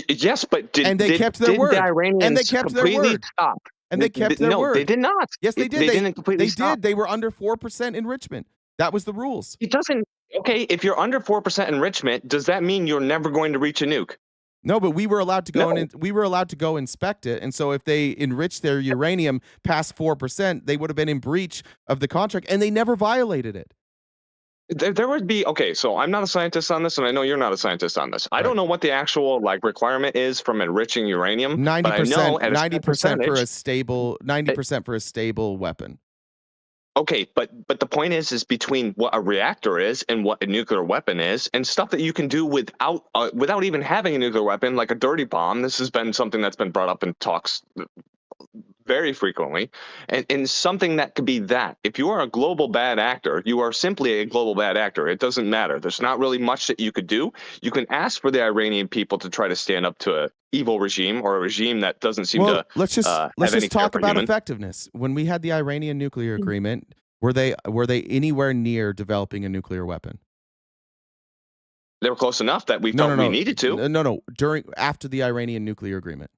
Yes, but and they kept their word. The Iranians and they kept their completely word. stop? And they kept their word. No, they did not. Yes, they did. They didn't completely stop. They were under 4% enrichment. That was the rules. It doesn't. Okay, if you're under 4% enrichment, does that mean you're never going to reach a nuke? No, but we were allowed to go we were allowed to go inspect it. And so if they enriched their uranium past 4%, they would have been in breach of the contract, and they never violated it. There would be, okay, so I'm not a scientist on this, and I know you're not a scientist on this. I don't know what the actual requirement is from enriching uranium. 90%, but I know at 90% for a stable 90% for a stable weapon. Okay, but the point is between what a reactor is and what a nuclear weapon is, and stuff that you can do without even having a nuclear weapon, like a dirty bomb. This has been something that's been brought up in talks very frequently, and something that could be that. If you are a global bad actor, you are simply a global bad actor. It doesn't matter. There's not really much that you could do. You can ask for the Iranian people to try to stand up to an evil regime or a regime that doesn't seem to. Let's just talk about humans. effectiveness. When we had the Iranian nuclear agreement, were they anywhere near developing a nuclear weapon? They were close enough that we felt we needed to. No. After the Iranian nuclear agreement.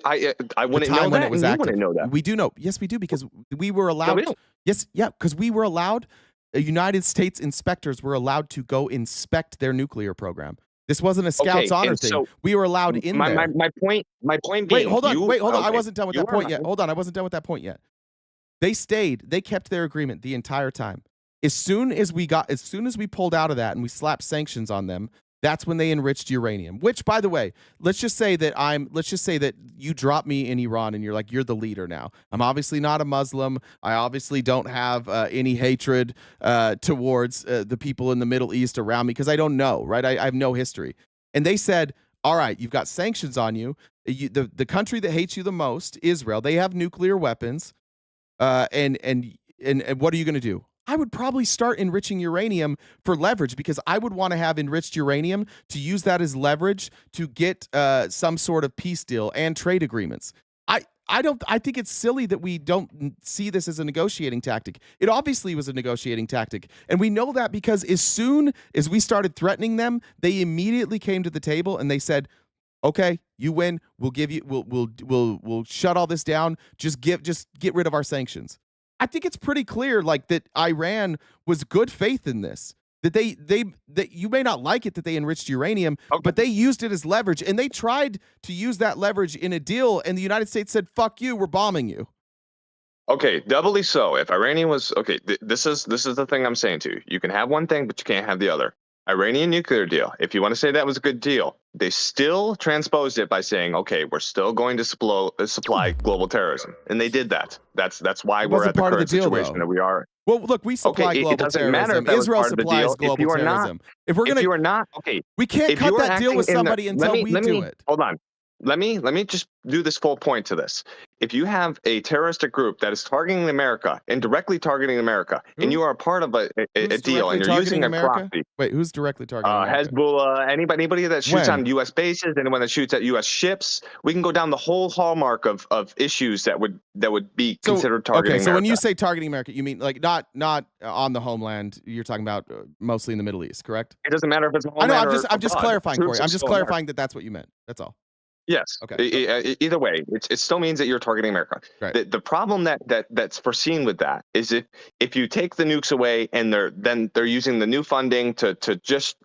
I wouldn't know that. When it was active. Wouldn't know that. We do know. Yes, we do, because we were allowed. No, because we were allowed. United States inspectors were allowed to go inspect their nuclear program. This wasn't a Scouts honor thing. So we were allowed in there. My point being. Wait, hold on. I wasn't done with that point yet. Hold on, I wasn't done with that point yet. They stayed. They kept their agreement the entire time. As soon as we pulled out of that and we slapped sanctions on them, that's when they enriched uranium. Which, by the way, let's just say that you drop me in Iran and you're the leader now. I'm obviously not a Muslim. I obviously don't have any hatred towards the people in the Middle East around me, because I don't know, right? I have no history. And they said, all right, you've got sanctions on you. The country that hates you the most, Israel, they have nuclear weapons. And what are you going to do? I would probably start enriching uranium for leverage, because I would want to have enriched uranium to use that as leverage to get some sort of peace deal and trade agreements. I think it's silly that we don't see this as a negotiating tactic. It obviously was a negotiating tactic, and we know that because as soon as we started threatening them, they immediately came to the table and they said, "Okay, you win. We'll give you. We'll shut all this down. Just get rid of our sanctions." I think it's pretty clear, that Iran was good faith in this. That you may not like it that they enriched uranium, but they used it as leverage, and they tried to use that leverage in a deal, and the United States said, "Fuck you, we're bombing you." Okay, doubly so. If Iranian was okay, this is the thing I'm saying to you. You can have one thing, but you can't have the other. Iranian nuclear deal. If you want to say that was a good deal, they still transposed it by saying, "Okay, we're still going to supply global terrorism," and they did that. That's why we're at the current situation that we are. Well, look, we supply global terrorism. Israel supplies global terrorism. If you are not, we can't cut that deal with somebody until we do it. Hold on. Let me just do this full point to this. If you have a terroristic group that is targeting America and directly targeting America, and you are a part of a deal, and you're using a proxy. Wait, who's directly targeting America? Hezbollah, anybody that shoots on U.S. bases, anyone that shoots at U.S. ships, we can go down the whole hallmark of issues that would be considered targeting America. So when you say targeting America, you mean not on the homeland? You're talking about mostly in the Middle East, correct? It doesn't matter if it's homeland. I know. I'm just clarifying for you. I'm just clarifying that that's what you meant. That's all. Yes. Okay. Either way, it still means that you're targeting America. Right. The problem that's foreseen with that is if you take the nukes away and they're using the new funding to just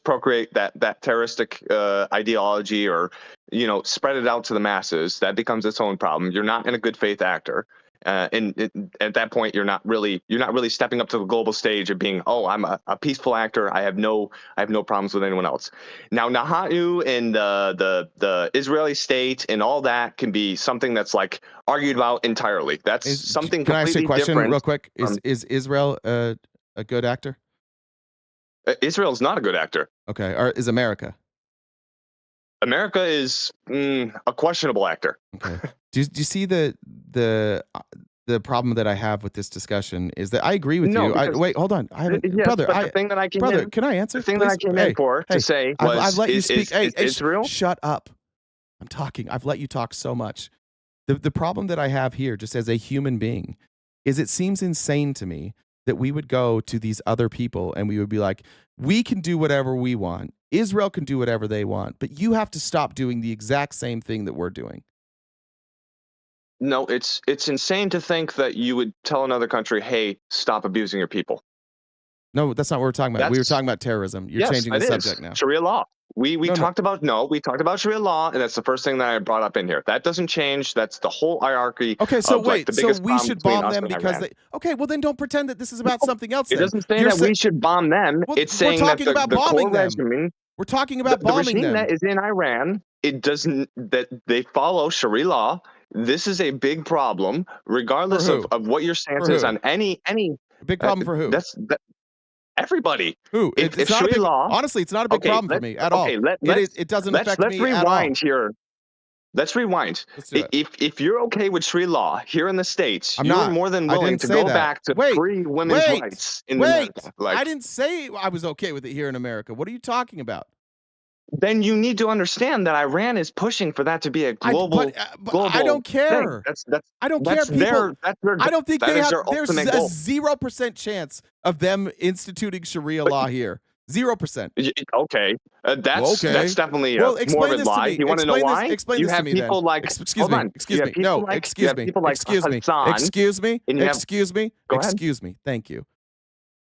procreate that terroristic ideology, or spread it out to the masses, that becomes its own problem. You're not in a good faith actor. And at that point, you're not really stepping up to the global stage of being, oh, I'm a peaceful actor. I have no problems with anyone else. Now, Naharu and the Israeli state and all that can be something that's argued about entirely. That's something. Can I ask you a question different real quick? Is Israel a good actor? Israel's not a good actor. Okay, or is America? America is a questionable actor. Okay. Do you see the problem that I have with this discussion is that I agree with you. Wait, hold on. Brother, the thing that I came in, can I answer? The thing that I came in for to say was, I've let you speak. Israel? Shut up. I'm talking. I've let you talk so much. The problem that I have here, just as a human being, is it seems insane to me that we would go to these other people and we would be like, we can do whatever we want. Israel can do whatever they want, but you have to stop doing the exact same thing that we're doing. No, it's insane to think that you would tell another country, "Hey, stop abusing your people." No, that's not what we're talking about. We were talking about terrorism. You're changing the subject now. Sharia law. We talked about Sharia law, and that's the first thing that I brought up in here. That doesn't change. That's the whole hierarchy. Okay, so of, like, wait, the so biggest we problem should between bomb us them and because Iran. they. Okay, well then don't pretend that this is about something else. It then. doesn't say You're that we should bomb them. Well, It's saying that talking about the bombing core them. regime. We're talking about the bombing regime them. that is in Iran. It doesn't that they follow Sharia law. This is a big problem, regardless of what your stance is on any. A big problem for who? Everybody. Who? If It's not a Sharia big, law. honestly, it's not a big problem for me at all. It doesn't affect me at all. Let's rewind here. Let's rewind. Let's do it. If you're okay with Sharia law here in the States, I'm you're not. more than I willing didn't to say go that. back to free women's rights in America. Like, I didn't say I was okay with it here in America. What are you talking about? Then you need to understand that Iran is pushing for that to be a global. global I don't care. Thing. I don't that's care. People, that's their, I don't think that they is have. their There's ultimate a goal. 0% chance of them instituting Sharia law here. 0%. Okay, that's definitely a morbid lie. You want to know why? Explain you this have to me people then. like Excuse me. Excuse me. No. Excuse me. Excuse me. Excuse me. Excuse me. Excuse me. Thank you.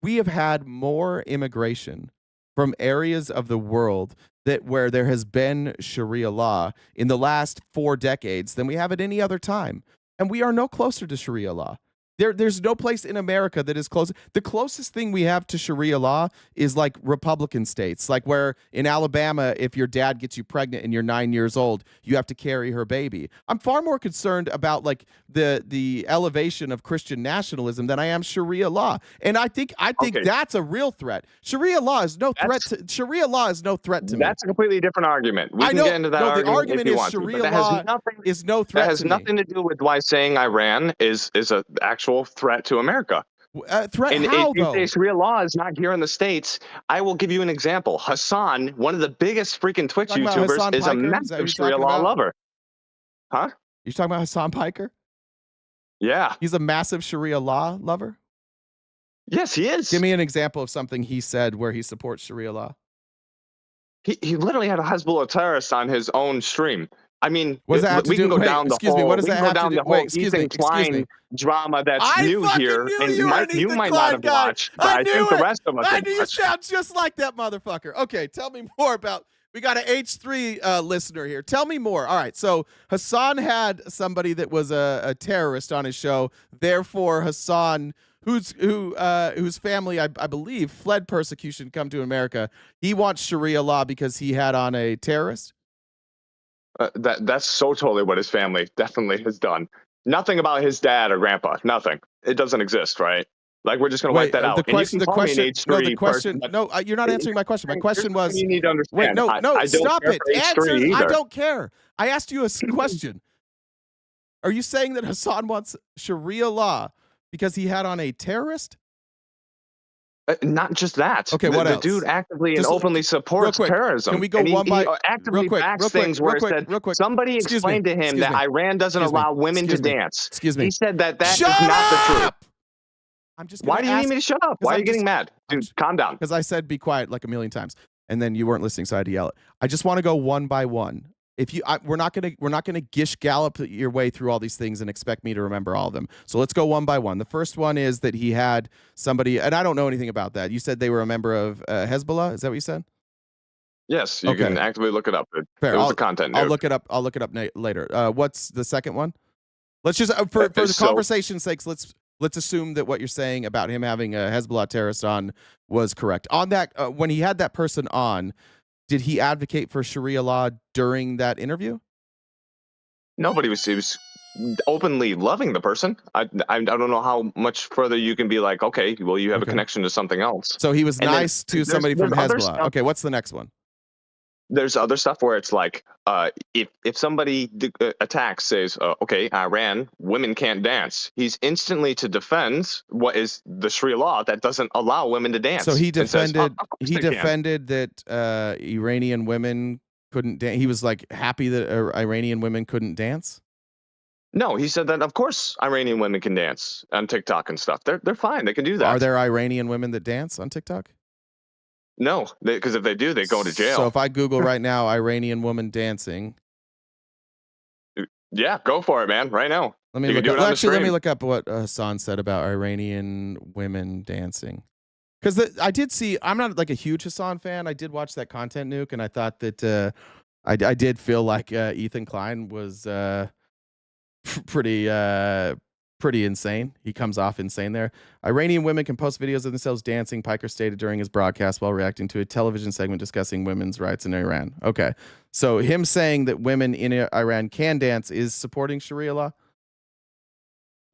We have had more immigration from areas of the world where there has been Sharia law in the last 4 decades than we have at any other time. And we are no closer to Sharia law. There's no place in America that is close. The closest thing we have to Sharia law is like Republican states, like where in Alabama, if your dad gets you pregnant and you're 9 years old, you have to carry her baby. I'm far more concerned about like the elevation of Christian nationalism than I am Sharia law. And I think that's a real threat. Sharia law is no threat to me. That's a completely different argument. We can get into that the argument if you is want Sharia to, but law is no threat. That has nothing to do with why saying Iran is an actual threat to America. Threat and how, if you though? say Sharia law is not here in the States, I will give you an example. Hassan, one of the biggest freaking Twitch YouTubers, is a massive Sharia law lover. Huh? You're talking about Hassan Piker? Yeah. He's a massive Sharia law lover? Yes, he is. Give me an example of something he said where he supports Sharia law. He literally had a Hezbollah terrorist on his own stream. I mean, what does that have to we do? can go Wait, down the excuse whole, me. What does we that can go have down to do? the whole Wait, excuse me. Ethan Klein drama that's new here, knew and you you might not have watched, but I think the rest of us I have knew you watched. sound just like that motherfucker. Okay, tell me more about. We got an H3 listener here. Tell me more. All right, so Hassan had somebody that was a terrorist on his show. Therefore, Hassan, whose family I believe fled persecution, come to America. He wants Sharia law because he had on a terrorist. That's so totally what his family definitely has done. Nothing about his dad or grandpa. Nothing. It doesn't exist, right? Like, we're just going to wipe that out. The question. No, you're not answering my question. My question was. You need to understand. Wait, no, stop it. Answer. I Either. don't care. I asked you a question. Are you saying that Hassan wants Sharia law because he had on a terrorist? Not just that. Okay, what else? The dude actively and openly supports terrorism. Can we go one by he actively backs things where it said somebody explained to him that Iran doesn't allow women to dance. Excuse me. He said that is not the truth. I'm just. Why do you need me to shut up? Why are you getting mad, dude? Calm down. Because I said be quiet like a million times, and then you weren't listening, so I had to yell it. I just want to go one by one. If you, we're not gonna gish gallop your way through all these things and expect me to remember all of them. So let's go one by one. The first one is that he had somebody, and I don't know anything about that. You said they were a member of Hezbollah. Is that what you said? Yes, you can actively look it up. Fair. It was a content. I'll look it up. I'll look it up later. What's the second one? Let's just for the conversation's sakes, let's assume that what you're saying about him having a Hezbollah terrorist on was correct. On that, when he had that person on, did he advocate for Sharia law during that interview? No, but he was openly loving the person. I don't know how much further you can be like, okay, well, you have a connection to something else. So he was nice to somebody from Hezbollah. Okay, what's the next one? There's other stuff where it's like, if somebody attacks, says, okay, Iran, women can't dance, he's instantly to defend what is the Sharia law that doesn't allow women to dance. So he defended says, defended that Iranian women couldn't dance. He was like happy that Iranian women couldn't dance. No, he said that of course Iranian women can dance on TikTok and stuff. They're fine. They can do that. Are there Iranian women that dance on TikTok? No, because if they do, they go to jail. So if I Google right now Iranian woman dancing, yeah, go for it, man. Right now. let me look up. Actually, let me look up what Hassan said about Iranian women dancing. Because I did see, I'm not like a huge Hassan fan. I did watch that content nuke, and I thought that I did feel like Ethan Klein was pretty insane. He comes off insane there. Iranian women can post videos of themselves dancing, Piker stated during his broadcast while reacting to a television segment discussing women's rights in Iran. Okay. So him saying that women in Iran can dance is supporting Sharia law?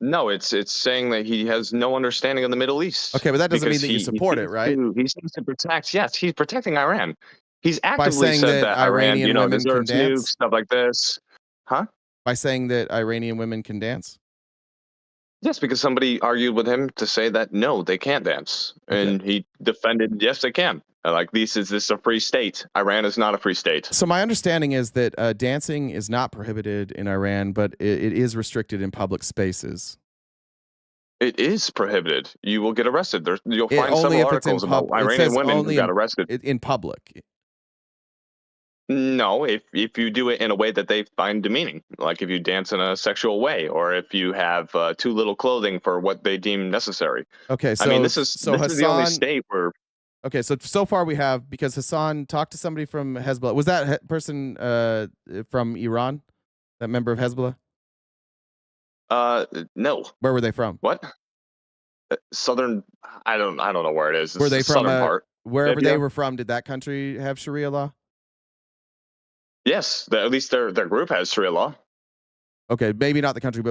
No, it's saying that he has no understanding of the Middle East. Okay, but that doesn't mean that you support it, right? He seems to protect. Yes, he's protecting Iran. He's By actively saying said that Iran, Iranian women can deserves nukes, dance? stuff like this. Huh? By saying that Iranian women can dance? Yes, because somebody argued with him to say that no, they can't dance, and he defended yes, they can. Like this is a free state. Iran is not a free state. So my understanding is that dancing is not prohibited in Iran, but it is restricted in public spaces. It is prohibited. You will get arrested. You'll find only several if it's in articles about it Iranian says women only who got arrested. in public. No, if you do it in a way that they find demeaning, like if you dance in a sexual way, or if you have too little clothing for what they deem necessary. Okay, so I mean, this is the only Hassan, state where. Okay, so far we have, because Hassan talked to somebody from Hezbollah. Was that person from Iran? That member of Hezbollah? No. Where were they from? What? Southern. I don't know where it is. Were they the from southern part? wherever Libya? they were from? Did that country have Sharia law? Yes, at least their group has Sharia law. Okay, maybe not the country,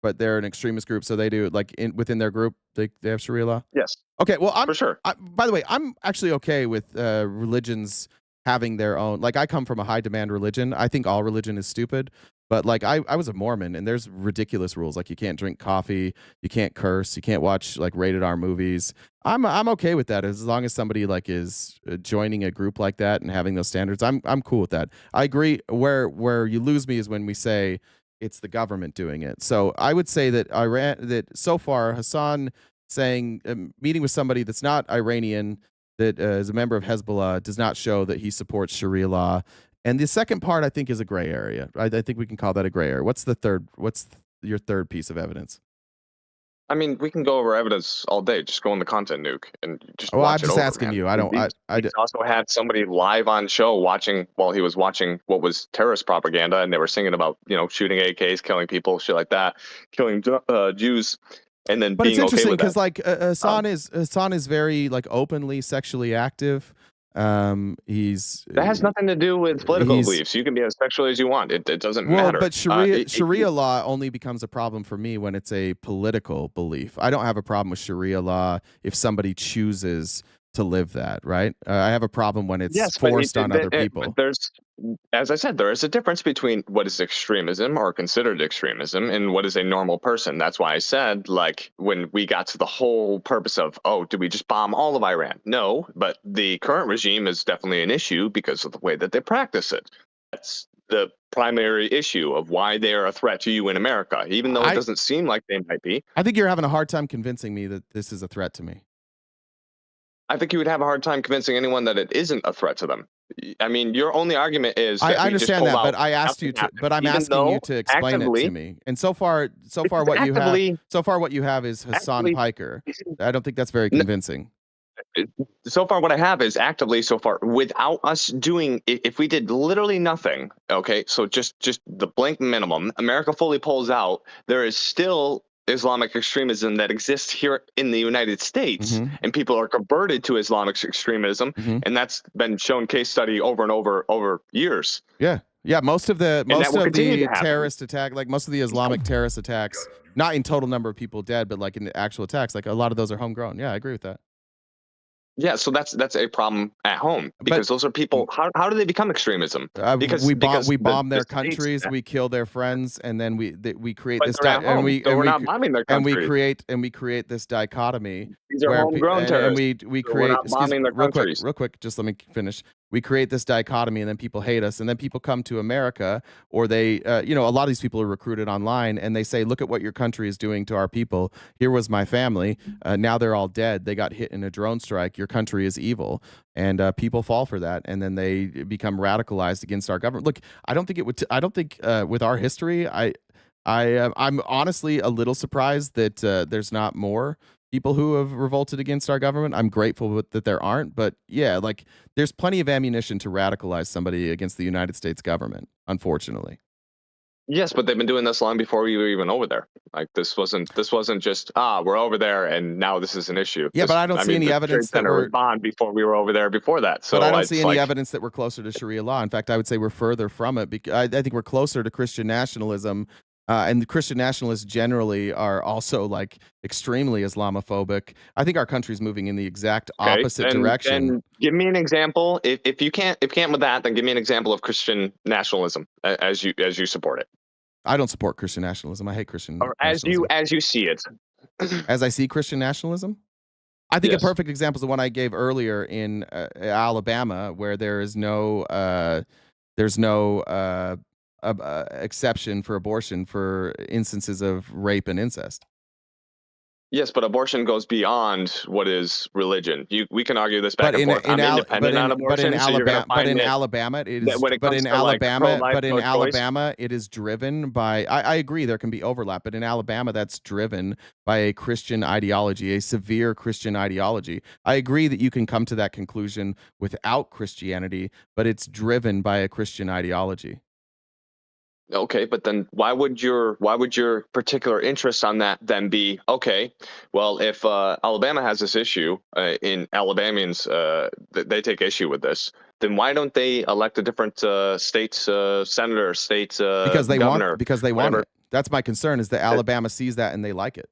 but they're an extremist group, so they do like within their group they have Sharia law. Yes. Okay, well, for sure. By the way, I'm actually okay with religions having their own. Like, I come from a high demand religion. I think all religion is stupid, but like I was a Mormon, and there's ridiculous rules. Like, you can't drink coffee, you can't curse, you can't watch like rated R movies. I'm okay with that as long as somebody like is joining a group like that and having those standards. I'm cool with that. I agree. Where you lose me is when we say it's the government doing it. So I would say that so far Hassan saying meeting with somebody that's not Iranian that is a member of Hezbollah does not show that he supports Sharia law. And the second part I think is a gray area. I think we can call that a gray area. What's your third piece of evidence? I mean, we can go over evidence all day. Just go on the content nuke and just well, watch I'm just it over, asking man. you. I don't. He also had somebody live on show watching while he was watching what was terrorist propaganda, and they were singing about shooting AKs, killing people, shit like that, killing Jews, and then But being it's interesting because like Hassan is very like openly sexually active. That has nothing to do with political beliefs. You can be as sexual as you want. It doesn't matter. But Sharia law only becomes a problem for me when it's a political belief. I don't have a problem with Sharia law if somebody chooses to live that, right? I have a problem when it's forced on other people. But as I said, there is a difference between what is extremism or considered extremism and what is a normal person. That's why I said, like, when we got to the whole purpose of, do we just bomb all of Iran? No, but the current regime is definitely an issue because of the way that they practice it. That's the primary issue of why they are a threat to you in America, even though it doesn't seem like they might be. I think you're having a hard time convincing me that this is a threat to me. I think you would have a hard time convincing anyone that it isn't a threat to them. I mean, your only argument is that I understand that, but I asked you to, but I'm asking you to explain it to me. And so far what you have is Hassan Piker. I don't think that's very convincing. So far what I have is actively so far without us doing, if we did literally nothing, okay, so just the blank minimum, America fully pulls out, there is still Islamic extremism that exists here in the United States, and people are converted to Islamic extremism, and that's been shown case study over and over years. Yeah, most of the terrorist attack, like most of the Islamic terrorist attacks, not in total number of people dead, but like in the actual attacks, like a lot of those are homegrown. Yeah, I agree with that. Yeah, so that's a problem at home because those are people. How do they become extremism? Because we bomb their countries, we kill their friends, and then we create this and we create this dichotomy. These are homegrown terrorists. And we create bombing their countries. Real quick, just let me finish. We create this dichotomy, and then people hate us, and then people come to America, or they, a lot of these people are recruited online, and they say, "Look at what your country is doing to our people. Here was my family. Now they're all dead. They got hit in a drone strike. Your country is evil." And people fall for that, and then they become radicalized against our government. Look, I don't think it would. I don't think with our history, I'm honestly a little surprised that there's not more people who have revolted against our government. I'm grateful that there aren't, but yeah, like there's plenty of ammunition to radicalize somebody against the United States government, unfortunately. Yes, but they've been doing this long before we were even over there. Like this wasn't just we're over there and now this is an issue. Yeah, but I don't see any evidence that we're bond before we were over there before that. So but I don't see any evidence that we're closer to Sharia law. In fact, I would say we're further from it. Because I think we're closer to Christian nationalism. And the Christian nationalists generally are also like extremely Islamophobic. I think our country's moving in the exact opposite direction. And give me an example. If you can't with that, then give me an example of Christian nationalism as you support it. I don't support Christian nationalism. I hate Christian. Or as you see it. As I see Christian nationalism. I think a perfect example is the one I gave earlier in Alabama, where there's no exception for abortion for instances of rape and incest. Yes, but abortion goes beyond what is religion. We can argue this back and forth. I'm independent on abortion, but in Alabama, it is. But in Alabama, it is driven by. I agree, there can be overlap, but in Alabama, that's driven by a Christian ideology, a severe Christian ideology. I agree that you can come to that conclusion without Christianity, but it's driven by a Christian ideology. Okay, but then why would your particular interest on that then be okay? Well, if Alabama has this issue, in Alabamians they take issue with this, then why don't they elect a different state senator, state governor? Because they want it. That's my concern. Is that Alabama sees that and they like it.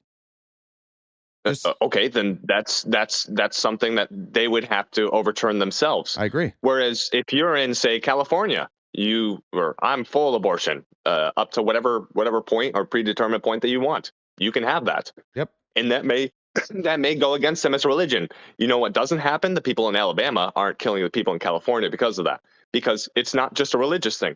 Okay, then that's something that they would have to overturn themselves. I agree. Whereas if you're in, say, California, I'm full abortion up to whatever point or predetermined point that you want. You can have that. Yep. And that may go against them as a religion. You know what doesn't happen? The people in Alabama aren't killing the people in California because of that. Because it's not just a religious thing.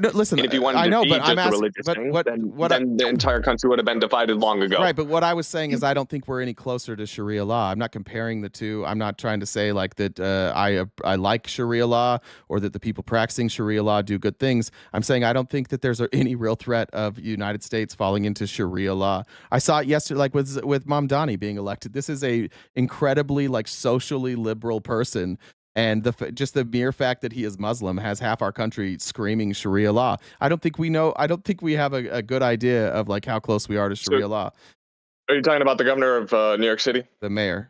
No, listen, and if you wanted I know, to but I'm asking, then the entire country would have been divided long ago. Right, but what I was saying is I don't think we're any closer to Sharia law. I'm not comparing the two. I'm not trying to say like that I like Sharia law or that the people practicing Sharia law do good things. I'm saying I don't think that there's any real threat of the United States falling into Sharia law. I saw it yesterday, like with Mamdani being elected. This is a incredibly like socially liberal person. And just the mere fact that he is Muslim has half our country screaming Sharia law. I don't think we have a good idea of like how close we are to Sharia law. Are you talking about the governor of New York City? The mayor.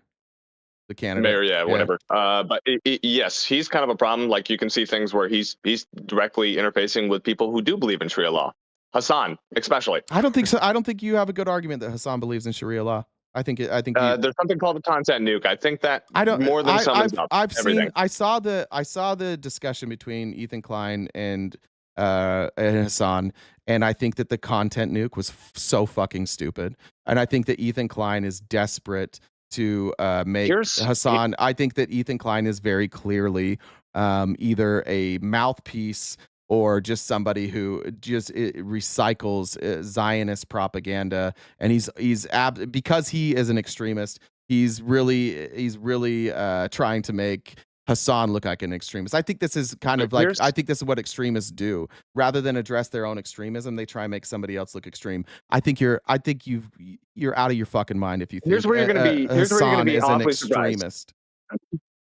The candidate. Mayor, yeah, whatever. But yes, he's kind of a problem. Like you can see things where he's directly interfacing with people who do believe in Sharia law. Hassan, especially. I don't think so. I don't think you have a good argument that Hassan believes in Sharia law. I think there's something called the content nuke. I think that more than I saw the discussion between Ethan Klein and Hassan, and I think that the content nuke was so fucking stupid. And I think that Ethan Klein is desperate to make Hassan. I think that Ethan Klein is very clearly either a mouthpiece or just somebody who just recycles Zionist propaganda, and because he is an extremist, he's really trying to make Hassan look like an extremist. I think this is kind of like I think this is what extremists do. Rather than address their own extremism, they try and make somebody else look extreme. I think you're out of your fucking mind if you think Here's where you're going to be an extremist.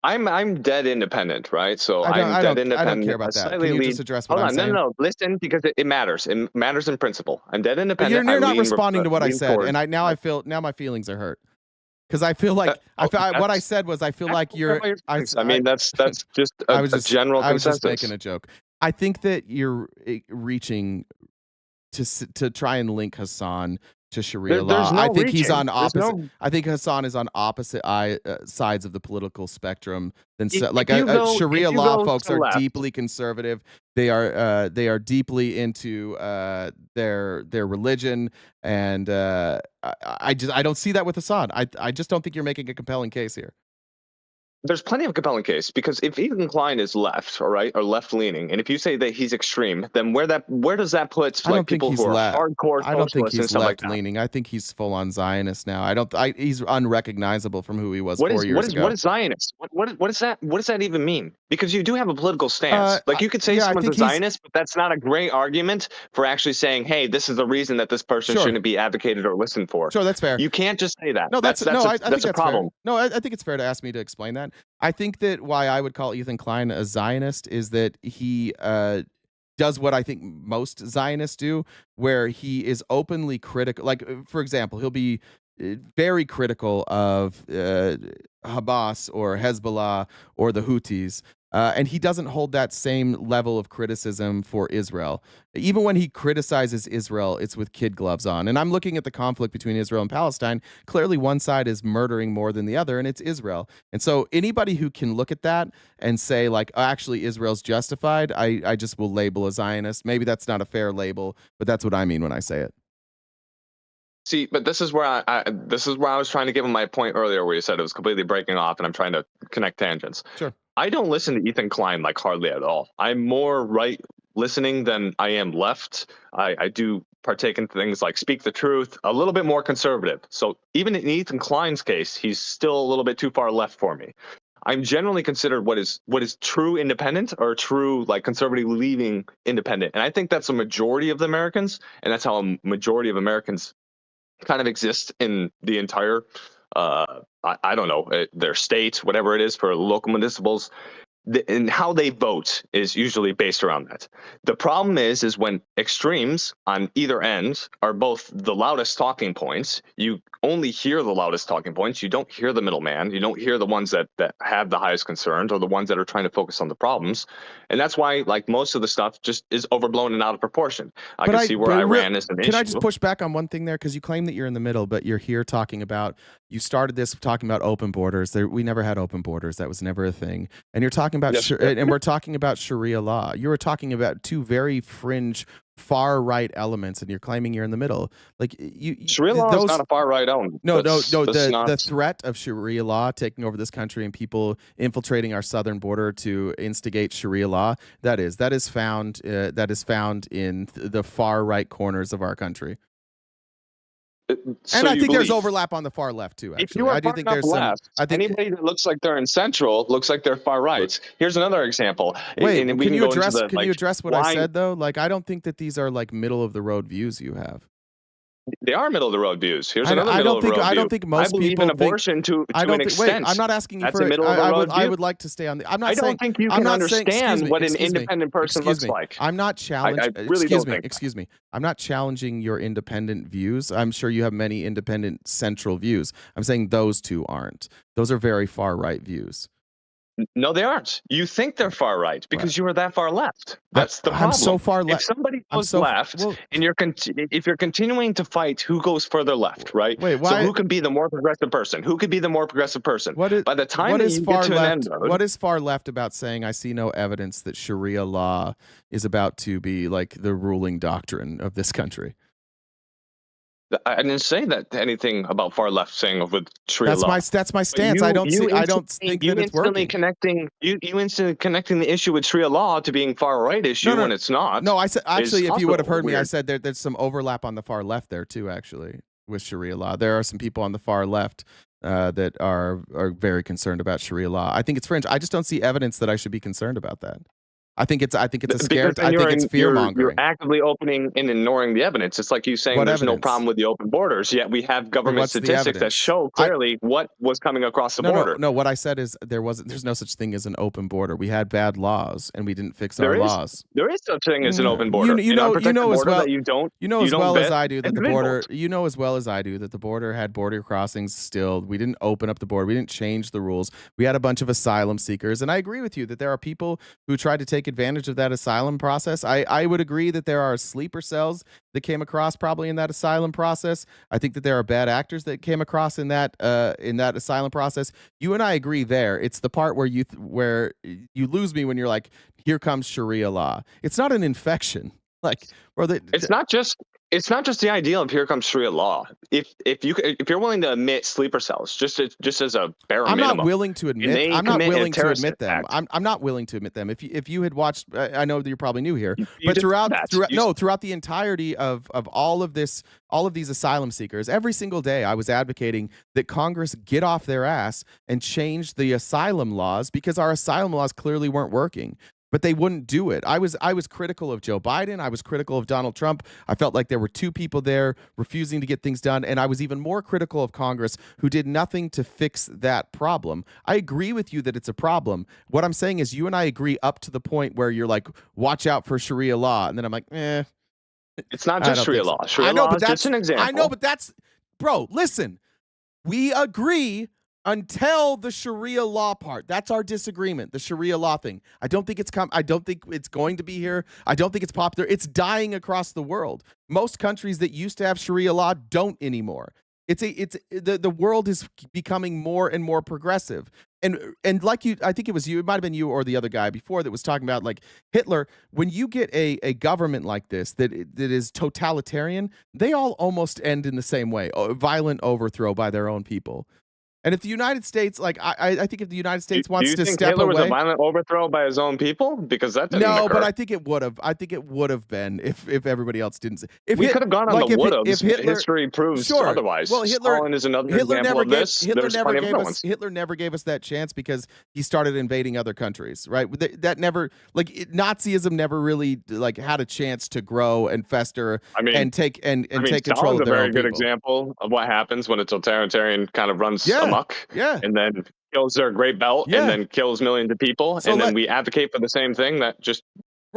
I'm dead independent, right? So I'm dead independent. I don't care about that. Can you just address what I'm saying? No. Listen, because it matters. It matters in principle. I'm dead independent. But you're not responding to what I said, and now my feelings are hurt because I feel like what I said was I feel like you're. I mean that's just a general consensus. I was just making a joke. I think that you're reaching to try and link Hassan to Sharia law. I think he's on opposite. I think Hassan is on opposite sides of the political spectrum than Sharia law folks are deeply conservative. They are deeply into their religion, and I don't see that with Hassan. I just don't think you're making a compelling case here. There's plenty of compelling case, because if Ethan Klein is left, all right, or left leaning, and if you say that he's extreme, then where does that put I don't like think people he's who are left. hardcore I don't think socialists and he's stuff like left that? leaning. I think he's full on Zionist now. He's unrecognizable from who he was What 4 is years ago. Zionist? What does that even mean? Because you do have a political stance. Like, you could say yeah, I someone's a think he's- Zionist, but that's not a great argument for actually saying, hey, this is the reason that this person Sure. shouldn't be advocated or listened for. Sure, that's fair. You can't just say that. No, I think that's a that's problem. fair. No, I think it's fair to ask me to explain that. I think that why I would call Ethan Klein a Zionist is that he does what I think most Zionists do, where he is openly critical. Like, for example, he'll be very critical of Hamas or Hezbollah or the Houthis. And he doesn't hold that same level of criticism for Israel. Even when he criticizes Israel, it's with kid gloves on. And I'm looking at the conflict between Israel and Palestine. Clearly, one side is murdering more than the other, and it's Israel. And so anybody who can look at that and say, like, oh, actually, Israel's justified, I just will label a Zionist. Maybe that's not a fair label, but that's what I mean when I say it. See, but this is where I was trying to give him my point earlier, where you said it was completely breaking off, and I'm trying to connect tangents. Sure. I don't listen to Ethan Klein like hardly at all. I'm more right listening than I am left. I do partake in things like Speak the Truth, a little bit more conservative. So even in Ethan Klein's case, he's still a little bit too far left for me. I'm generally considered what is true independent, or true, like, conservative leaning independent. And I think that's a majority of the Americans, and that's how a majority of Americans kind of exist in the entire I don't know, their state, whatever it is for local municipals, and how they vote is usually based around that. The problem is when extremes on either end are both the loudest talking points. You only hear the loudest talking points. You don't hear the middleman. You don't hear the ones that have the highest concerns, or the ones that are trying to focus on the problems. And that's why, like, most of the stuff just is overblown and out of proportion. I can see where Iran is an issue. Can I just push back on one thing there? Because you claim that you're in the middle, but you're here talking about, you started this talking about open borders. We never had open borders. That was never a thing. And you're talking about, and we're talking about Sharia law. You were talking about two very fringe, far right elements, and you're claiming you're in the middle. Like, Sharia law is not a far right element. No. The threat of Sharia law taking over this country and people infiltrating our southern border to instigate Sharia law, that is found in the far right corners of our country. So and I think there's believe. overlap on the far left too. Actually, If you are I do think far there's enough some. left, I think anybody that looks like they're in central looks like they're far right. Here's another example. Wait, and we can you go into address? the, Can you address what why I said though? Like, I don't think that these are like middle of the road views you have. They are middle of the road views. Here's I another middle of the road view. I don't think most I believe people in think, abortion to an extent. Wait, I'm not asking you That's for. a middle of the road I view. would like to stay on the. I'm not I saying. don't think you I'm can not saying, understand what an independent person looks like. I'm not challenging. I really don't think. Excuse me. I'm not challenging your independent views. I'm sure you have many independent central views. I'm saying those two aren't. Those are very far right views. No, they aren't. You think they're far right because you are that far left. That's the problem. I'm so far left. If somebody goes left, and if you're continuing to fight who goes further left, right? Wait, why? So who can be the more progressive person? Who could be the more progressive person? By the time that you get to an end road, what is far left about saying I see no evidence that Sharia law is about to be like the ruling doctrine of this country? I didn't say that anything about far left saying with Sharia law. That's my stance. I don't think that it's working. You instantly connecting the issue with Sharia law to being far right issue when it's not. No, I said actually, if you would have heard me, I said there's some overlap on the far left there too. Actually, with Sharia law, there are some people on the far left that are very concerned about Sharia law. I think it's fringe. I just don't see evidence that I should be concerned about that. I think it's a scare. I think it's fear-mongering. You're actively opening and ignoring the evidence. It's like you saying there's no problem with the open borders, yet we have government statistics that show clearly what was coming across the border. No, what I said is there's no such thing as an open border. We had bad laws and we didn't fix our laws. There is such thing as an open border. You know as well that you don't. You know as well as I do that the border. You know as well as I do that the border had border crossings still. We didn't open up the border. We didn't change the rules. We had a bunch of asylum seekers, and I agree with you that there are people who tried to take advantage of that asylum process. I would agree that there are sleeper cells that came across probably in that asylum process. I think that there are bad actors that came across in that asylum process. You and I agree there. It's the part where you lose me when you're like, here comes Sharia law. It's not an infection. Like, it's not just It's not just the ideal of here comes Sharia law. If you're willing to admit sleeper cells, just as a bare I'm minimum, not willing to and admit. they I'm not commit a willing to terrorist admit them. attack, I'm not willing to admit them. If you had watched, I know that you're probably new here, you but just said that. throughout the entirety of all of this, all of these asylum seekers, every single day I was advocating that Congress get off their ass and change the asylum laws because our asylum laws clearly weren't working. But they wouldn't do it. I was critical of Joe Biden. I was critical of Donald Trump. I felt like there were two people there refusing to get things done. And I was even more critical of Congress, who did nothing to fix that problem. I agree with you that it's a problem. What I'm saying is you and I agree up to the point where you're like, watch out for Sharia law. And then I'm like, It's not just Sharia law. So. Sharia law is just an example. I know, but that's, bro, listen. We agree until the Sharia law part. That's our disagreement, the Sharia law thing. I don't think it's I don't think it's going to be here. I don't think it's popular. It's dying across the world. Most countries that used to have Sharia law don't anymore. The world is becoming more and more progressive. And like you, I think it was you, it might have been you or the other guy before that was talking about like Hitler. When you get a government like this that is totalitarian, they all almost end in the same way, violent overthrow by their own people. And if the United States, like I think if the United States wants to step Hitler away, was a violent overthrow by his own people, because that didn't no, occur. but I think it would have. I think it would have been if everybody else didn't. If we could have gone on like the if, would if have. Hitler, History proves sure. otherwise. Well, Stalin is another example of this. There's plenty of other ones. Hitler never gave us that chance because he started invading other countries, right? That never, like Nazism never really like had a chance to grow and fester and take take control Stalin's of their a very own good people. example of what happens when a totalitarian kind of runs amok. Yeah. And then kills their great belt and then kills millions of people. So and then we advocate for the same thing that just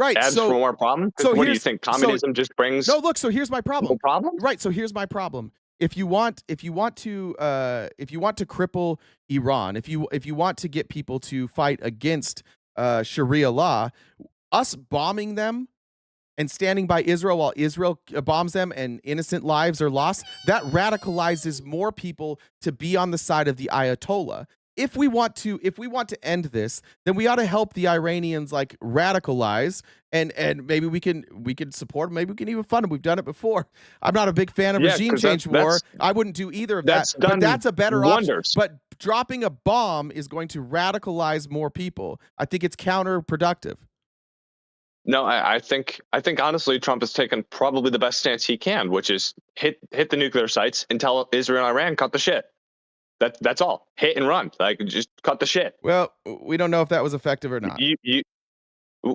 adds so, for more problems. So what do you think? Communism just brings so here's my problem. No problem? Right. So here's my problem. If you want to cripple Iran, if you want to get people to fight against Sharia law, us bombing them and standing by Israel while Israel bombs them and innocent lives are lost, that radicalizes more people to be on the side of the Ayatollah. If we want to end this, then we ought to help the Iranians like radicalize and maybe we can support them. Maybe we can even fund them. We've done it before. I'm not a big fan of regime change war. I wouldn't do either of that. But that's a better option. But dropping a bomb is going to radicalize more people. I think it's counterproductive. No, I think honestly Trump has taken probably the best stance he can, which is hit the nuclear sites and tell Israel and Iran cut the shit. That's all. Hit and run. Like just cut the shit. Well, we don't know if that was effective or not.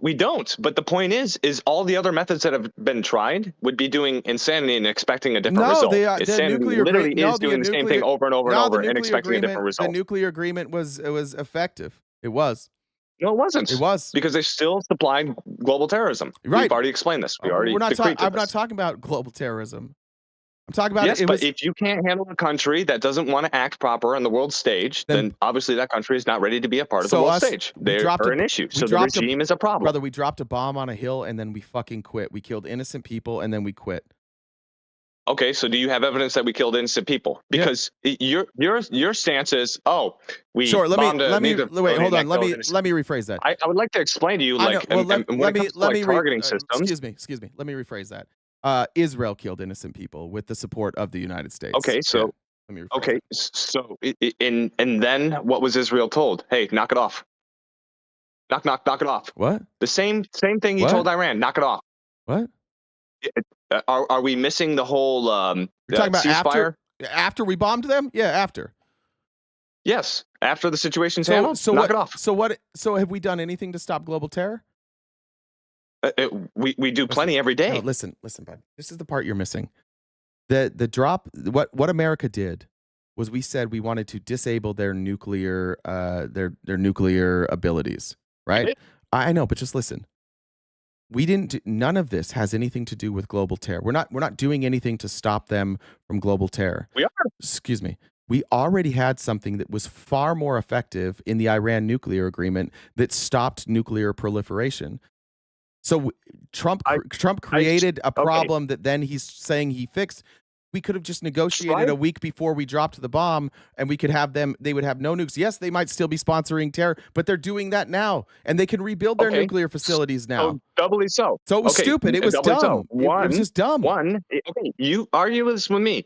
We don't. But the point is all the other methods that have been tried would be doing insanity and expecting a different result. Insanity literally is doing the same thing over and over and over and expecting a different result. The nuclear agreement was effective. It was. No, it wasn't. It was because they still supplied global terrorism. Right. We've already explained this. I'm not talking about global terrorism. I'm talking about but if you can't handle a country that doesn't want to act proper on the world stage, then obviously that country is not ready to be a part of the world stage. They are an issue. So the regime is a problem. Brother, we dropped a bomb on a hill and then we fucking quit. We killed innocent people and then we quit. Okay, so do you have evidence that we killed innocent people? Because your stance is, we sure. Let me wait. Hold on. Let me rephrase that. I would like to explain to you, like, when it comes to targeting systems. Excuse me. Let me rephrase that. Israel killed innocent people with the support of the United States. Okay, so and then what was Israel told? Hey, knock it off. Knock it off. What? The same thing you told Iran. Knock it off. What? Are we missing the whole You're talking about ceasefire? After we bombed them? Yeah, after. Yes, after the situation's handled. Knock it off. So have we done anything to stop global terror? We do plenty every day. No, listen, bud. This is the part you're missing. The drop. What America did was we said we wanted to disable their nuclear their nuclear abilities. Right? I know, but just listen. We didn't. None of this has anything to do with global terror. We're not doing anything to stop them from global terror. We are. Excuse me. We already had something that was far more effective in the Iran nuclear agreement that stopped nuclear proliferation. So Trump created a problem that then he's saying he fixed. we could have just negotiated a week before we dropped the bomb, and we could have them. They would have no nukes. Yes, they might still be sponsoring terror, but they're doing that now, and they can rebuild their nuclear facilities now. So doubly so. So it was stupid. It was dumb. So. It was just dumb. Okay, you argue this with me.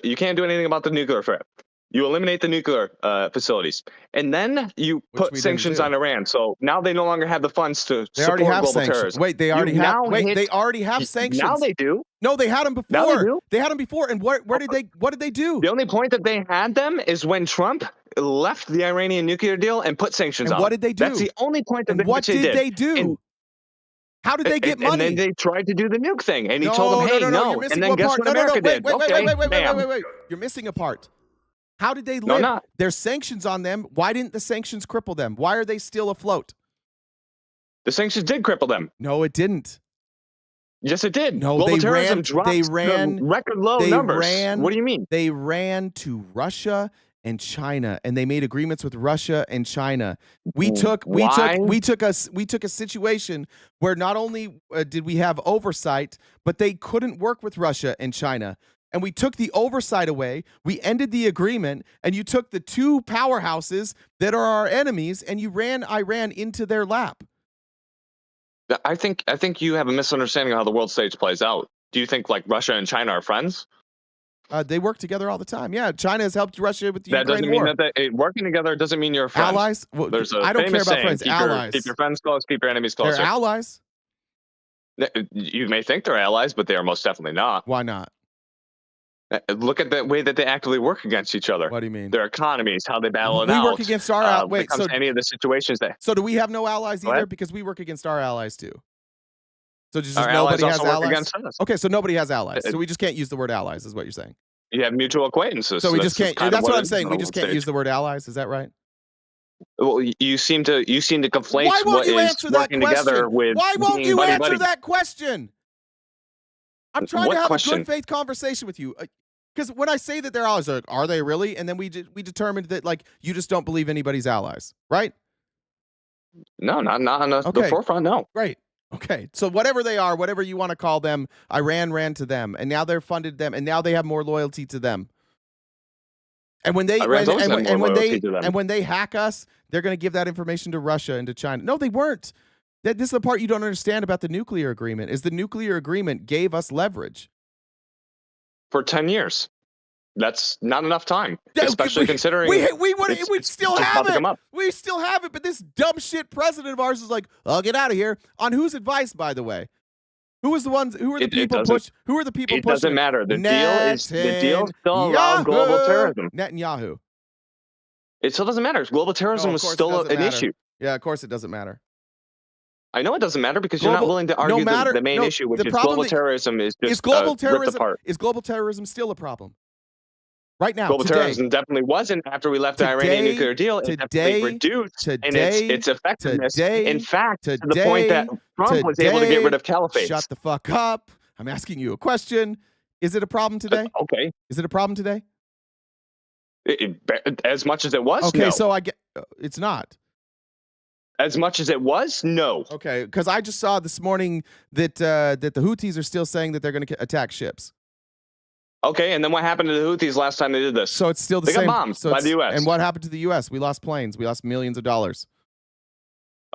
You can't do anything about the nuclear threat. You eliminate the nuclear facilities, and then you put sanctions on Iran. So now they no longer have the funds to support global terrorism. Wait, they already have. Wait, they already have sanctions. Now they do. No, they had them before. Now they do. They had them before, and what did they do? The only point that they had them is when Trump left the Iranian nuclear deal and put sanctions on. What did they do? That's the only point that what did they do? And, how did they get money? And then they tried to do the nuke thing, and he told them, "Hey, no." And then guess what America did? Wait. You're missing a part. How did they live? No, not. There's sanctions on them. Why didn't the sanctions cripple them? Why are they still afloat? The sanctions did cripple them. No, it didn't. Yes, it did. No, global they terrorism dropped They ran to record low numbers. What do you mean? They ran to Russia and China, and they made agreements with Russia and China. We took a situation where not only did we have oversight, but they couldn't work with Russia and China. And we took the oversight away. We ended the agreement, and you took the two powerhouses that are our enemies, and you ran Iran into their lap. I think you have a misunderstanding of how the world stage plays out. Do you think like Russia and China are friends? They work together all the time. Yeah, China has helped Russia with the Ukraine Ukraine war. That doesn't mean that working together doesn't mean you're friends. Allies? Well, There's a I don't care famous about saying, friends. Allies. Keep your friends close, keep your enemies closer. They're allies. You may think they're allies, but they are most definitely not. Why not? Look at the way that they actively work against each other. What do you mean? Their economies, how they battle it out. We work against our when it comes to any of the situations that. So do we have no allies either? Because we work against our allies too. So just nobody has allies. Against us. Okay, so nobody has allies. So we just can't use the word allies, is what you're saying. You have mutual acquaintances. So we just can't. That's what I'm saying. We just can't use the word allies. Is that right? Well, you seem to conflate Why won't what you is answer that working together question? with. Why won't you buddy, answer buddy. that question? I'm trying to have question? a good faith conversation with you. Because when I say that they're allies, like, are they really? And then we determined that like you just don't believe anybody's allies, right? No, not on the forefront. No. Right. Okay. So whatever they are, whatever you want to call them, Iran ran to them, and now they're funded them, and now they have more loyalty to them. And when they when they hack us, they're going to give that information to Russia and to China. No, they weren't. This is the part you don't understand about the nuclear agreement. Is the nuclear agreement gave us leverage for 10 years. That's not enough time, especially considering we still have it. We still have it, but this dumb shit president of ours is like, "I'll get out of here." On whose advice, by the way? Who are the people pushing? It doesn't matter. The deal still allows global terrorism. Netanyahu. It still doesn't matter. Global terrorism was still an issue. Yeah, of course it doesn't matter. I know it doesn't matter because you're not willing to argue the main issue, which is global terrorism is just ripped apart. Is global terrorism still a problem? Right now, global terrorism definitely wasn't after we left the Iranian nuclear deal. It definitely reduced in its effectiveness. In fact, to the point that Trump was able to get rid of caliphate. Shut the fuck up. I'm asking you a question. Is it a problem today? Okay. Is it a problem today? As much as it was, okay, no. So it's not. As much as it was, no. Okay, because I just saw this morning that that the Houthis are still saying that they're going to attack ships. Okay, and then what happened to the Houthis last time they did this? So it's still the they same. They got bombed by the U.S. And what happened to the U.S.? We lost planes. We lost millions of dollars.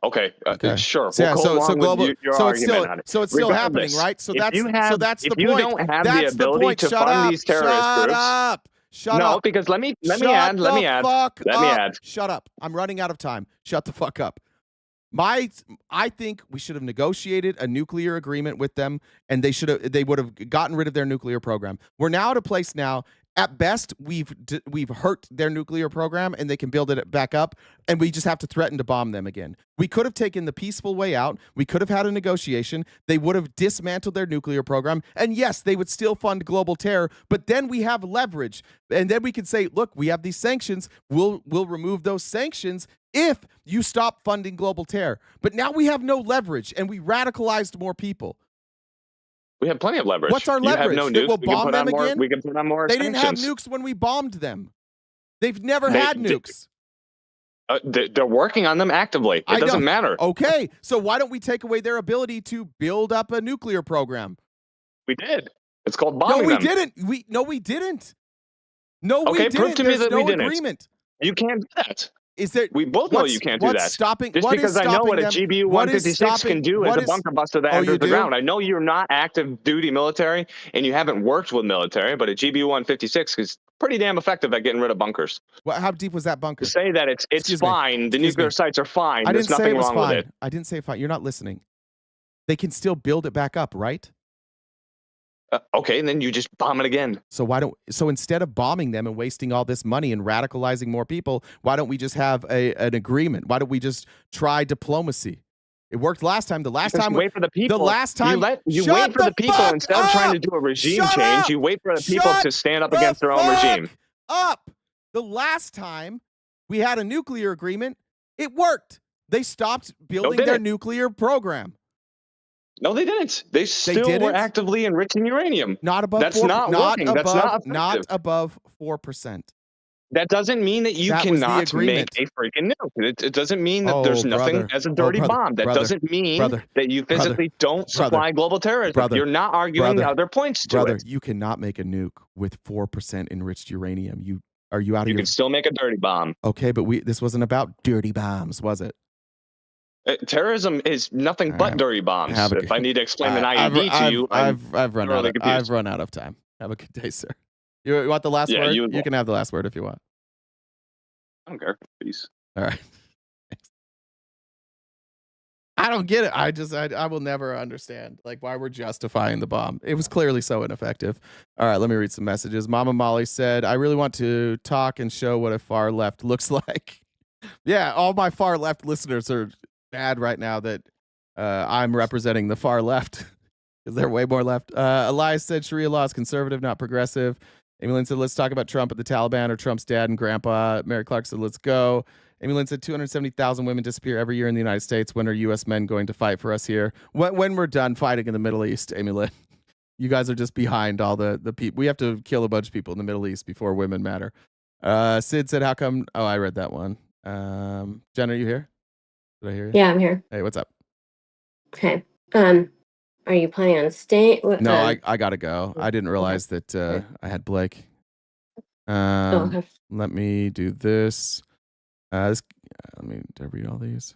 Okay. Sure. So, we'll so global. So it's still happening, right? So that's the point. If you don't have the ability to fund these terrorist groups, Shut up. No, because let me add. Shut up. I'm running out of time. Shut the fuck up. I think we should have negotiated a nuclear agreement with them, and they would have gotten rid of their nuclear program. We're now at a place now. At best, we've hurt their nuclear program, and they can build it back up, and we just have to threaten to bomb them again. We could have taken the peaceful way out. We could have had a negotiation. They would have dismantled their nuclear program, and yes, they would still fund global terror, but then we have leverage, and then we could say, look, we have these sanctions. We'll remove those sanctions if you stop funding global terror. But now we have no leverage, and we radicalized more people. We have plenty of leverage. What's our leverage? No nukes. We'll bomb them again? We can put on more They sanctions. didn't have nukes when we bombed them. They've never had nukes. They're working on them actively. It doesn't matter. Okay, so why don't we take away their ability to build up a nuclear program? We did. It's called bombing No, we them. didn't. We didn't. No, we Okay, didn't. prove to me There's that no we didn't. agreement. You can't do that. Is there? We both know you can't do what's that. stopping? Just What is because I know stopping what a them? GBU What is 156 can do as What a is? bunker buster that Oh, enters you the do? ground. I know you're not active duty military and you haven't worked with military, but a GBU 156 is pretty damn effective at getting rid of bunkers. What? How deep was that bunker? To say that it's Excuse me. fine, the Excuse nuclear me. sites are fine. I There's didn't say nothing it was wrong fine. with it. I didn't say fine. You're not listening. They can still build it back up, right? Okay, and then you just bomb it again. So so instead of bombing them and wasting all this money and radicalizing more people, why don't we just have an agreement? Why don't we just try diplomacy? It worked last time. The last time, wait for the people. The last time, you wait for the people instead of trying to do a regime change. You wait for the people to stand up against their own regime. Up. The last time we had a nuclear agreement, it worked. They stopped building their nuclear program. No, they didn't. They still were actively enriching uranium. Not above. That's not working. That's not effective. Not above 4%. That doesn't mean that you cannot make a freaking nuke. It doesn't mean that there's nothing as a dirty bomb. That doesn't mean that you physically don't supply global terrorism. You're not arguing other points to it. You cannot make a nuke with 4% enriched uranium. Are you out of your? You can still make a dirty bomb. Okay, but this wasn't about dirty bombs, was it? Terrorism is nothing but dirty bombs. If I need to explain an IED to you, I've run out of time. Have a good day, sir. You want the last word? You can have the last word if you want. I don't care. Peace. All right. I don't get it. I will never understand why we're justifying the bomb. It was clearly so ineffective. All right, let me read some messages. Mama Molly said, "I really want to talk and show what a far left looks like." Yeah, all my far left listeners are mad right now that I'm representing the far left because they're way more left. Elias said Sharia law is conservative, not progressive. Amy Lynn said, let's talk about Trump at the Taliban or Trump's dad and grandpa. Mary Clark said, let's go. Amy Lynn said 270,000 women disappear every year in the United States. When are U.S. men going to fight for us here? When we're done fighting in the Middle East, Amy Lynn. You guys are just behind all the people. We have to kill a bunch of people in the Middle East before women matter. Sid said, how come? Oh, I read that one. Jen, are you here? Did I hear you? Yeah, I'm here. Hey, what's up? Okay. Are you planning on staying? No, I gotta go. I didn't realize that I had Blake. Okay. Let me do this. Let me read all these.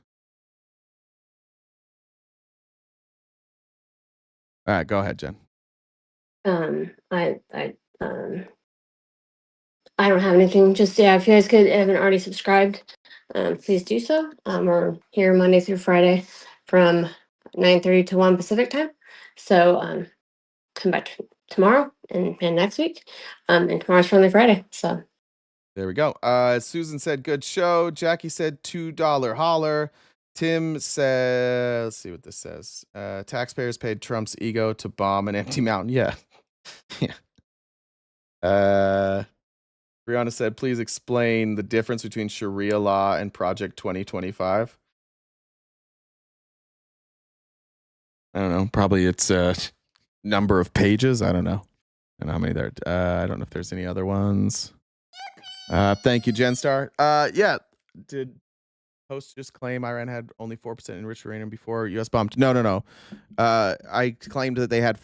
All right, go ahead, Jen. I don't have anything. Just if you guys haven't already subscribed, please do so. We're here Monday through Friday from 9:30 to 1 Pacific time. So come back tomorrow and next week. And tomorrow's Friendly Friday. So there we go. Susan said, good show. Jackie said $2 holler. Tim said, let's see what this says. Taxpayers paid Trump's ego to bomb an empty mountain. Yeah. Yeah. Brianna said, please explain the difference between Sharia law and Project 2025. I don't know. Probably it's a number of pages. I don't know. I don't know how many there. I don't know if there's any other ones. Thank you, Genstar. Yeah. Did host just claim Iran had only 4% enriched uranium before U.S. bombed? No. I claimed that they had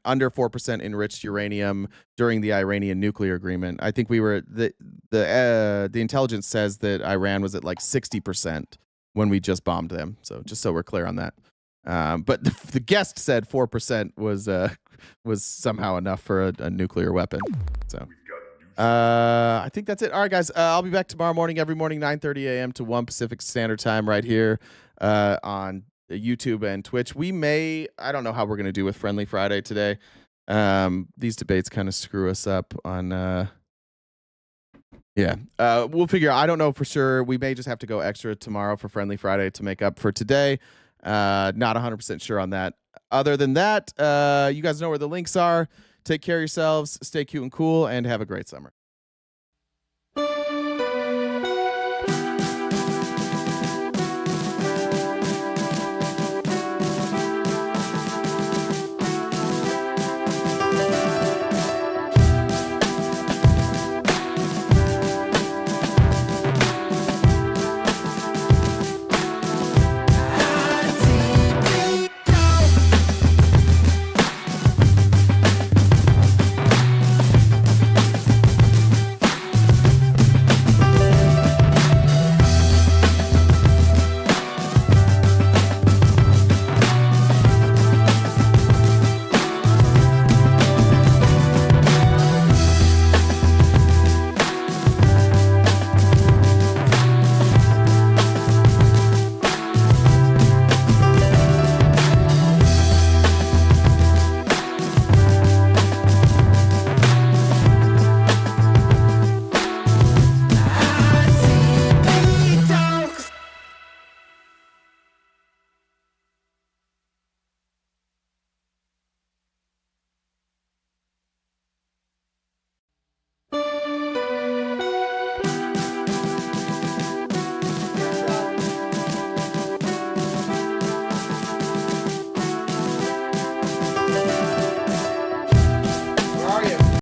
under 4% enriched uranium during the Iranian nuclear agreement. I think we were the intelligence says that Iran was at 60% when we just bombed them. So just so we're clear on that. But the guest said 4% was somehow enough for a nuclear weapon. So. I think that's it. All right, guys. I'll be back tomorrow morning, every morning, 9:30 a.m. to 1 Pacific Standard Time right here on YouTube and Twitch. I don't know how we're going to do with Friendly Friday today. These debates kind of screw us up on, we'll figure. I don't know for sure. We may just have to go extra tomorrow for Friendly Friday to make up for today. Not 100% sure on that. Other than that, you guys know where the links are. Take care of yourselves, stay cute and cool, and have a great summer.